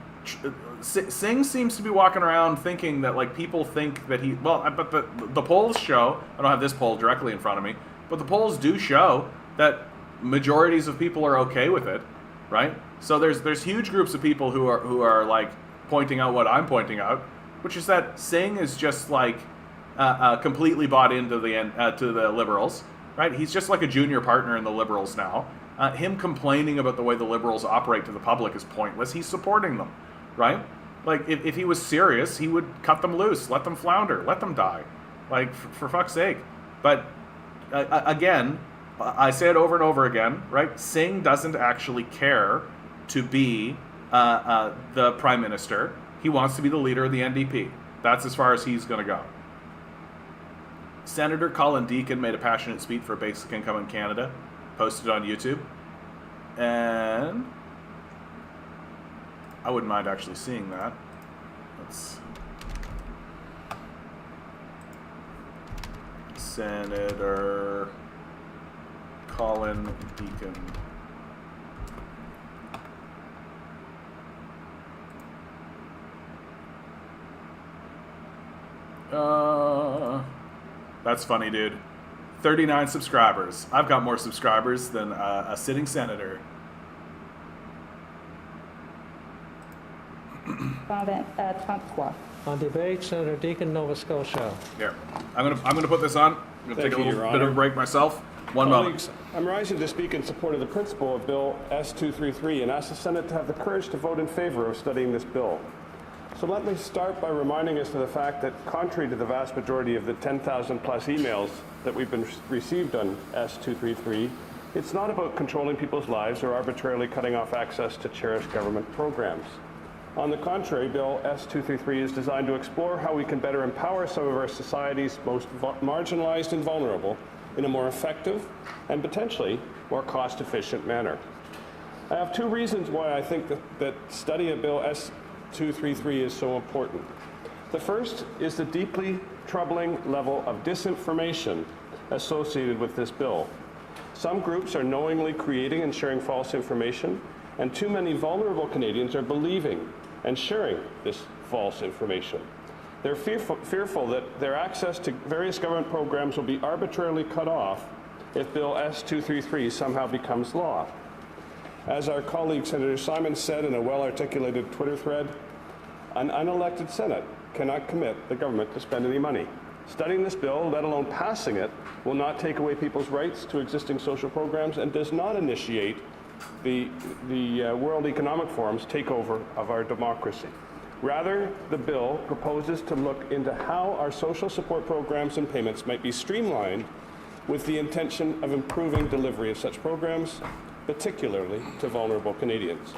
Singh seems to be walking around thinking that, like, people think that but the polls show, I don't have this poll directly in front of me, but the polls do show that majorities of people are okay with it, right? So there's huge groups of people who are like pointing out what I'm pointing out, which is that Singh is just like completely bought into to the Liberals, right? He's just like a junior partner in the Liberals now. Him complaining about the way the Liberals operate to the public is pointless. He's supporting them, right? Like, if he was serious, he would cut them loose, let them flounder, let them die, like, for fuck's sake. But again, I say it over and over again, right? Singh doesn't actually care to be the prime minister. He wants to be the leader of the NDP. That's as far as he's going to go. Senator Colin Deacon made a passionate speech for basic income in Canada, posted on YouTube. And I wouldn't mind actually seeing that. Let's... Senator Colin Deacon. That's funny, dude. 39 subscribers. I've got more subscribers than a sitting senator. On debate, Senator Deacon, Nova Scotia. Here, I'm gonna put this on. I'm gonna take a little bit of a break myself. One moment. I'm rising to speak in support of the principle of Bill S-233 and ask the Senate to have the courage to vote in favor of studying this bill. So let me start by reminding us of the fact that, contrary to the vast majority of the 10,000 plus emails that we've been received on S-233, it's not about controlling people's lives or arbitrarily cutting off access to cherished government programs. On the contrary, Bill S-233 is designed to explore how we can better empower some of our society's most marginalized and vulnerable in a more effective and potentially more cost-efficient manner. I have two reasons why I think that study of Bill S-233 is so important. The first is the deeply troubling level of disinformation associated with this bill. Some groups are knowingly creating and sharing false information, and too many vulnerable Canadians are believing and sharing this false information. They're fearful that their access to various government programs will be arbitrarily cut off if Bill S-233 somehow becomes law. As our colleague Senator Simon said in a well-articulated Twitter thread, An unelected Senate cannot commit the government to spend any money. Studying this bill, let alone passing it, will not take away people's rights to existing social programs and does not initiate the World Economic Forum's takeover of our democracy. Rather, the bill proposes to look into how our social support programs and payments might be streamlined with the intention of improving delivery of such programs, particularly to vulnerable Canadians.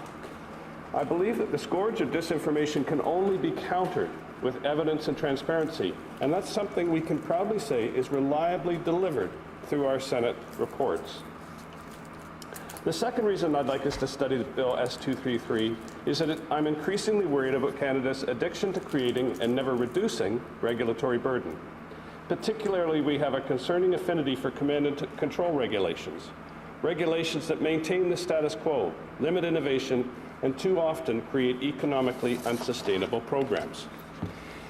I believe that the scourge of disinformation can only be countered with evidence and transparency, and that's something we can proudly say is reliably delivered through our Senate reports. The second reason I'd like us to study the Bill S233 is that I'm increasingly worried about Canada's addiction to creating and never reducing regulatory burden. Particularly, we have a concerning affinity for command and control regulations, regulations that maintain the status quo, limit innovation, and too often create economically unsustainable programs.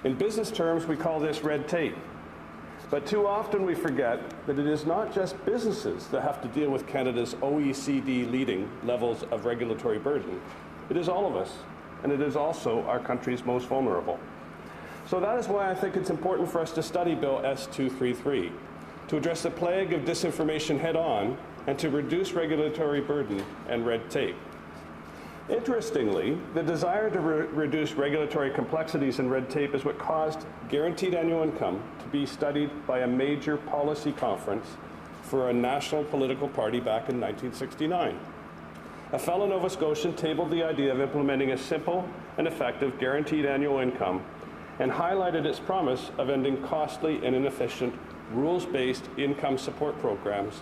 In business terms, we call this red tape. But too often we forget that it is not just businesses that have to deal with Canada's OECD leading levels of regulatory burden. It is all of us, and it is also our country's most vulnerable. So that is why I think it's important for us to study Bill S233, to address the plague of disinformation head-on and to reduce regulatory burden and red tape. Interestingly, the desire to reduce regulatory complexities and red tape is what caused guaranteed annual income to be studied by a major policy conference for a national political party back in 1969. A fellow Nova Scotian tabled the idea of implementing a simple and effective guaranteed annual income and highlighted its promise of ending costly and inefficient rules-based income support programs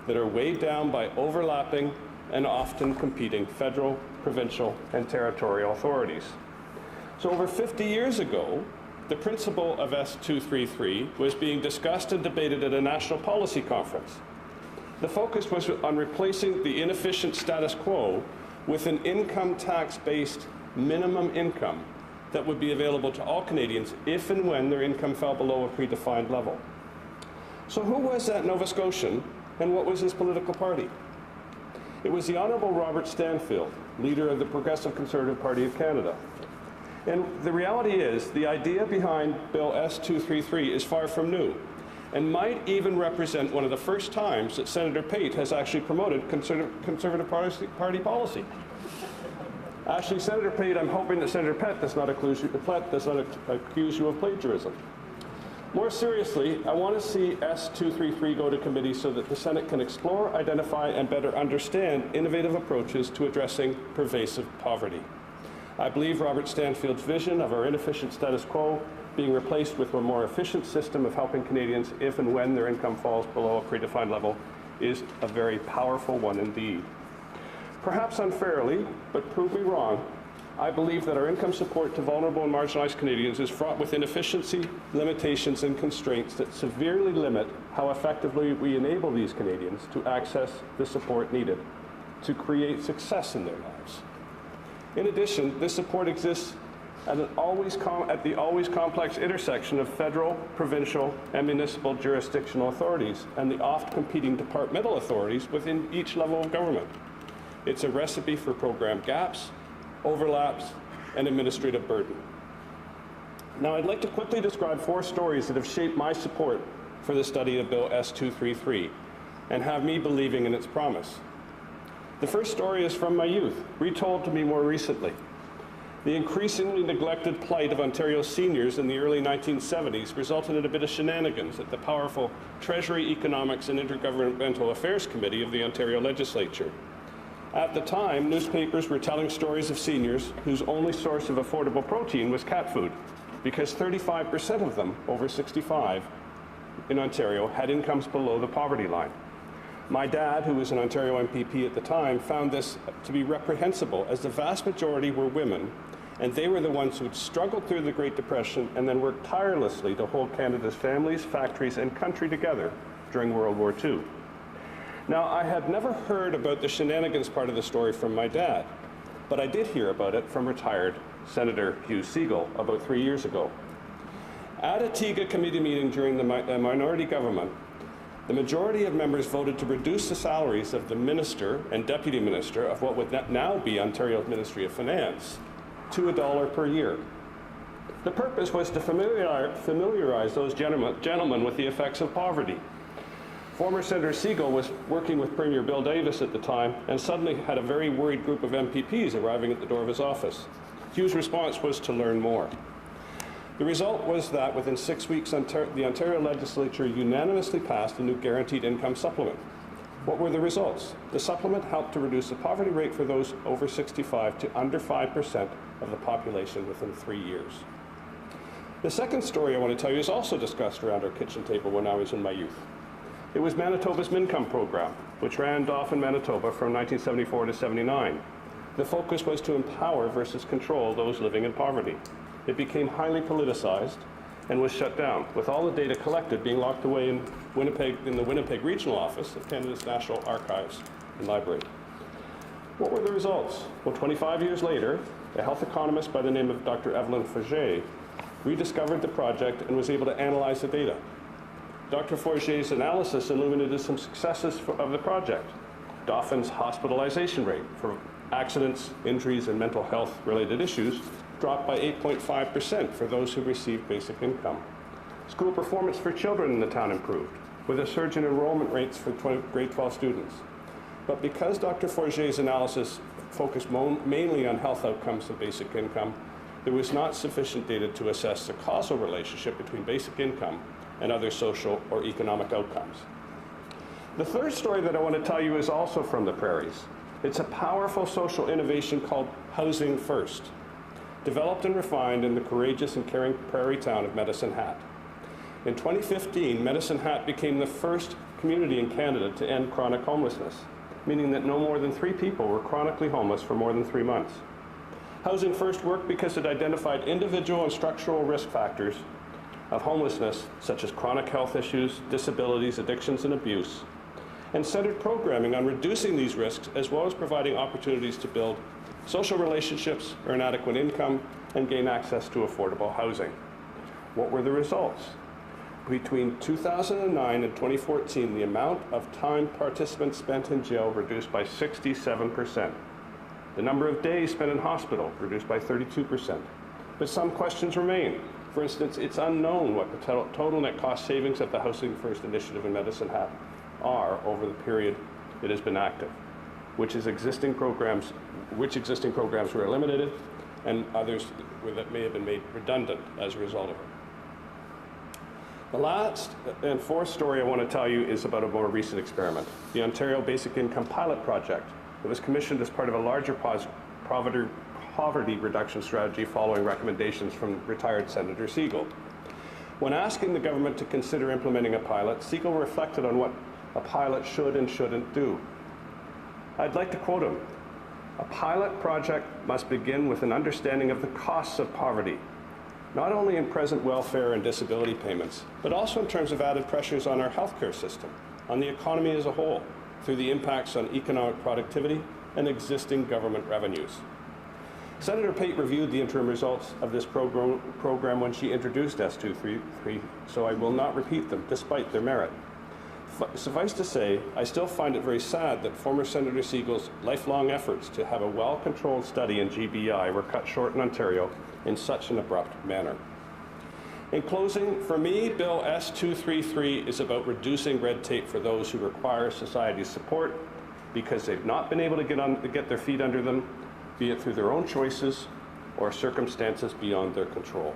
that are weighed down by overlapping and often competing federal, provincial, and territorial authorities. So over 50 years ago, the principle of S233 was being discussed and debated at a national policy conference. The focus was on replacing the inefficient status quo with an income tax-based minimum income that would be available to all Canadians if and when their income fell below a predefined level. So who was that Nova Scotian, and what was his political party? It was the Honourable Robert Stanfield, leader of the Progressive Conservative Party of Canada. And the reality is, the idea behind Bill S233 is far from new, and might even represent one of the first times that Senator Pate has actually promoted Conservative Party policy. Actually, Senator Pate, I'm hoping that Senator Pett does not accuse you of plagiarism. More seriously, I want to see S233 go to committee so that the Senate can explore, identify, and better understand innovative approaches to addressing pervasive poverty. I believe Robert Stanfield's vision of our inefficient status quo being replaced with a more efficient system of helping Canadians if and when their income falls below a predefined level is a very powerful one indeed. Perhaps unfairly, but prove me wrong, I believe that our income support to vulnerable and marginalized Canadians is fraught with inefficiency, limitations, and constraints that severely limit how effectively we enable these Canadians to access the support needed to create success in their lives. In addition, this support exists at the always complex intersection of federal, provincial, and municipal jurisdictional authorities and the oft-competing departmental authorities within each level of government. It's a recipe for program gaps, overlaps, and administrative burden. Now, I'd like to quickly describe 4 stories that have shaped my support for the study of Bill S233 and have me believing in its promise. The first story is from my youth, retold to me more recently. The increasingly neglected plight of Ontario's seniors in the early 1970s resulted in a bit of shenanigans at the powerful Treasury, Economics and Intergovernmental Affairs Committee of the Ontario Legislature. At the time, newspapers were telling stories of seniors whose only source of affordable protein was cat food, because 35% of them over 65 in Ontario had incomes below the poverty line. My dad, who was an Ontario MPP at the time, found this to be reprehensible, as the vast majority were women, and they were the ones who had struggled through the Great Depression and then worked tirelessly to hold Canada's families, factories, and country together during World War II. Now, I had never heard about the shenanigans part of the story from my dad, but I did hear about it from retired Senator Hugh Segal about 3 years ago. At a TIGA committee meeting during the minority government, the majority of members voted to reduce the salaries of the minister and deputy minister of what would now be Ontario's Ministry of Finance to $1 per year, The purpose was to familiarize those gentlemen with the effects of poverty. Former Senator Siegel was working with Premier Bill Davis at the time and suddenly had a very worried group of MPPs arriving at the door of his office. Hugh's response was to learn more. The result was that within 6 weeks, the Ontario legislature unanimously passed a new guaranteed income supplement. What were the results? The supplement helped to reduce the poverty rate for those over 65 to under 5% of the population within 3 years. The second story I want to tell you is also discussed around our kitchen table when I was in my youth. It was Manitoba's Mincome program, which ran off in Manitoba from 1974 to 79. The focus was to empower versus control those living in poverty. It became highly politicized and was shut down, with all the data collected being locked away in the Winnipeg Regional Office of Canada's National Archives and Library. What were the results? Well, 25 years later, a health economist by the name of Dr. Evelyn Forget rediscovered the project and was able to analyze the data. Dr. Forget's analysis illuminated some successes of the project. Doffin's hospitalization rate for accidents, injuries, and mental health-related issues dropped by 8.5% for those who received basic income. School performance for children in the town improved, with a surge in enrollment rates for grade 12 students. But because Dr. Forget's analysis focused mainly on health outcomes of basic income, there was not sufficient data to assess the causal relationship between basic income and other social or economic outcomes. The third story that I want to tell you is also from the prairies. It's a powerful social innovation called Housing First, developed and refined in the courageous and caring prairie town of Medicine Hat. In 2015, Medicine Hat became the first community in Canada to end chronic homelessness, meaning that no more than 3 people were chronically homeless for more than 3 months. Housing First worked because it identified individual and structural risk factors of homelessness, such as chronic health issues, disabilities, addictions, and abuse, and centered programming on reducing these risks, as well as providing opportunities to build social relationships, earn adequate income, and gain access to affordable housing. What were the results? Between 2009 and 2014, the amount of time participants spent in jail reduced by 67%. The number of days spent in hospital reduced by 32%. But some questions remain. For instance, it's unknown what the total net cost savings of the Housing First initiative in Medicine Hat are over the period it has been active, which existing programs were eliminated, and others that may have been made redundant as a result of it. The last and fourth story I want to tell you is about a more recent experiment, the Ontario Basic Income Pilot Project. It was commissioned as part of a larger poverty reduction strategy following recommendations from retired Senator Siegel. When asking the government to consider implementing a pilot, Siegel reflected on what a pilot should and shouldn't do. I'd like to quote him: "A pilot project must begin with an understanding of the costs of poverty, not only in present welfare and disability payments, but also in terms of added pressures on our healthcare system, on the economy as a whole, through the impacts on economic productivity and existing government revenues." Senator Pate reviewed the interim results of this program when she introduced S233, so I will not repeat them, despite their merit. Suffice to say, I still find it very sad that former Senator Siegel's lifelong efforts to have a well-controlled study in GBI were cut short in Ontario in such an abrupt manner. In closing, for me, Bill S233 is about reducing red tape for those who require society's support because they've not been able to get their feet under them, be it through their own choices or circumstances beyond their control.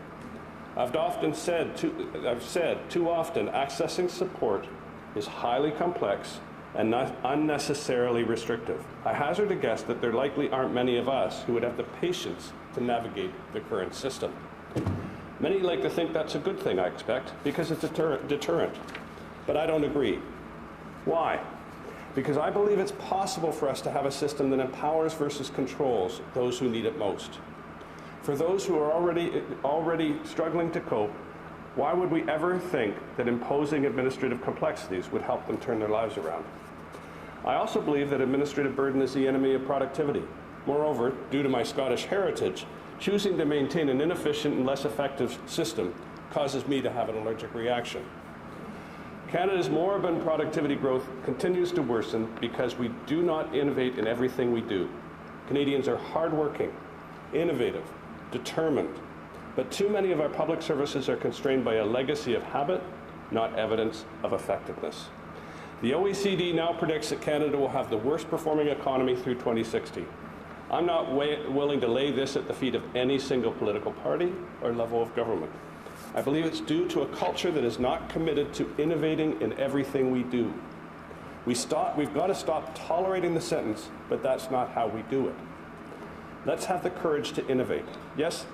I've said too often, accessing support is highly complex and not unnecessarily restrictive. I hazard a guess that there likely aren't many of us who would have the patience to navigate the current system. Many like to think that's a good thing, I expect, because it's a deterrent. But I don't agree. Why? Because I believe it's possible for us to have a system that empowers versus controls those who need it most. For those who are already struggling to cope, why would we ever think that imposing administrative complexities would help them turn their lives around? I also believe that administrative burden is the enemy of productivity. Moreover, due to my Scottish heritage, choosing to maintain an inefficient and less effective system causes me to have an allergic reaction. Canada's moribund productivity growth continues to worsen because we do not innovate in everything we do. Canadians are hardworking, innovative, determined, But too many of our public services are constrained by a legacy of habit, not evidence of effectiveness. The OECD now predicts that Canada will have the worst performing economy through 2060. I'm not willing to lay this at the feet of any single political party or level of government. I believe it's due to a culture that is not committed to innovating in everything we do. We've got to stop tolerating the sentence, but that's not how we do it. Let's have the courage to innovate. Yes,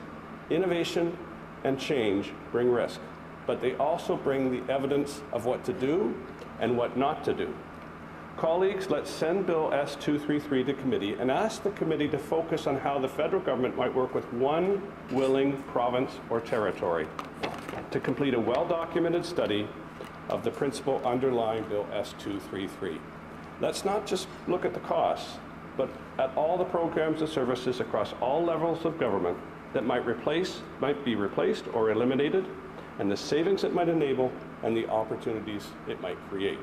innovation and change bring risk, but they also bring the evidence of what to do and what not to do. Colleagues, let's send Bill S233 to committee and ask the committee to focus on how the federal government might work with one willing province or territory to complete a well-documented study of the principle underlying Bill S233. Let's not just look at the costs, but at all the programs and services across all levels of government that might be replaced or eliminated, and the savings it might enable and the opportunities it might create.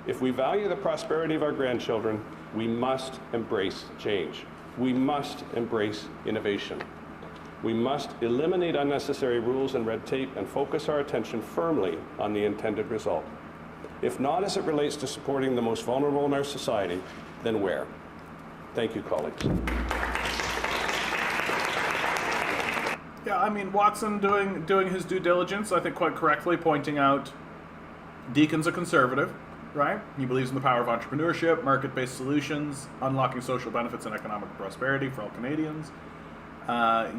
If we value the prosperity of our grandchildren, we must embrace change. We must embrace innovation. We must eliminate unnecessary rules and red tape and focus our attention firmly on the intended result. If not as it relates to supporting the most vulnerable in our society, then where? Thank you, colleagues. Yeah, I mean, Watson doing his due diligence, I think quite correctly, pointing out Deacon's a conservative, right? He believes in the power of entrepreneurship, market-based solutions, unlocking social benefits and economic prosperity for all Canadians.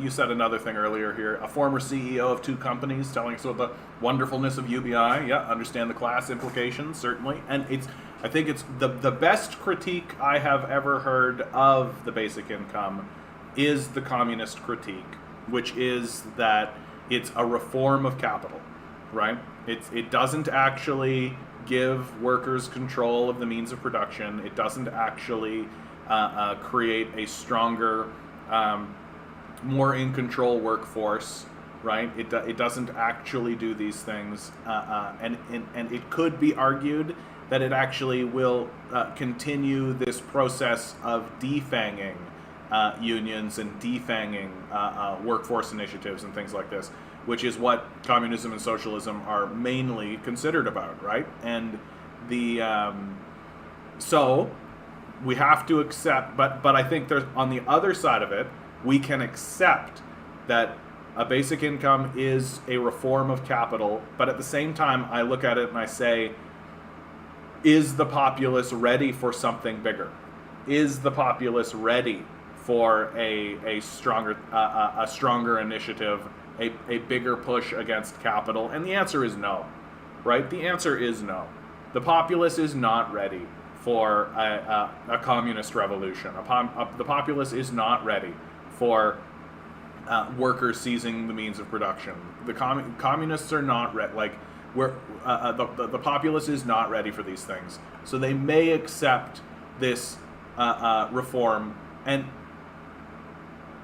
You said another thing earlier here. A former CEO of 2 companies telling us about the wonderfulness of UBI. Yeah, understand the class implications, certainly. And I think it's the best critique I have ever heard of the basic income is the communist critique, which is that it's a reform of capital, right? It doesn't actually give workers control of the means of production. It doesn't actually create a stronger, more in control workforce, right? It doesn't actually do these things, and it could be argued that it actually will continue this process of defanging unions and defanging workforce initiatives and things like this, which is what communism and socialism are mainly considered about, right? And so we have to accept, but I think there's, on the other side of it, we can accept that a basic income is a reform of capital, but at the same time, I look at it and I say, is the populace ready for something bigger? Is the populace ready for a stronger initiative, a bigger push against capital? And the answer is no, right? The answer is no. The populace is not ready for a communist revolution. The populace is not ready for workers seizing the means of production. The communists are not ready. The populace is not ready for these things. So they may accept this reform, and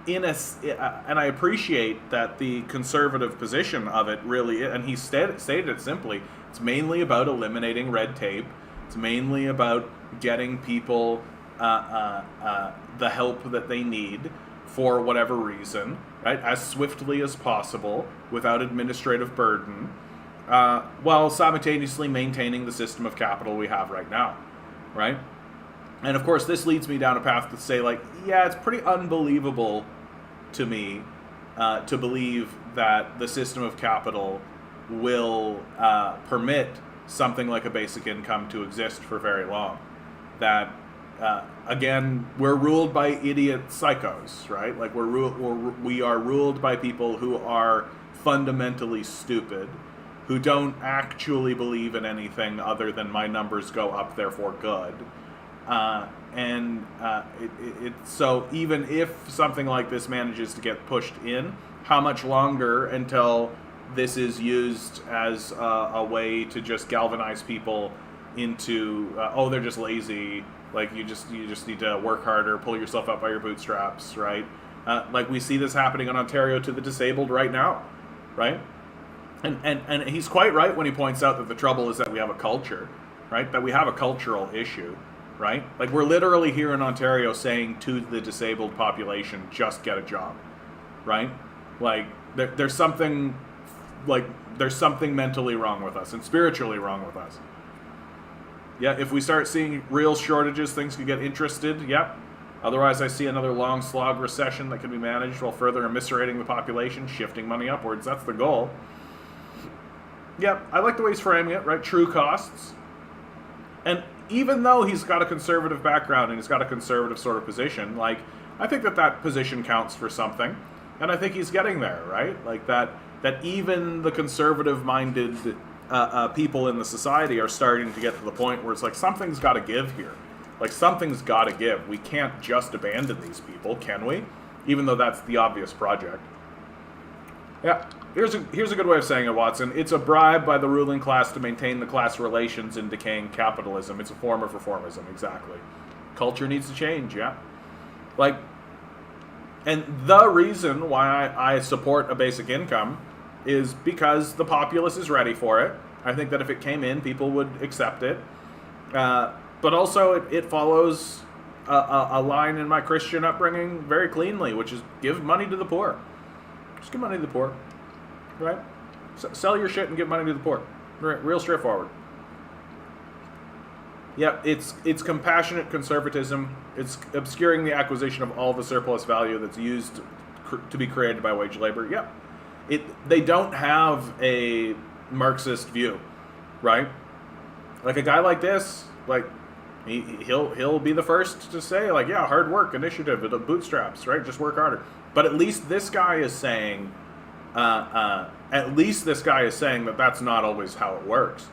I appreciate that the conservative position of it really, and he stated it simply, it's mainly about eliminating red tape. It's mainly about getting people the help that they need for whatever reason, right, as swiftly as possible without administrative burden, while simultaneously maintaining the system of capital we have right now, right? And of course, this leads me down a path to say, like, yeah, it's pretty unbelievable to me to believe that the system of capital will permit something like a basic income to exist for very long. That again, we're ruled by idiot psychos, right? Like we are ruled by people who are fundamentally stupid, who don't actually believe in anything other than my numbers go up, therefore good. So even if something like this manages to get pushed in, how much longer until this is used as a way to just galvanize people into, they're just lazy, like you just need to work harder, pull yourself up by your bootstraps, right? Like we see this happening in Ontario to the disabled right now, right? And he's quite right when he points out that the trouble is that we have a culture, right? That we have a cultural issue, right? Like we're literally here in Ontario saying to the disabled population, just get a job, right? Like, there's something mentally wrong with us and spiritually wrong with us. Yeah, if we start seeing real shortages, things could get interested. Yep. Otherwise, I see another long slog recession that can be managed while further eviscerating the population, shifting money upwards. That's the goal. Yep, I like the way he's framing it, right? True costs. And even though he's got a conservative background and he's got a conservative sort of position, like, I think that position counts for something. And I think he's getting there, right? Like, that even the conservative-minded people in the society are starting to get to the point where it's like, something's got to give here. Like, something's got to give. We can't just abandon these people, can we? Even though that's the obvious project. Yeah, here's a good way of saying it, Watson. It's a bribe by the ruling class to maintain the class relations in decaying capitalism. It's a form of reformism, exactly. Culture needs to change, yeah. Like, and the reason why I support a basic income is because the populace is ready for it. I think that if it came in, people would accept it. But also, it follows a line in my Christian upbringing very cleanly, which is give money to the poor. Just give money to the poor, right? Sell your shit and give money to the poor. Real straightforward. Yeah, it's compassionate conservatism. It's obscuring the acquisition of all the surplus value that's used to be created by wage labor. Yeah, they don't have a Marxist view, right? Like, a guy like this, like, he'll be the first to say, like, yeah, hard work, initiative, the bootstraps, right? Just work harder. But at least this guy is saying, that that's not always how it works,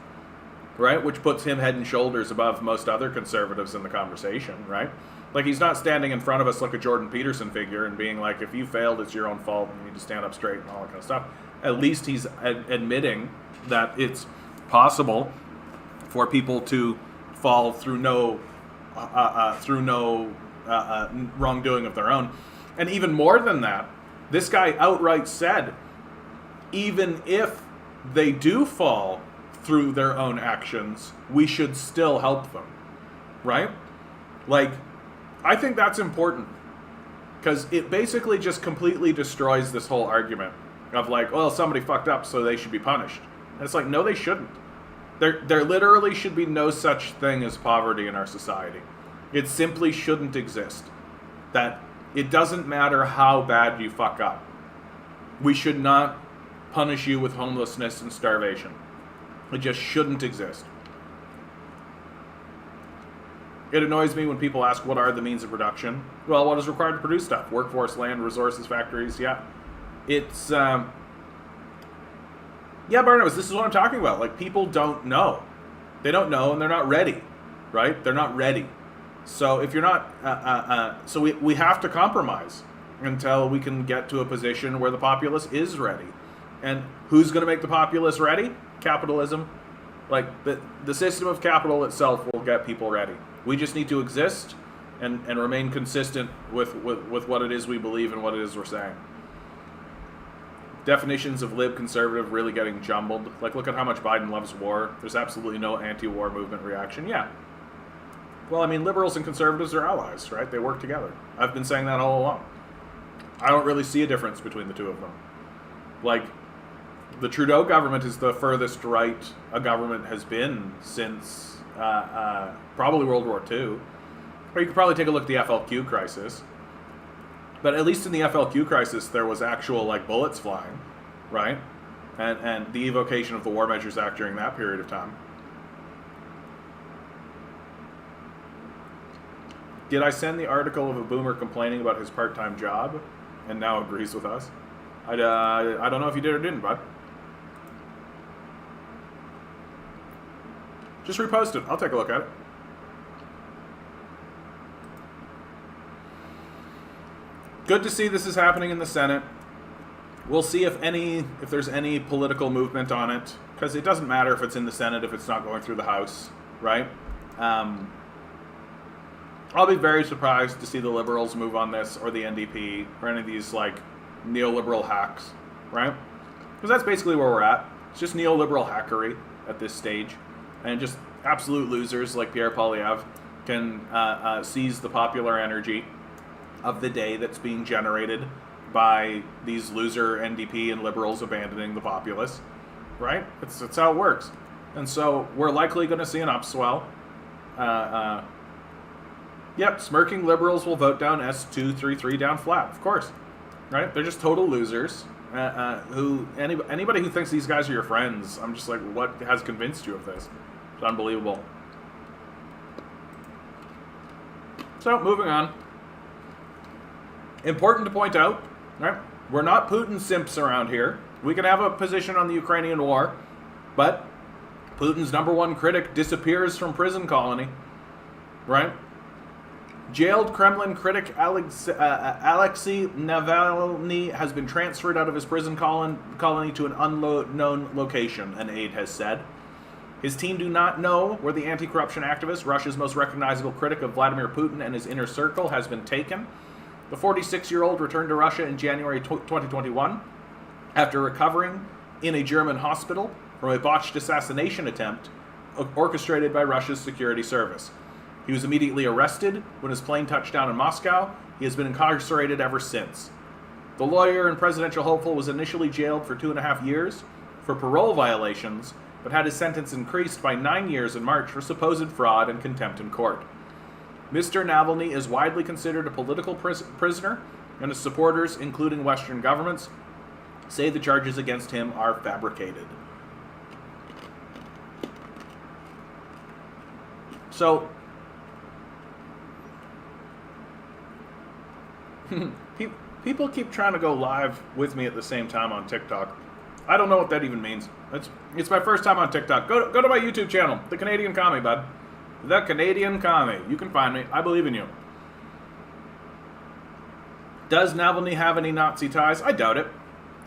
right? Which puts him head and shoulders above most other conservatives in the conversation, right? Like, he's not standing in front of us like a Jordan Peterson figure and being like, if you failed, it's your own fault and you need to stand up straight and all that kind of stuff. At least he's admitting that it's possible for people to fall through no wrongdoing of their own. And even more than that, this guy outright said, even if they do fall through their own actions, we should still help them, right? Like, I think that's important, because it basically just completely destroys this whole argument of like, well, somebody fucked up, so they should be punished. And it's like, no, they shouldn't. There literally should be no such thing as poverty in our society. It simply shouldn't exist. That it doesn't matter how bad you fuck up. We should not punish you with homelessness and starvation. It just shouldn't exist. It annoys me when people ask, what are the means of production? Well, what is required to produce stuff? Workforce, land, resources, factories, yeah. It's, yeah, Barnabas, this is what I'm talking about. Like, people don't know. They don't know, and they're not ready, right? They're not ready. So if you're not, so we have to compromise until we can get to a position where the populace is ready. And who's going to make the populace ready? Capitalism. Like, the system of capital itself will get people ready. We just need to exist and remain consistent with what it is we believe and what it is we're saying. Definitions of lib conservative really getting jumbled. Like, look at how much Biden loves war. There's absolutely no anti-war movement reaction. Yeah. Well, I mean, liberals and conservatives are allies, right? They work together. I've been saying that all along. I don't really see a difference between the two of them. Like, the Trudeau government is the furthest right a government has been since probably World War II. Or you could probably take a look at the FLQ crisis. But at least in the FLQ crisis, there was actual, like, bullets flying, right? And the evocation of the War Measures Act during that period of time. Did I send the article of a boomer complaining about his part-time job and now agrees with us? I don't know if you did or didn't, bud. Just repost it. I'll take a look at it. Good to see this is happening in the Senate. We'll see if there's any political movement on it, because it doesn't matter if it's in the Senate if it's not going through the House, right? I'll be very surprised to see the Liberals move on this, or the NDP, or any of these, like, neoliberal hacks, right? Because that's basically where we're at. It's just neoliberal hackery at this stage. And just absolute losers like Pierre Poilievre can seize the popular energy of the day that's being generated by these loser NDP and liberals abandoning the populace, right? It's how it works. And so we're likely going to see an upswell. Yep, smirking liberals will vote down S233 down flat, of course, right? They're just total losers. Anybody who thinks these guys are your friends, I'm just like, what has convinced you of this? It's unbelievable. So, moving on. Important to point out, right? We're not Putin simps around here. We can have a position on the Ukrainian war, but Putin's number one critic disappears from prison colony, right? Jailed Kremlin critic Alexei Navalny has been transferred out of his prison colony to an unknown location, an aide has said. His team do not know where the anti-corruption activist, Russia's most recognizable critic of Vladimir Putin and his inner circle, has been taken. The 46-year-old returned to Russia in January 2021 after recovering in a German hospital from a botched assassination attempt orchestrated by Russia's security service. He was immediately arrested when his plane touched down in Moscow. He has been incarcerated ever since. The lawyer and presidential hopeful was initially jailed for 2.5 years for parole violations, but had his sentence increased by 9 years in March for supposed fraud and contempt in court. Mr. Navalny is widely considered a political prisoner, and his supporters, including Western governments, say the charges against him are fabricated. So, people keep trying to go live with me at the same time on TikTok. I don't know what that even means. It's my first time on TikTok. Go to my YouTube channel, The Canadian Commie, bud. The Canadian Commie. You can find me. I believe in you. Does Navalny have any Nazi ties? I doubt it.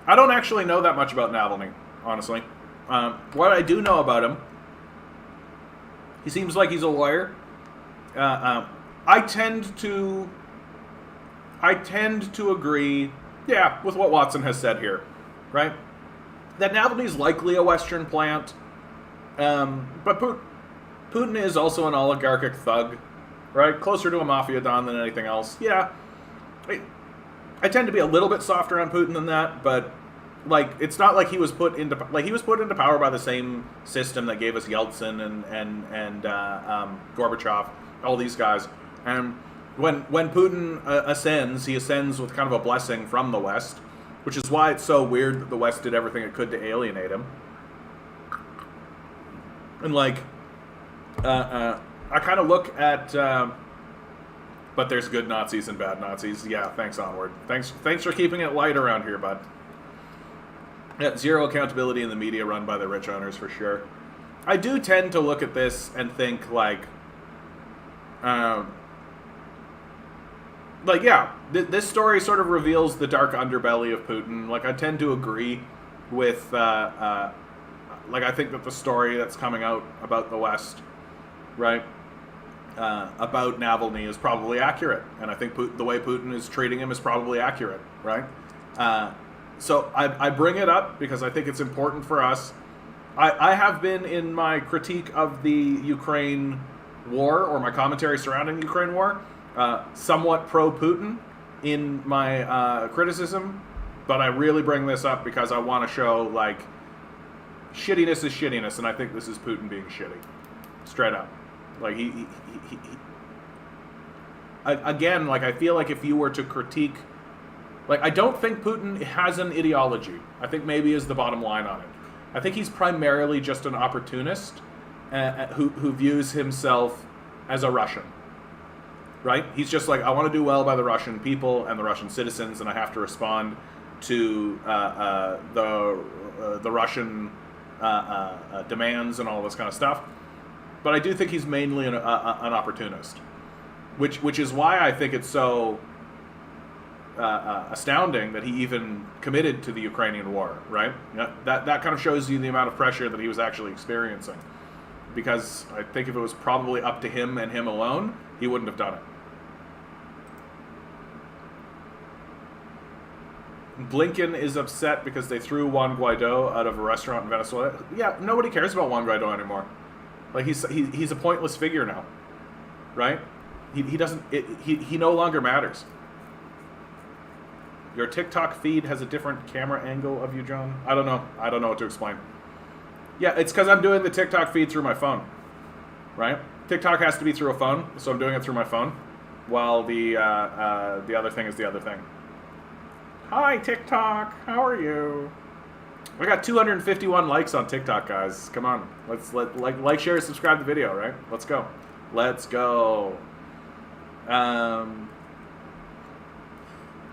I don't actually know that much about Navalny, honestly. What I do know about him, he seems like he's a lawyer. I tend to agree, with what Watson has said here, right? That Navalny's likely a Western plant, but Putin is also an oligarchic thug, right? Closer to a mafia don than anything else. Yeah, I tend to be a little bit softer on Putin than that, but like it's not like he was put into power by the same system that gave us Yeltsin and Gorbachev, all these guys, and. When Putin ascends, he ascends with kind of a blessing from the West, which is why it's so weird that the West did everything it could to alienate him. And like, I kind of look at, but there's good Nazis and bad Nazis. Yeah, thanks, Onward. Thanks for keeping it light around here, bud. Yeah, zero accountability in the media run by the rich owners for sure. I do tend to look at this and think like, this story sort of reveals the dark underbelly of Putin. Like, I tend to agree with, I think that the story that's coming out about the West, right, about Navalny is probably accurate. And I think the way Putin is treating him is probably accurate, right? So I bring it up because I think it's important for us. I have been, in my critique of the Ukraine war, or my commentary surrounding the Ukraine war, somewhat pro-Putin in my criticism, but I really bring this up because I want to show, like, shittiness is shittiness, and I think this is Putin being shitty. Straight up. Like, again, like, I feel like if you were to critique... Like, I don't think Putin has an ideology, I think maybe is the bottom line on it. I think he's primarily just an opportunist who views himself as a Russian. Right? He's just like, I want to do well by the Russian people and the Russian citizens, and I have to respond to the Russian demands and all this kind of stuff. But I do think he's mainly an opportunist, which is why I think it's so astounding that he even committed to the Ukrainian war. Right? That kind of shows you the amount of pressure that he was actually experiencing. Because I think if it was probably up to him and him alone, he wouldn't have done it. Blinken is upset because they threw Juan Guaido out of a restaurant in Venezuela. Yeah, nobody cares about Juan Guaido anymore. Like, he's a pointless figure now, right? He no longer matters. Your TikTok feed has a different camera angle of you, John. I don't know. I don't know what to explain. Yeah, it's because I'm doing the TikTok feed through my phone, right? TikTok has to be through a phone, so I'm doing it through my phone, while the other thing is the other thing. Hi, TikTok. How are you? I got 251 likes on TikTok, guys. Come on, let's like, share, subscribe the video, right? Let's go. Let's go.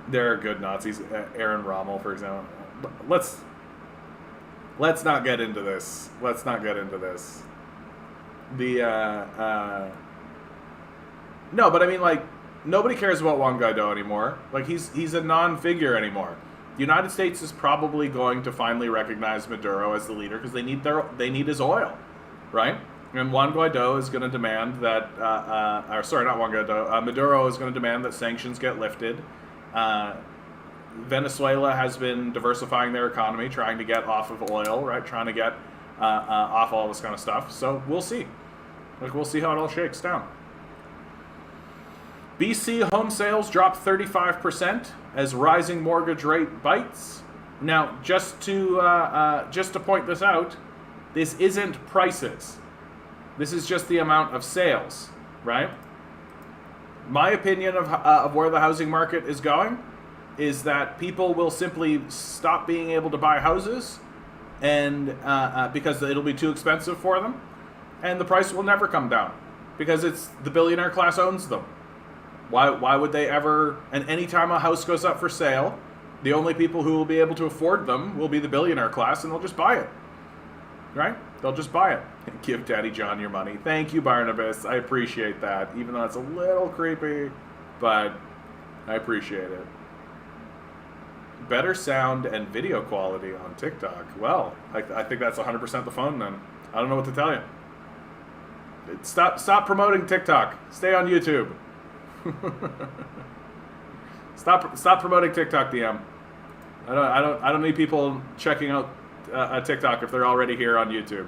There are good Nazis. Aaron Rommel, for example. Let's not get into this. Let's not get into this. No, but I mean, like, nobody cares about Juan Guaido anymore. Like, he's a non-figure anymore. The United States is probably going to finally recognize Maduro as the leader because they need his oil, right? And Juan Guaido is going to demand that, or sorry, not Juan Guaido. Maduro is going to demand that sanctions get lifted. Venezuela has been diversifying their economy, trying to get off of oil, right? Trying to get off all this kind of stuff. So we'll see. Like, we'll see how it all shakes down. BC home sales dropped 35% as rising mortgage rate bites. Now, just to point this out, this isn't prices. This is just the amount of sales, right? My opinion of where the housing market is going is that people will simply stop being able to buy houses, and because it'll be too expensive for them, and the price will never come down because it's the billionaire class owns them. Why would they ever? And anytime a house goes up for sale, the only people who will be able to afford them will be the billionaire class, and they'll just buy it. Right? They'll just buy it. Give Daddy John your money. Thank you, Barnabas. I appreciate that, even though it's a little creepy, but I appreciate it. Better sound and video quality on TikTok. Well, I think that's 100% the phone then. I don't know what to tell you. Stop promoting TikTok. Stay on YouTube. Stop promoting TikTok, DM. I don't need people checking out a TikTok if they're already here on YouTube.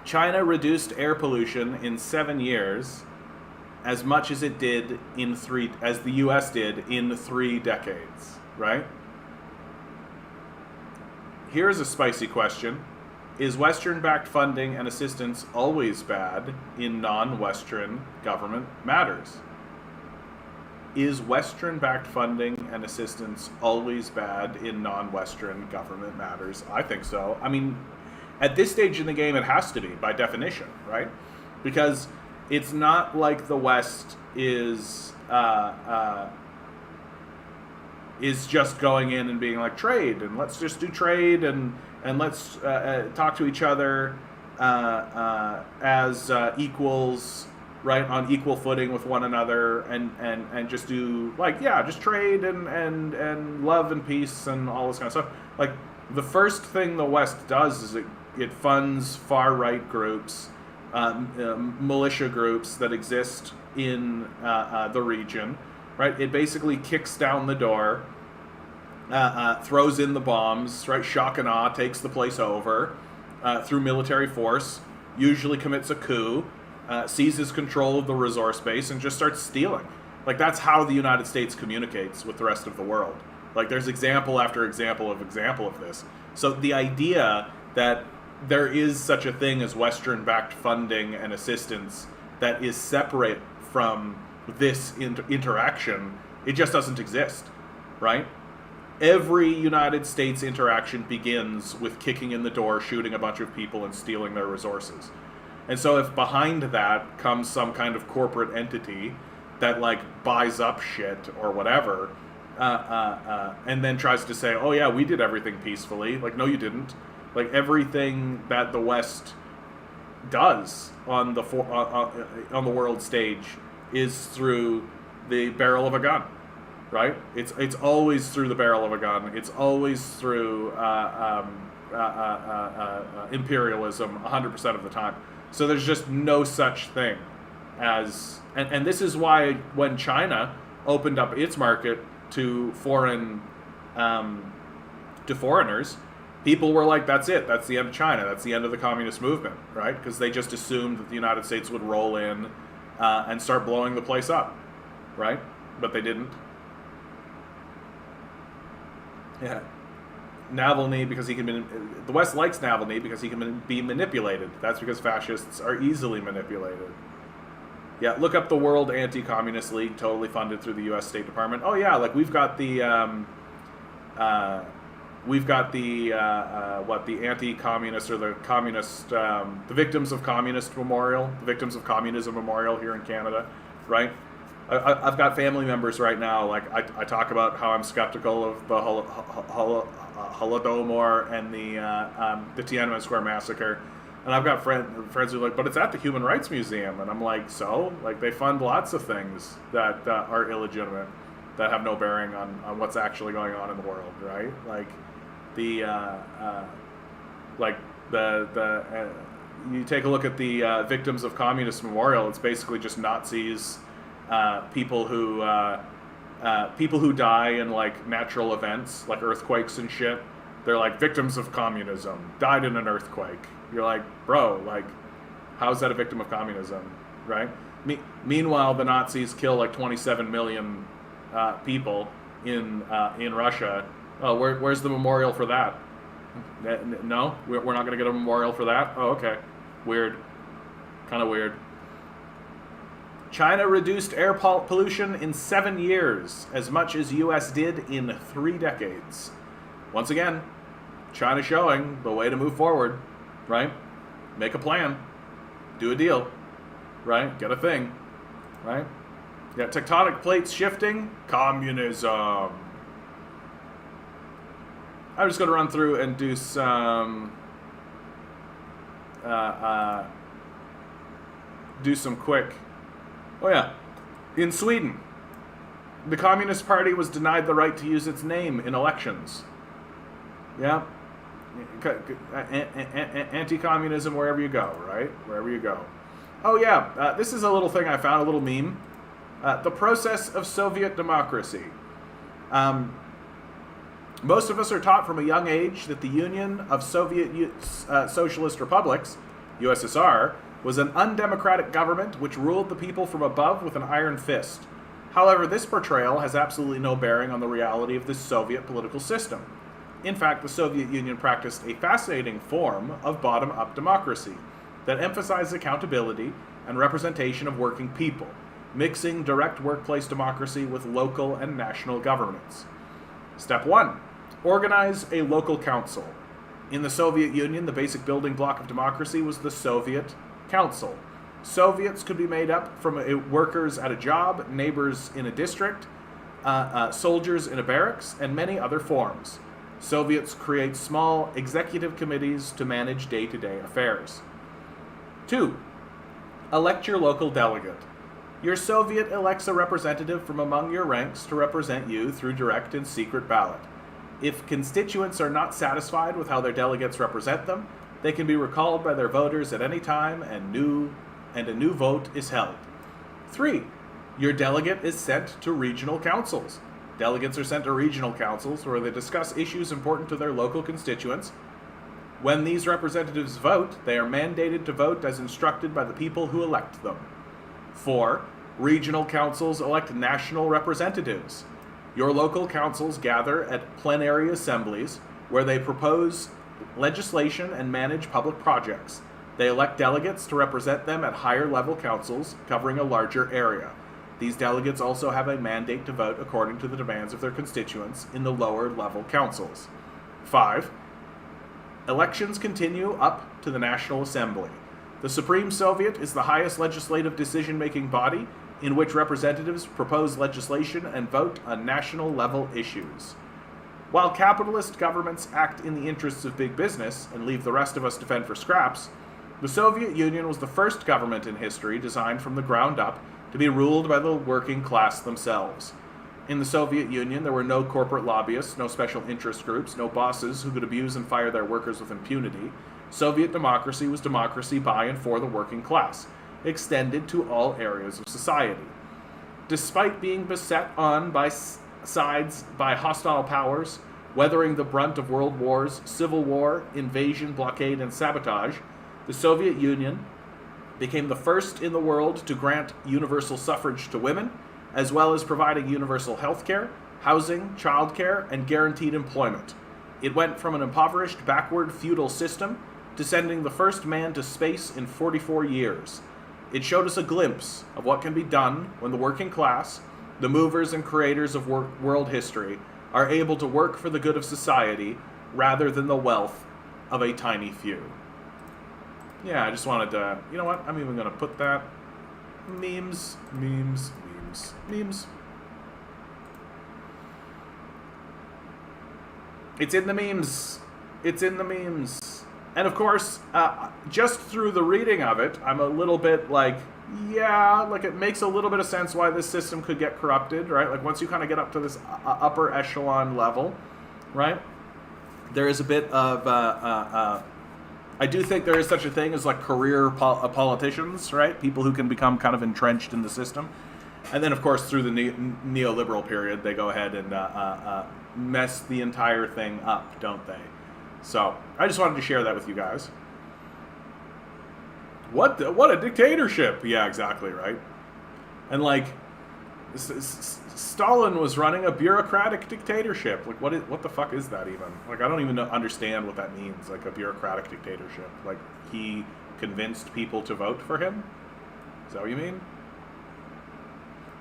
China reduced air pollution in 7 years as much as it did as the US did in 3 decades, right? Here's a spicy question. Is Western-backed funding and assistance always bad in non-Western government matters? Is Western-backed funding and assistance always bad in non-Western government matters? I think so. I mean, at this stage in the game, it has to be, by definition, right? Because it's not like the West is just going in and being like, trade, and let's just do trade, and let's talk to each other as equals, right, on equal footing with one another, and just do, like, yeah, just trade and love and peace and all this kind of stuff. Like, the first thing the West does is it funds far-right groups, militia groups that exist in the region, right? It basically kicks down the door, throws in the bombs, right? Shock and awe, takes the place over through military force, usually commits a coup, seizes control of the resource base, and just starts stealing. Like, that's how the United States communicates with the rest of the world. Like, there's example after example of this. So the idea that there is such a thing as Western-backed funding and assistance that is separate from this interaction, it just doesn't exist, right? Every United States interaction begins with kicking in the door, shooting a bunch of people, and stealing their resources. And so if behind that comes some kind of corporate entity that, like, buys up shit or whatever, and then tries to say, oh yeah, we did everything peacefully, like, no you didn't. Like, everything that the West does on the world stage is through the barrel of a gun, right? It's always through the barrel of a gun. It's always through imperialism 100% of the time. So there's just no such thing as, and this is why when China opened up its market to foreigners, people were like, that's it, that's the end of China, that's the end of the communist movement, right? Because they just assumed that the United States would roll in and start blowing the place up, right? But they didn't. Yeah. Navalny because he can be, the West likes Navalny because he can be manipulated. That's because fascists are easily manipulated. Yeah, look up the World Anti-Communist League, totally funded through the U.S. State Department. Oh yeah, like we've got the the anti-communist or the communist, the Victims of Communist Memorial, the Victims of Communism Memorial here in Canada, right? I've got family members right now. Like I talk about how I'm skeptical of the Holodomor and the Tiananmen Square massacre, and I've got friends who are like, but it's at the Human Rights Museum, and I'm like, so like they fund lots of things that are illegitimate, that have no bearing on what's actually going on in the world, right? Like you take a look at the Victims of Communist Memorial. It's basically just Nazis. People who die in like natural events, like earthquakes and shit. They're like victims of communism, died in an earthquake. You're like, bro, like, how's that a victim of communism, right? Meanwhile, the Nazis kill like 27 million people in Russia. Oh, where's the memorial for that? No, we're not going to get a memorial for that. Oh, okay, weird, kind of weird. China reduced air pollution in 7 years, as much as U.S. did in 3 decades. Once again, China showing the way to move forward, right? Make a plan, do a deal, right? Get a thing, right? Yeah, tectonic plates shifting, communism. I'm just going to run through and do some quick. Oh yeah, in Sweden, the Communist Party was denied the right to use its name in elections. Yeah, anti-communism wherever you go, right? Wherever you go. Oh yeah, this is a little thing I found, a little meme. The process of Soviet democracy. Most of us are taught from a young age that the Union of Soviet Socialist Republics, USSR, was an undemocratic government which ruled the people from above with an iron fist. However, this portrayal has absolutely no bearing on the reality of the Soviet political system. In fact, the Soviet Union practiced a fascinating form of bottom-up democracy that emphasized accountability and representation of working people, mixing direct workplace democracy with local and national governments. Step 1. Organize a local council. In the Soviet Union, the basic building block of democracy was the Soviet Council. Soviets could be made up from workers at a job, neighbors in a district, soldiers in a barracks, and many other forms. Soviets create small executive committees to manage day-to-day affairs. 2. Elect your local delegate. Your Soviet elects a representative from among your ranks to represent you through direct and secret ballot. If constituents are not satisfied with how their delegates represent them, they can be recalled by their voters at any time, and a new vote is held. 3. Your delegate is sent to regional councils. Delegates are sent to regional councils where they discuss issues important to their local constituents. When these representatives vote, they are mandated to vote as instructed by the people who elect them. 4. Regional councils elect national representatives. Your local councils gather at plenary assemblies where they propose legislation and manage public projects. They elect delegates to represent them at higher level councils covering a larger area. These delegates also have a mandate to vote according to the demands of their constituents in the lower level councils. 5. Elections continue up to the National Assembly. The Supreme Soviet is the highest legislative decision-making body in which representatives propose legislation and vote on national level issues. While capitalist governments act in the interests of big business and leave the rest of us to fend for scraps, the Soviet Union was the first government in history designed from the ground up to be ruled by the working class themselves. In the Soviet Union, there were no corporate lobbyists, no special interest groups, no bosses who could abuse and fire their workers with impunity. Soviet democracy was democracy by and for the working class, extended to all areas of society. Despite being beset on by sides by hostile powers, weathering the brunt of world wars, civil war, invasion, blockade, and sabotage, the Soviet Union became the first in the world to grant universal suffrage to women, as well as providing universal health care, housing, childcare, and guaranteed employment. It went from an impoverished, backward, feudal system to sending the first man to space in 44 years. It showed us a glimpse of what can be done when the working class, the movers and creators of world history, are able to work for the good of society rather than the wealth of a tiny few. Yeah, I just wanted to, you know what, I'm even going to put that. Memes. It's in the memes. And of course, just through the reading of it, I'm a little bit like, yeah, like it makes a little bit of sense why this system could get corrupted, right? Like once you kind of get up to this upper echelon level, right? There is a bit of, I do think there is such a thing as like career politicians, right? People who can become kind of entrenched in the system. And then, of course, through the neoliberal period, they go ahead and mess the entire thing up, don't they? So, I just wanted to share that with you guys. What a dictatorship! Yeah, exactly, right? And like, Stalin was running a bureaucratic dictatorship. Like, what the fuck is that even? Like, I don't even understand what that means. Like a bureaucratic dictatorship. Like he convinced people to vote for him. Is that what you mean?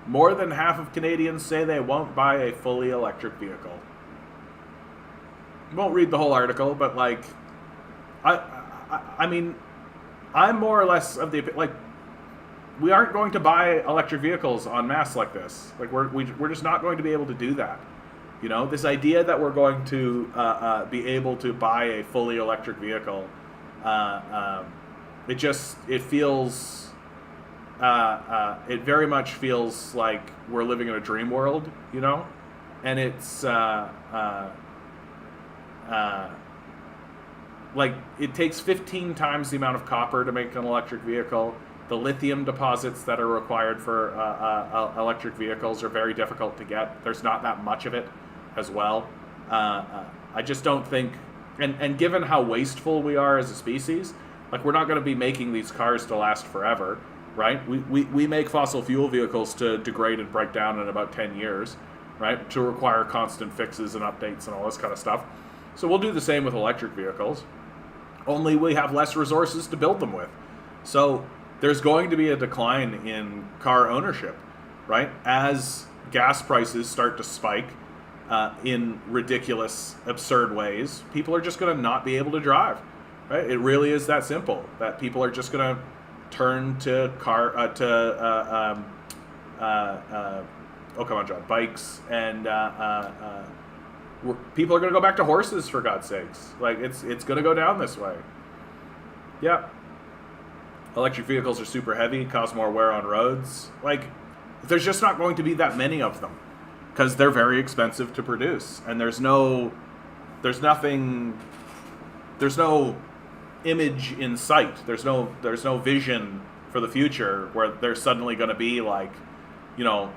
More than half of Canadians say they won't buy a fully electric vehicle. Won't read the whole article, but like, I mean, I'm more or less of the like, we aren't going to buy electric vehicles en masse like this. Like we're just not going to be able to do that. You know, this idea that we're going to be able to buy a fully electric vehicle, it feels. It very much feels like we're living in a dream world, you know? And it's, like, it takes 15 times the amount of copper to make an electric vehicle. The lithium deposits that are required for electric vehicles are very difficult to get. There's not that much of it as well. I just don't think, and given how wasteful we are as a species, like, we're not going to be making these cars to last forever. Right? We make fossil fuel vehicles to degrade and break down in about 10 years, right? To require constant fixes and updates and all this kind of stuff. So we'll do the same with electric vehicles, only we have less resources to build them with. So there's going to be a decline in car ownership, right? As gas prices start to spike in ridiculous, absurd ways, people are just going to not be able to drive, right? It really is that simple, that people are just going to turn to bikes, and people are going to go back to horses, for God's sakes. Like, it's going to go down this way. Yeah. Electric vehicles are super heavy, cause more wear on roads. Like, there's just not going to be that many of them because they're very expensive to produce, and there's no image in sight. There's no vision for the future where they're suddenly going to be like, you know,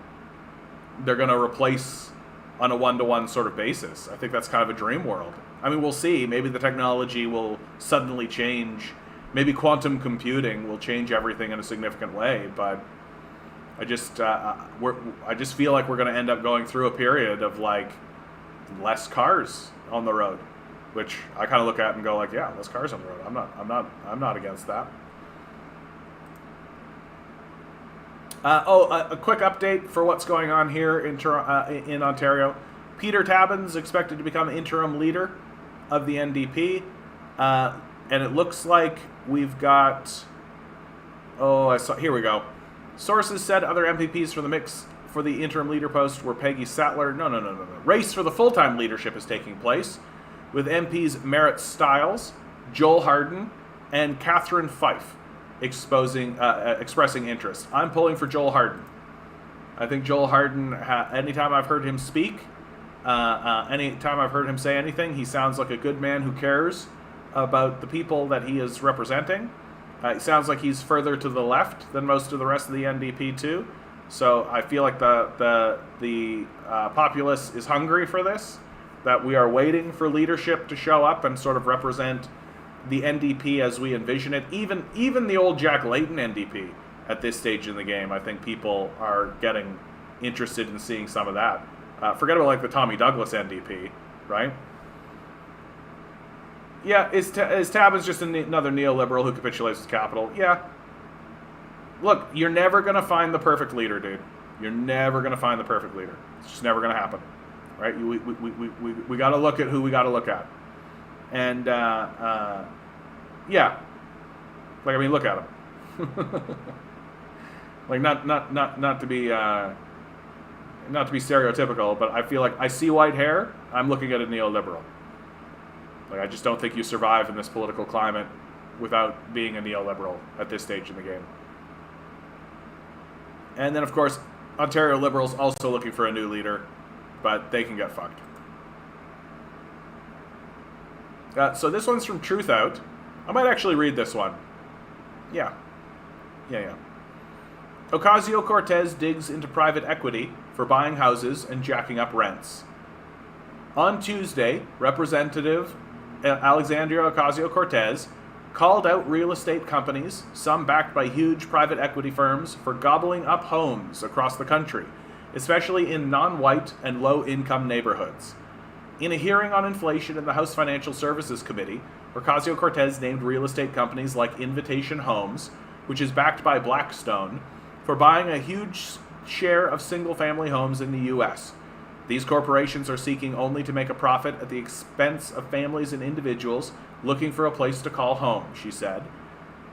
they're going to replace on a one-to-one sort of basis. I think that's kind of a dream world. I mean, we'll see. Maybe the technology will suddenly change. Maybe quantum computing will change everything in a significant way. But I just feel like we're going to end up going through a period of like less cars on the road, which I kind of look at and go like, yeah, less cars on the road. I'm not against that. A quick update for what's going on here in Ontario. Peter Tabbin's expected to become interim leader of the NDP, and it looks like we've got. Here we go. Sources said other MPPs for the mix for the interim leader post were Peggy Sattler. No. Race for the full-time leadership is taking place, with MPs Merritt Stiles, Joel Harden, and Catherine Fife expressing interest. I'm pulling for Joel Harden. I think Joel Harden, anytime I've heard him speak, anytime I've heard him say anything, he sounds like a good man who cares about the people that he is representing. It sounds like he's further to the left than most of the rest of the NDP too. So I feel like the populace is hungry for this, that we are waiting for leadership to show up and sort of represent the NDP as we envision it. Even the old Jack Layton NDP at this stage in the game, I think people are getting interested in seeing some of that. Forget about like the Tommy Douglas NDP, right? Yeah, is Tabbins just another neoliberal who capitulates with capital? Yeah. Look, you're never going to find the perfect leader, dude. You're never going to find the perfect leader. It's just never going to happen, right? We got to look at who we got to look at. And, yeah. Like, I mean, look at him. Like, not to be stereotypical, but I feel like I see white hair, I'm looking at a neoliberal. Like, I just don't think you survive in this political climate without being a neoliberal at this stage in the game. And then, of course, Ontario Liberals also looking for a new leader, but they can get fucked. So this one's from Truth Out. I might actually read this one. Yeah. Ocasio-Cortez digs into private equity for buying houses and jacking up rents. On Tuesday, Representative Alexandria Ocasio-Cortez called out real estate companies, some backed by huge private equity firms, for gobbling up homes across the country, especially in non-white and low-income neighborhoods. In a hearing on inflation in the House Financial Services Committee, Ocasio-Cortez named real estate companies like Invitation Homes, which is backed by Blackstone, for buying a huge share of single-family homes in the U.S. These corporations are seeking only to make a profit at the expense of families and individuals looking for a place to call home, she said.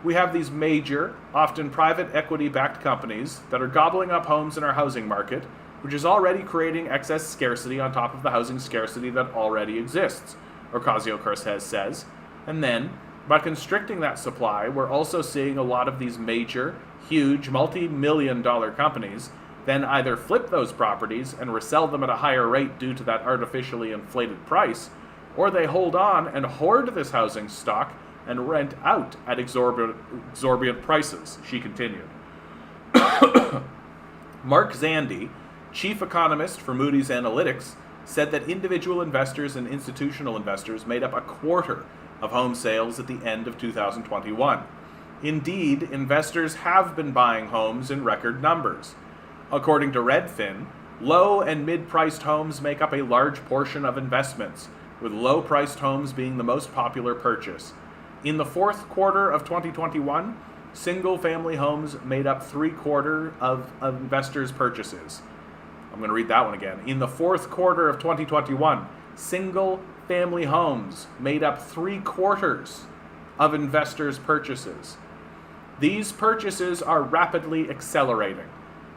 We have these major, often private equity-backed companies that are gobbling up homes in our housing market, which is already creating excess scarcity on top of the housing scarcity that already exists, Ocasio-Cortez says. And then, by constricting that supply, we're also seeing a lot of these major, huge, multi-million-dollar companies then either flip those properties and resell them at a higher rate due to that artificially inflated price, or they hold on and hoard this housing stock and rent out at exorbitant prices, she continued. Mark Zandi, chief economist for Moody's Analytics, said that individual investors and institutional investors made up a quarter of home sales at the end of 2021. Indeed, investors have been buying homes in record numbers. According to Redfin, low and mid-priced homes make up a large portion of investments, with low-priced homes being the most popular purchase. In the fourth quarter of 2021, single-family homes made up 3/4 of investors' purchases. I'm going to read that one again. In the fourth quarter of 2021, single-family homes made up 3/4 of investors' purchases. These purchases are rapidly accelerating.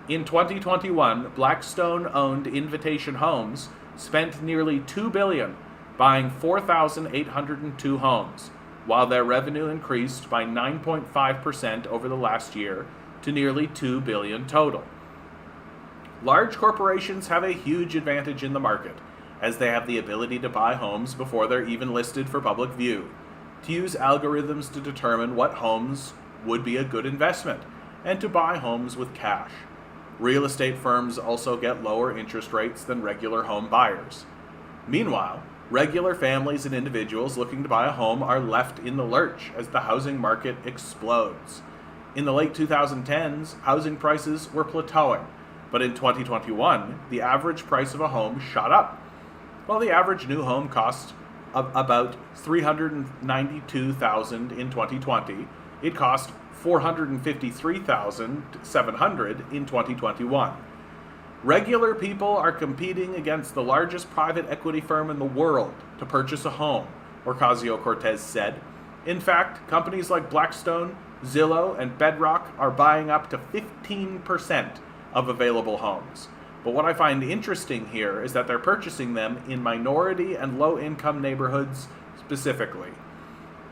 In 2021, Blackstone-owned Invitation Homes spent nearly $2 billion buying 4,802 homes, while their revenue increased by 9.5% over the last year to nearly $2 billion total. Large corporations have a huge advantage in the market, as they have the ability to buy homes before they're even listed for public view, to use algorithms to determine what homes would be a good investment, and to buy homes with cash. Real estate firms also get lower interest rates than regular home buyers. Meanwhile, regular families and individuals looking to buy a home are left in the lurch as the housing market explodes. In the late 2010s, housing prices were plateauing, but in 2021, the average price of a home shot up. While the average new home cost about $392,000 in 2020, it cost $453,700 in 2021. Regular people are competing against the largest private equity firm in the world to purchase a home, Ocasio-Cortez said. In fact, companies like Blackstone, Zillow, and Bedrock are buying up to 15% of available homes. But what I find interesting here is that they're purchasing them in minority and low-income neighborhoods specifically.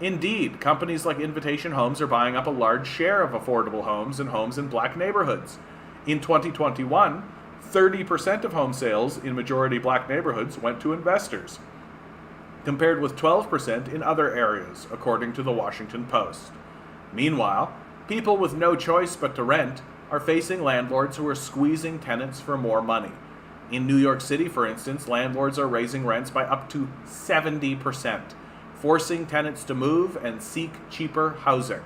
Indeed, companies like Invitation Homes are buying up a large share of affordable homes and homes in black neighborhoods. In 2021, 30% of home sales in majority black neighborhoods went to investors, compared with 12% in other areas, according to the Washington Post. Meanwhile, people with no choice but to rent are facing landlords who are squeezing tenants for more money. In New York City, for instance, landlords are raising rents by up to 70%. Forcing tenants to move and seek cheaper housing.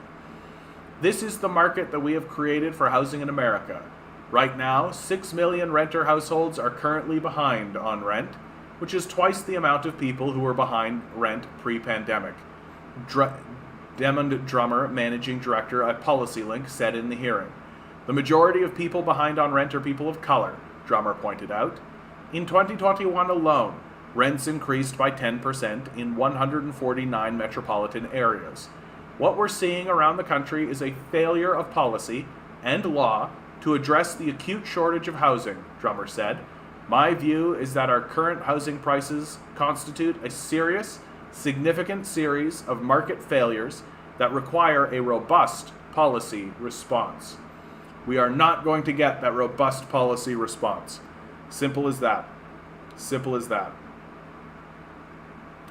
This is the market that we have created for housing in America. Right now, 6 million renter households are currently behind on rent, which is twice the amount of people who were behind rent pre-pandemic. Demond Drummer, managing director at PolicyLink, said in the hearing. The majority of people behind on rent are people of color, Drummer pointed out. In 2021 alone, rents increased by 10% in 149 metropolitan areas. What we're seeing around the country is a failure of policy and law to address the acute shortage of housing, Drummer said. My view is that our current housing prices constitute a serious, significant series of market failures that require a robust policy response. We are not going to get that robust policy response. Simple as that. Simple as that.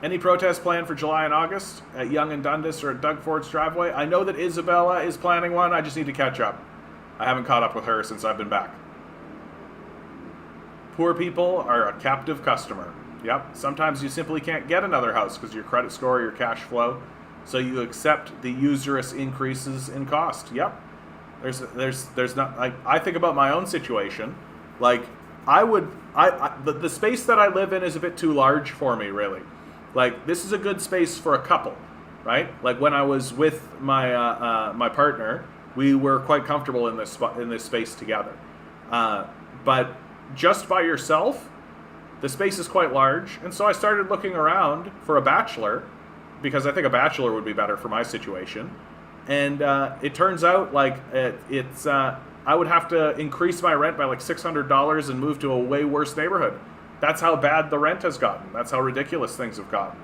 Any protest planned for July and August at Yonge and Dundas or at Doug Ford's driveway? I know that Isabella is planning one. I just need to catch up. I haven't caught up with her since I've been back. Poor people are a captive customer. Yep. Sometimes you simply can't get another house because your credit score or your cash flow, so you accept the usurious increases in cost. Yep. There's not, like, I think about my own situation. Like, the space that I live in is a bit too large for me, really. Like, this is a good space for a couple, right? Like, when I was with my my partner, we were quite comfortable in this space together. But just by yourself, the space is quite large, and so I started looking around for a bachelor, because I think a bachelor would be better for my situation. And it turns out, like, I would have to increase my rent by like $600 and move to a way worse neighborhood. That's how bad the rent has gotten. That's how ridiculous things have gotten,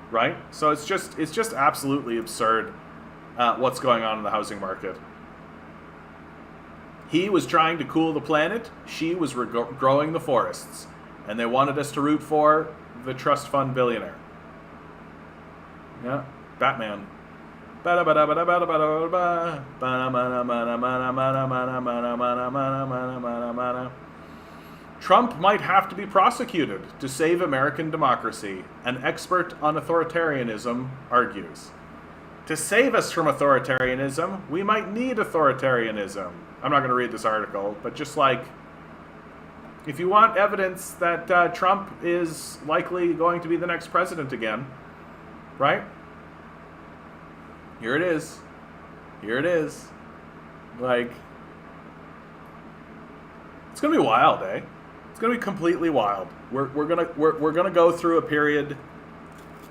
right? So it's just absolutely absurd what's going on in the housing market. He was trying to cool the planet. She was growing the forests. And they wanted us to root for the trust fund billionaire. Yeah, Batman. Trump might have to be prosecuted to save American democracy, an expert on authoritarianism argues. To save us from authoritarianism, we might need authoritarianism. I'm not going to read this article, but just like, if you want evidence that Trump is likely going to be the next president again, right? Here it is. Here it is. Like, it's gonna be wild, eh? It's gonna be completely wild. We're gonna go through a period,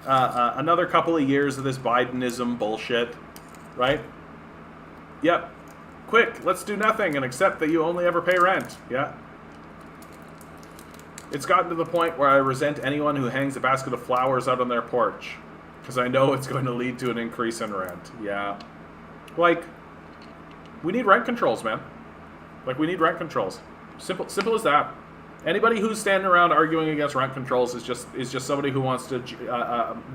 another couple of years of this Bidenism bullshit, right? Yep. Quick, let's do nothing and accept that you only ever pay rent. Yeah. It's gotten to the point where I resent anyone who hangs a basket of flowers out on their porch, because I know it's going to lead to an increase in rent. Yeah. Like, we need rent controls, man. Like, we need rent controls. Simple as that. Anybody who's standing around arguing against rent controls is just somebody who wants to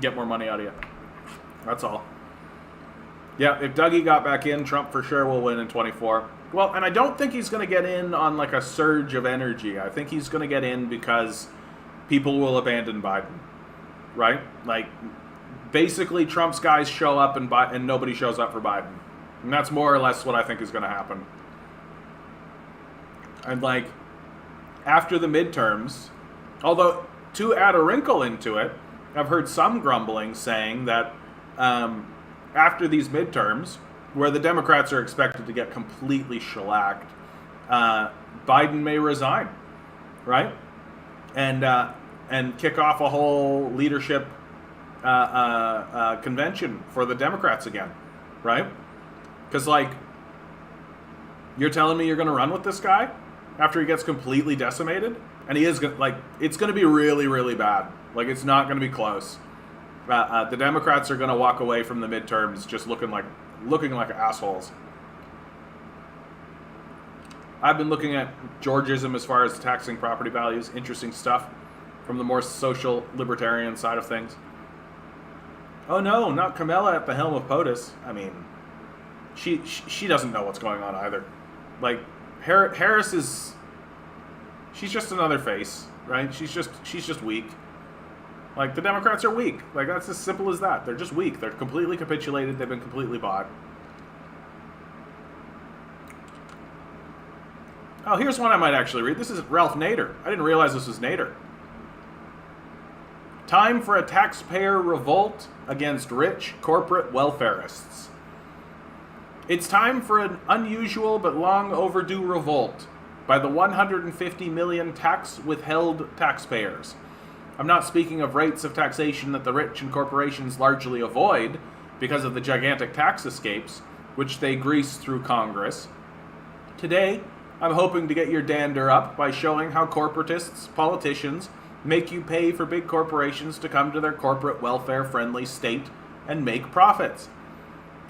get more money out of you. That's all. Yeah, if Dougie got back in, Trump for sure will win in 24. Well, and I don't think he's going to get in on like a surge of energy. I think he's going to get in because people will abandon Biden, right? Like, basically Trump's guys show up and nobody shows up for Biden. And that's more or less what I think is going to happen. And like, after the midterms, although to add a wrinkle into it, I've heard some grumbling saying that after these midterms, where the Democrats are expected to get completely shellacked, Biden may resign, right? And kick off a whole leadership convention for the Democrats again, right? Because, like, you're telling me you're going to run with this guy after he gets completely decimated? And he is going to, like, it's going to be really, really bad. Like, it's not going to be close. The Democrats are going to walk away from the midterms just looking like assholes. I've been looking at Georgism as far as taxing property values. Interesting stuff from the more social libertarian side of things. Oh no, not Kamala at the helm of POTUS. I mean, she doesn't know what's going on either. Like, Harris is, she's just another face, right? She's just weak. Like, the Democrats are weak. Like, that's as simple as that. They're just weak. They're completely capitulated. They've been completely bought. Oh, here's one I might actually read. This is Ralph Nader. I didn't realize this was Nader. Time for a taxpayer revolt against rich corporate welfarists. It's time for an unusual but long overdue revolt by the 150 million tax-withheld taxpayers. I'm not speaking of rates of taxation that the rich and corporations largely avoid because of the gigantic tax escapes, which they grease through Congress. Today, I'm hoping to get your dander up by showing how corporatists, politicians, make you pay for big corporations to come to their corporate welfare-friendly state and make profits.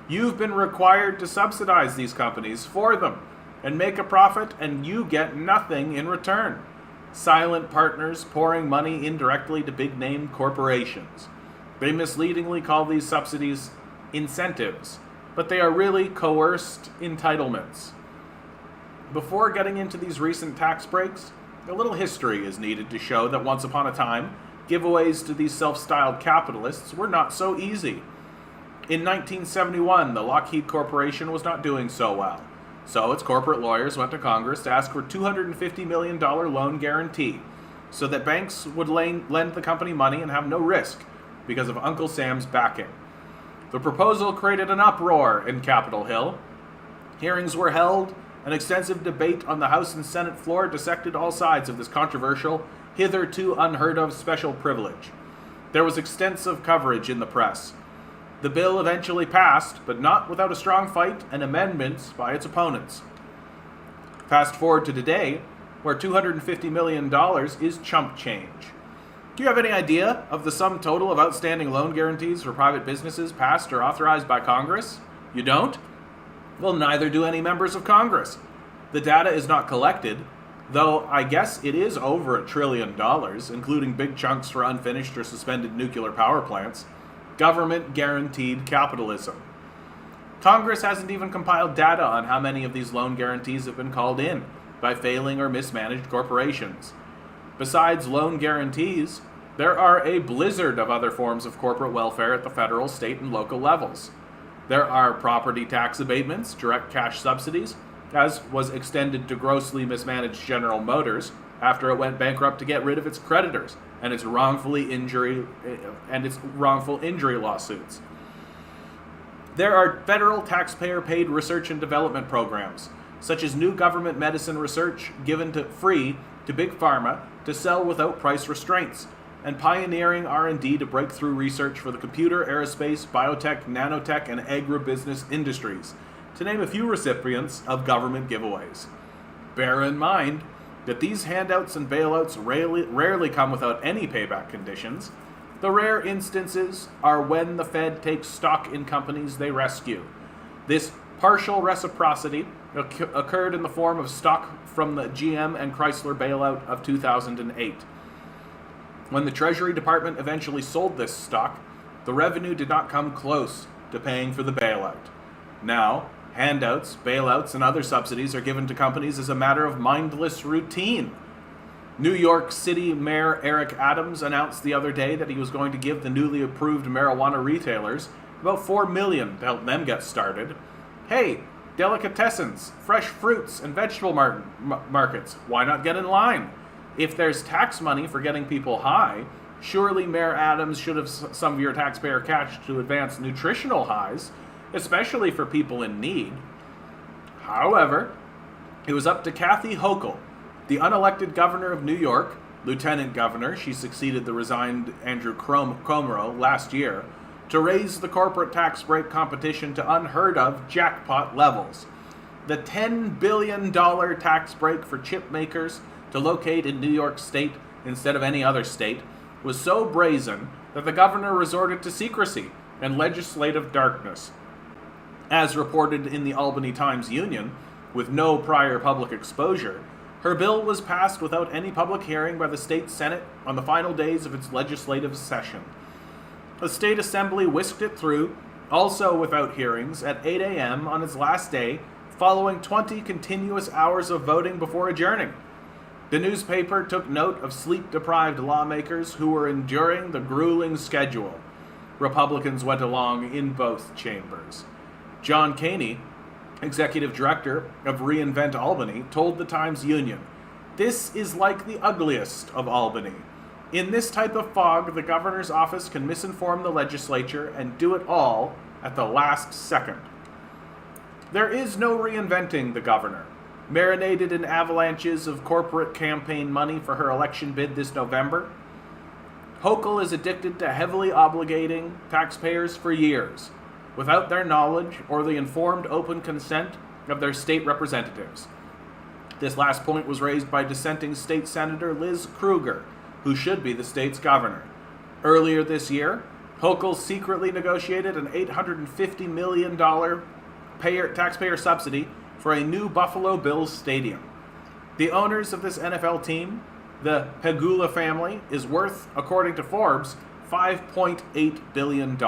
You've been required to subsidize these companies for them and make a profit, and you get nothing in return. Silent partners pouring money indirectly to big-name corporations. They misleadingly call these subsidies incentives, but they are really coerced entitlements. Before getting into these recent tax breaks, a little history is needed to show that once upon a time, giveaways to these self-styled capitalists were not so easy. In 1971, the Lockheed Corporation was not doing so well, so its corporate lawyers went to Congress to ask for a $250 million loan guarantee so that banks would lend the company money and have no risk because of Uncle Sam's backing. The proposal created an uproar in Capitol Hill. Hearings were held. An extensive debate on the House and Senate floor dissected all sides of this controversial, hitherto unheard of special privilege. There was extensive coverage in the press. The bill eventually passed, but not without a strong fight and amendments by its opponents. Fast forward to today, where $250 million is chump change. Do you have any idea of the sum total of outstanding loan guarantees for private businesses passed or authorized by Congress? You don't? Well, neither do any members of Congress. The data is not collected, though I guess it is over $1 trillion, including big chunks for unfinished or suspended nuclear power plants. Government-guaranteed capitalism. Congress hasn't even compiled data on how many of these loan guarantees have been called in by failing or mismanaged corporations. Besides loan guarantees, there are a blizzard of other forms of corporate welfare at the federal, state, and local levels. There are property tax abatements, direct cash subsidies, as was extended to grossly mismanaged General Motors after it went bankrupt to get rid of its creditors and its wrongful injury lawsuits. There are federal taxpayer-paid research and development programs, such as new government medicine research given free to big pharma to sell without price restraints, and pioneering R&D to breakthrough research for the computer, aerospace, biotech, nanotech, and agribusiness industries, to name a few recipients of government giveaways. Bear in mind that these handouts and bailouts rarely come without any payback conditions. The rare instances are when the Fed takes stock in companies they rescue. This partial reciprocity occurred in the form of stock from the GM and Chrysler bailout of 2008. When the Treasury Department eventually sold this stock, the revenue did not come close to paying for the bailout. Now, handouts, bailouts, and other subsidies are given to companies as a matter of mindless routine. New York City Mayor Eric Adams announced the other day that he was going to give the newly approved marijuana retailers about $4 million to help them get started. Hey, delicatessens, fresh fruits, and vegetable markets, why not get in line? If there's tax money for getting people high, surely Mayor Adams should have some of your taxpayer cash to advance nutritional highs, especially for people in need. However, it was up to Kathy Hochul, the unelected governor of New York, lieutenant governor, she succeeded the resigned Andrew Cuomo last year, to raise the corporate tax break competition to unheard of jackpot levels. The $10 billion tax break for chip makers to locate in New York State instead of any other state was so brazen that the governor resorted to secrecy and legislative darkness. As reported in the Albany Times-Union, with no prior public exposure, her bill was passed without any public hearing by the state Senate on the final days of its legislative session. The state assembly whisked it through, also without hearings, at 8 a.m. on its last day, following 20 continuous hours of voting before adjourning. The newspaper took note of sleep-deprived lawmakers who were enduring the grueling schedule. Republicans went along in both chambers. John Caney, executive director of reInvent Albany, told the Times Union, "This is like the ugliest of Albany. In this type of fog, the governor's office can misinform the legislature and do it all at the last second." There is no reinventing the governor. Marinated in avalanches of corporate campaign money for her election bid this November, Hochul is addicted to heavily obligating taxpayers for years, without their knowledge or the informed open consent of their state representatives. This last point was raised by dissenting state senator Liz Krueger, who should be the state's governor. Earlier this year, Hochul secretly negotiated an $850 million taxpayer subsidy for a new Buffalo Bills stadium. The owners of this NFL team, the Pegula family, is worth, according to Forbes, $5.8 billion.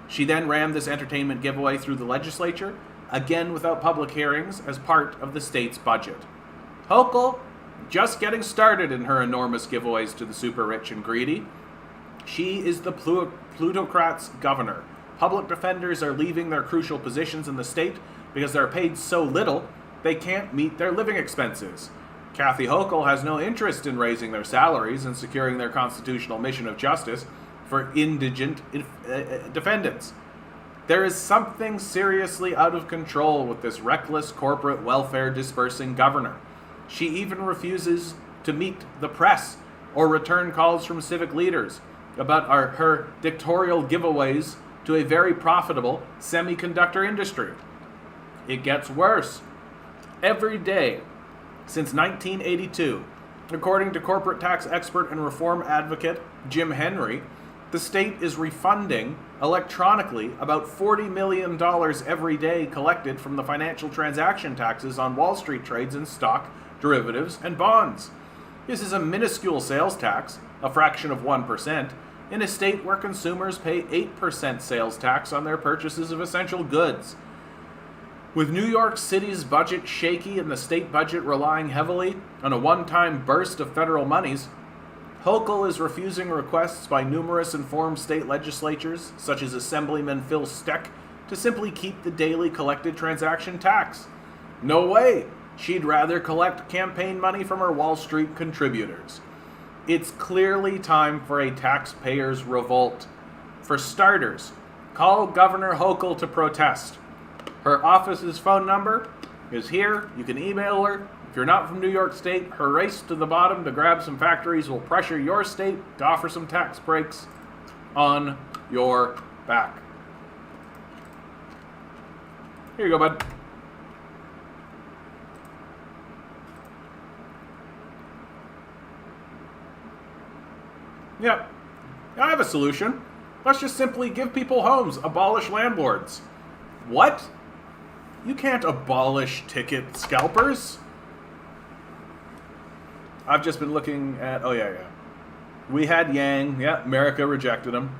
She then rammed this entertainment giveaway through the legislature, again without public hearings, as part of the state's budget. Hochul, just getting started in her enormous giveaways to the super rich and greedy. She is the plutocrat's governor. Public defenders are leaving their crucial positions in the state because they're paid so little they can't meet their living expenses. Kathy Hochul has no interest in raising their salaries and securing their constitutional mission of justice for indigent defendants. There is something seriously out of control with this reckless corporate welfare dispersing governor. She even refuses to meet the press or return calls from civic leaders about her dictatorial giveaways to a very profitable semiconductor industry. It gets worse. Every day since 1982, according to corporate tax expert and reform advocate Jim Henry, the state is refunding electronically about $40 million every day collected from the financial transaction taxes on Wall Street trades in stock, derivatives, and bonds. This is a minuscule sales tax, a fraction of 1%, in a state where consumers pay 8% sales tax on their purchases of essential goods. With New York City's budget shaky and the state budget relying heavily on a one-time burst of federal monies, Hochul is refusing requests by numerous informed state legislatures, such as Assemblyman Phil Steck, to simply keep the daily collected transaction tax. No way! She'd rather collect campaign money from her Wall Street contributors. It's clearly time for a taxpayers' revolt. For starters, call Governor Hochul to protest. Her office's phone number is here. You can email her. If you're not from New York State, her race to the bottom to grab some factories will pressure your state to offer some tax breaks on your back. Here you go, bud. Yep. I have a solution. Let's just simply give people homes, abolish landlords. What? You can't abolish ticket scalpers. I've just been looking at... Oh, yeah. We had Yang. Yeah, America rejected him.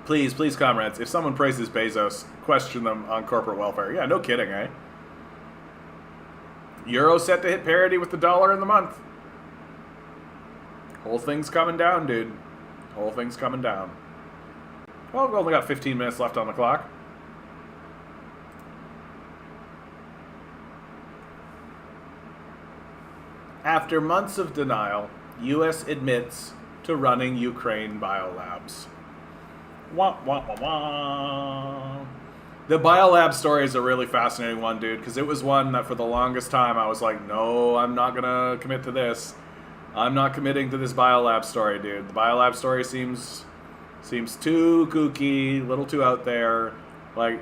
Please, comrades, if someone praises Bezos, question them on corporate welfare. Yeah, no kidding, eh? Euro set to hit parity with the dollar in the month. Whole thing's coming down, dude. Whole thing's coming down. Well, we've only got 15 minutes left on the clock. After months of denial, U.S. admits to running Ukraine biolabs. Wah, wah, wah, wah. The biolab story is a really fascinating one, dude, because it was one that for the longest time I was like, no, I'm not going to commit to this. I'm not committing to this biolab story, dude. The biolab story seems too kooky, a little too out there. Like,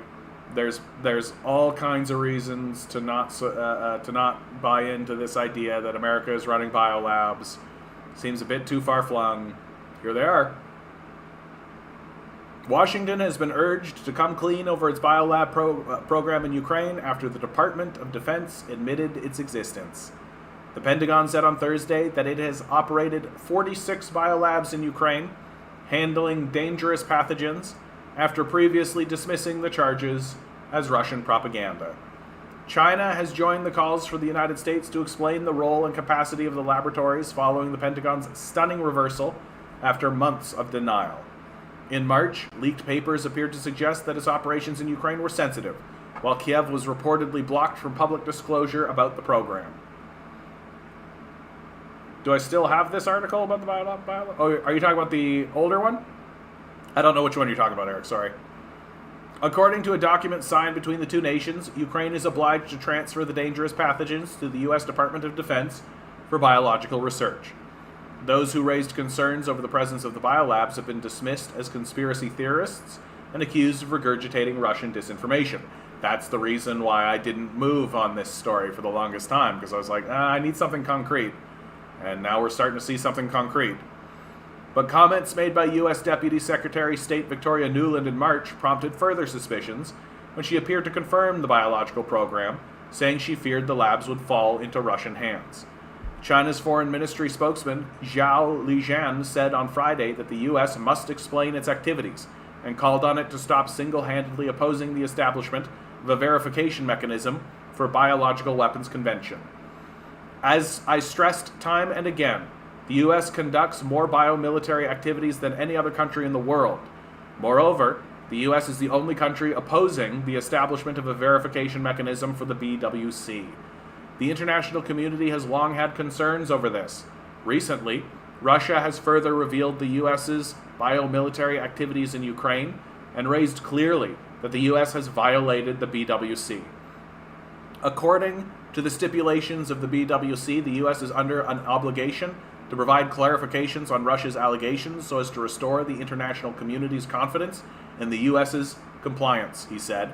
there's all kinds of reasons to not buy into this idea that America is running biolabs. Seems a bit too far flung. Here they are. Washington has been urged to come clean over its biolab program in Ukraine after the Department of Defense admitted its existence. The Pentagon said on Thursday that it has operated 46 biolabs in Ukraine, handling dangerous pathogens, after previously dismissing the charges as Russian propaganda. China has joined the calls for the United States to explain the role and capacity of the laboratories following the Pentagon's stunning reversal after months of denial. In March, leaked papers appeared to suggest that its operations in Ukraine were sensitive, while Kiev was reportedly blocked from public disclosure about the program. Do I still have this article about the biolab? Oh, are you talking about the older one? I don't know which one you're talking about, Eric, sorry. According to a document signed between the two nations, Ukraine is obliged to transfer the dangerous pathogens to the U.S. Department of Defense for biological research. Those who raised concerns over the presence of the biolabs have been dismissed as conspiracy theorists and accused of regurgitating Russian disinformation. That's the reason why I didn't move on this story for the longest time, because I was like, I need something concrete. And now we're starting to see something concrete. But comments made by U.S. Deputy Secretary of State Victoria Nuland in March prompted further suspicions when she appeared to confirm the biological program, saying she feared the labs would fall into Russian hands. China's Foreign Ministry spokesman Zhao Lijian said on Friday that the U.S. must explain its activities and called on it to stop single-handedly opposing the establishment of a verification mechanism for biological weapons convention. As I stressed time and again, the U.S. conducts more biomilitary activities than any other country in the world. Moreover, the U.S. is the only country opposing the establishment of a verification mechanism for the BWC. The international community has long had concerns over this. Recently, Russia has further revealed the U.S.'s biomilitary activities in Ukraine and raised clearly that the U.S. has violated the BWC. According to the stipulations of the BWC, the U.S. is under an obligation to provide clarifications on Russia's allegations so as to restore the international community's confidence in the U.S.'s compliance, he said.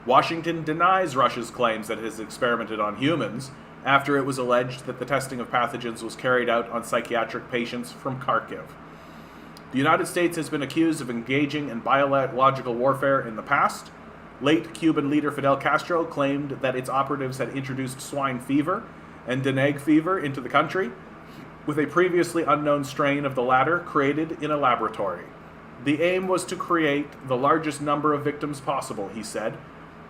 Washington denies Russia's claims that it has experimented on humans after it was alleged that the testing of pathogens was carried out on psychiatric patients from Kharkiv. The United States has been accused of engaging in biological warfare in the past. Late Cuban leader Fidel Castro claimed that its operatives had introduced swine fever and Dengue fever into the country, with a previously unknown strain of the latter created in a laboratory. The aim was to create the largest number of victims possible, he said.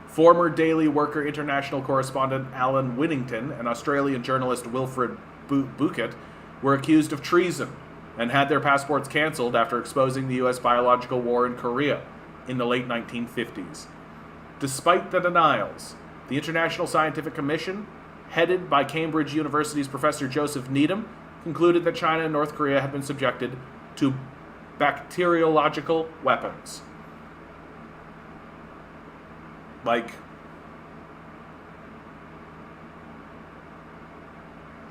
Former Daily Worker International correspondent Alan Winnington and Australian journalist Wilfred Bucket were accused of treason and had their passports cancelled after exposing the U.S. biological war in Korea in the late 1950s. Despite the denials, the International Scientific Commission, headed by Cambridge University's Professor Joseph Needham, concluded that China and North Korea have been subjected to bacteriological weapons.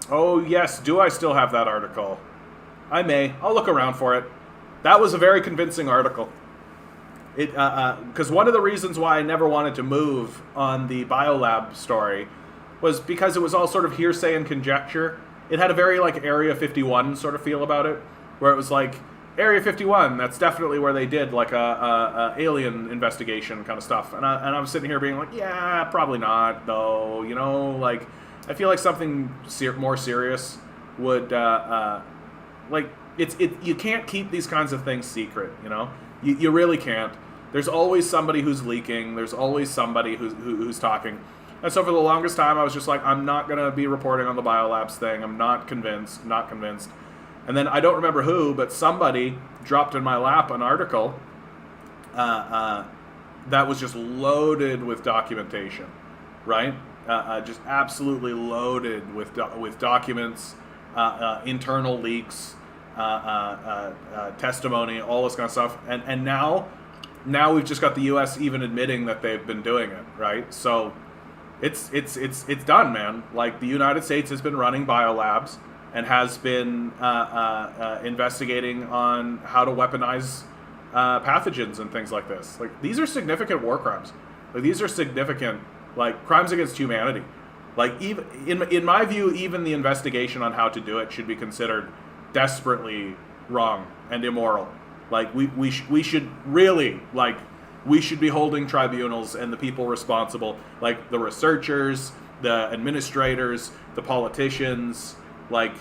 Oh yes, do I still have that article? I may. I'll look around for it. That was a very convincing article. Because one of the reasons why I never wanted to move on the biolab story was because it was all sort of hearsay and conjecture. It had a very Area 51 sort of feel about it, where it was like, Area 51, that's definitely where they did a alien investigation kind of stuff. And I'm sitting here being like, yeah, probably not, though. I feel like something more serious would, you can't keep these kinds of things secret, You really can't. There's always somebody who's leaking. There's always somebody who's talking. And so for the longest time, I was just like, I'm not going to be reporting on the biolabs thing. I'm not convinced. And then I don't remember who, but somebody dropped in my lap an article that was just loaded with documentation, right? Just absolutely loaded with documents, internal leaks, testimony, all this kind of stuff. And now we've just got the U.S. even admitting that they've been doing it, right? So it's done, man. The United States has been running biolabs and has been investigating on how to weaponize pathogens and things like this. These are significant war crimes. These are significant crimes against humanity. Even in my view, even the investigation on how to do it should be considered desperately wrong and immoral. We should really we should be holding tribunals and the people responsible, the researchers, the administrators, the politicians. I'm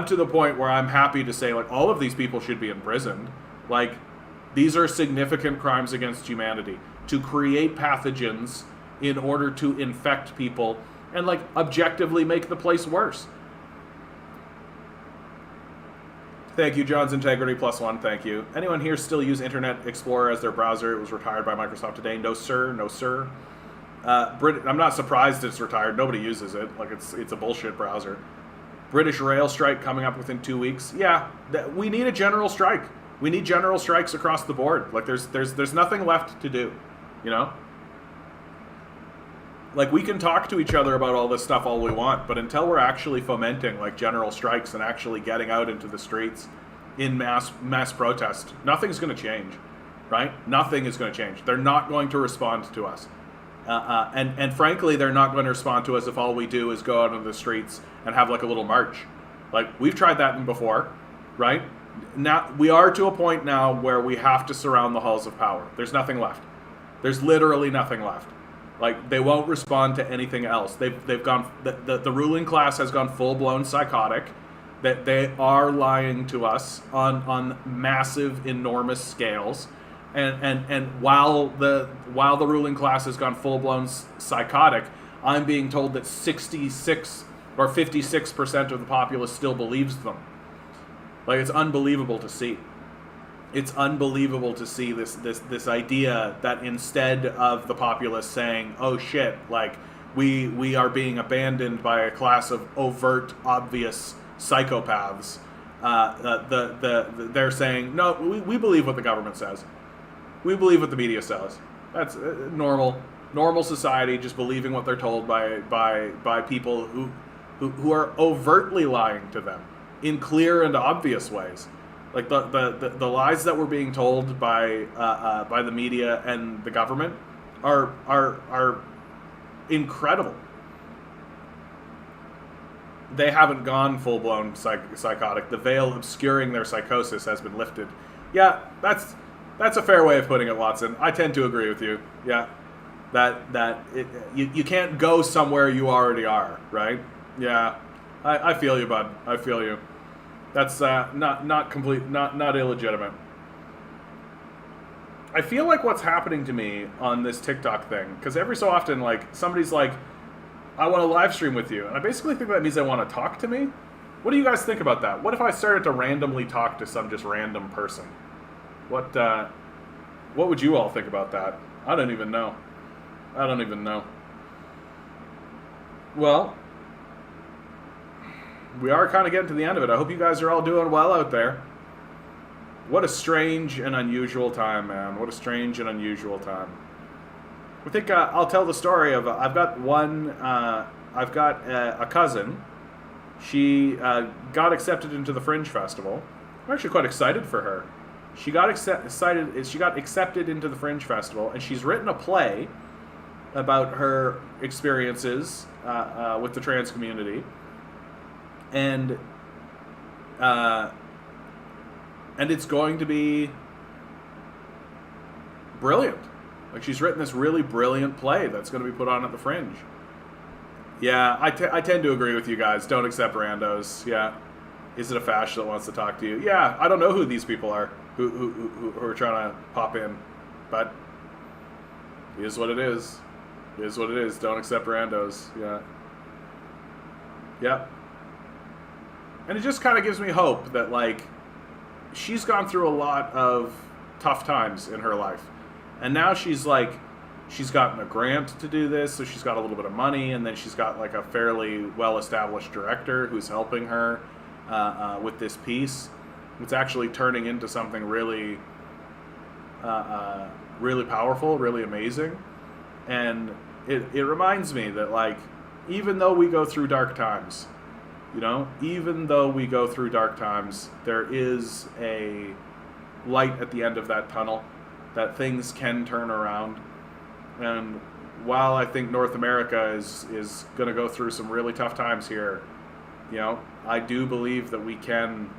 to the point where I'm happy to say all of these people should be imprisoned. These are significant crimes against humanity, to create pathogens in order to infect people and objectively make the place worse. Thank you, John's Integrity +1. Thank you. Anyone here still use Internet Explorer as their browser? It was retired by Microsoft today. No, sir. No, sir. I'm not surprised it's retired. Nobody uses it. Like it's a bullshit browser. British rail strike coming up within 2 weeks. Yeah, we need a general strike. We need general strikes across the board. Like there's nothing left to do, you know? Like we can talk to each other about all this stuff all we want, but until we're actually fomenting like general strikes and actually getting out into the streets in mass protest, nothing's going to change, right? Nothing is going to change. They're not going to respond to us. And frankly, they're not going to respond to us if all we do is go out into the streets and have like a little march. Like we've tried that before, right? Now we are to a point now where we have to surround the halls of power. There's nothing left. There's literally nothing left. Like they won't respond to anything else. They've gone. The ruling class has gone full blown psychotic. That they are lying to us on massive, enormous scales. And while the ruling class has gone full blown psychotic, I'm being told that 66 or 56% of the populace still believes them. Like it's unbelievable to see. It's unbelievable to see this idea that instead of the populace saying, "Oh shit," like we are being abandoned by a class of overt, obvious psychopaths, they're saying, "No, we believe what the government says. We believe what the media says." That's normal society, just believing what they're told by people who are overtly lying to them in clear and obvious ways. Like the lies that we're being told by the media and the government are incredible. They haven't gone full blown psychotic. The veil obscuring their psychosis has been lifted. Yeah, that's a fair way of putting it, Watson. I tend to agree with you. Yeah, you can't go somewhere you already are, right? Yeah, I feel you, bud. I feel you. That's not illegitimate. I feel like what's happening to me on this TikTok thing, because every so often, like, somebody's like, "I want to live stream with you," and I basically think that means they want to talk to me. What do you guys think about that? What if I started to randomly talk to some just random person? What would you all think about that? I don't even know. Well, we are kind of getting to the end of it. I hope you guys are all doing well out there. What a strange and unusual time, man. What a strange and unusual time. I think I'll tell the story of, I've got a cousin. She got accepted into the Fringe Festival. I'm actually quite excited for her. She got accepted into the Fringe Festival, and she's written a play about her experiences with the trans community. And it's going to be brilliant. Like, she's written this really brilliant play that's going to be put on at the Fringe. Yeah, I tend to agree with you guys. Don't accept randos. Yeah. Is it a fash that wants to talk to you? Yeah, I don't know who these people are who are trying to pop in. But it is what it is. It is what it is. Don't accept randos. Yeah. Yep. And it just kind of gives me hope that, like, she's gone through a lot of tough times in her life. And now she's gotten a grant to do this, so she's got a little bit of money, and then she's got, like, a fairly well-established director who's helping her with this piece. It's actually turning into something really, really powerful, really amazing. And it reminds me that, like, even though we go through dark times, even though we go through dark times, there is a light at the end of that tunnel, that things can turn around. And while I think North America is going to go through some really tough times here, I do believe that we can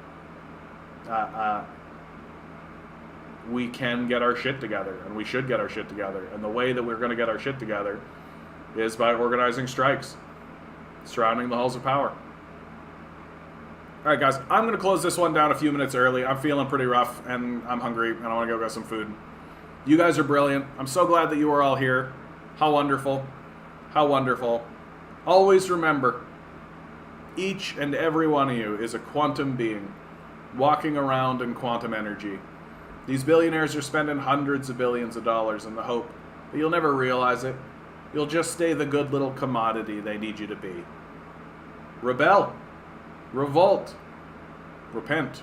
get our shit together, and we should get our shit together. And the way that we're going to get our shit together is by organizing strikes surrounding the halls of power. All right, guys, I'm going to close this one down a few minutes early. I'm feeling pretty rough, and I'm hungry, and I want to go get some food. You guys are brilliant. I'm so glad that you are all here. How wonderful. How wonderful. Always remember, each and every one of you is a quantum being. walking around in quantum energy. These billionaires are spending hundreds of billions of dollars in the hope that you'll never realize it. You'll just stay the good little commodity they need you to be. Rebel. Revolt. Repent.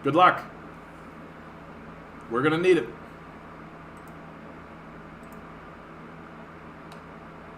Good luck. We're going to need it.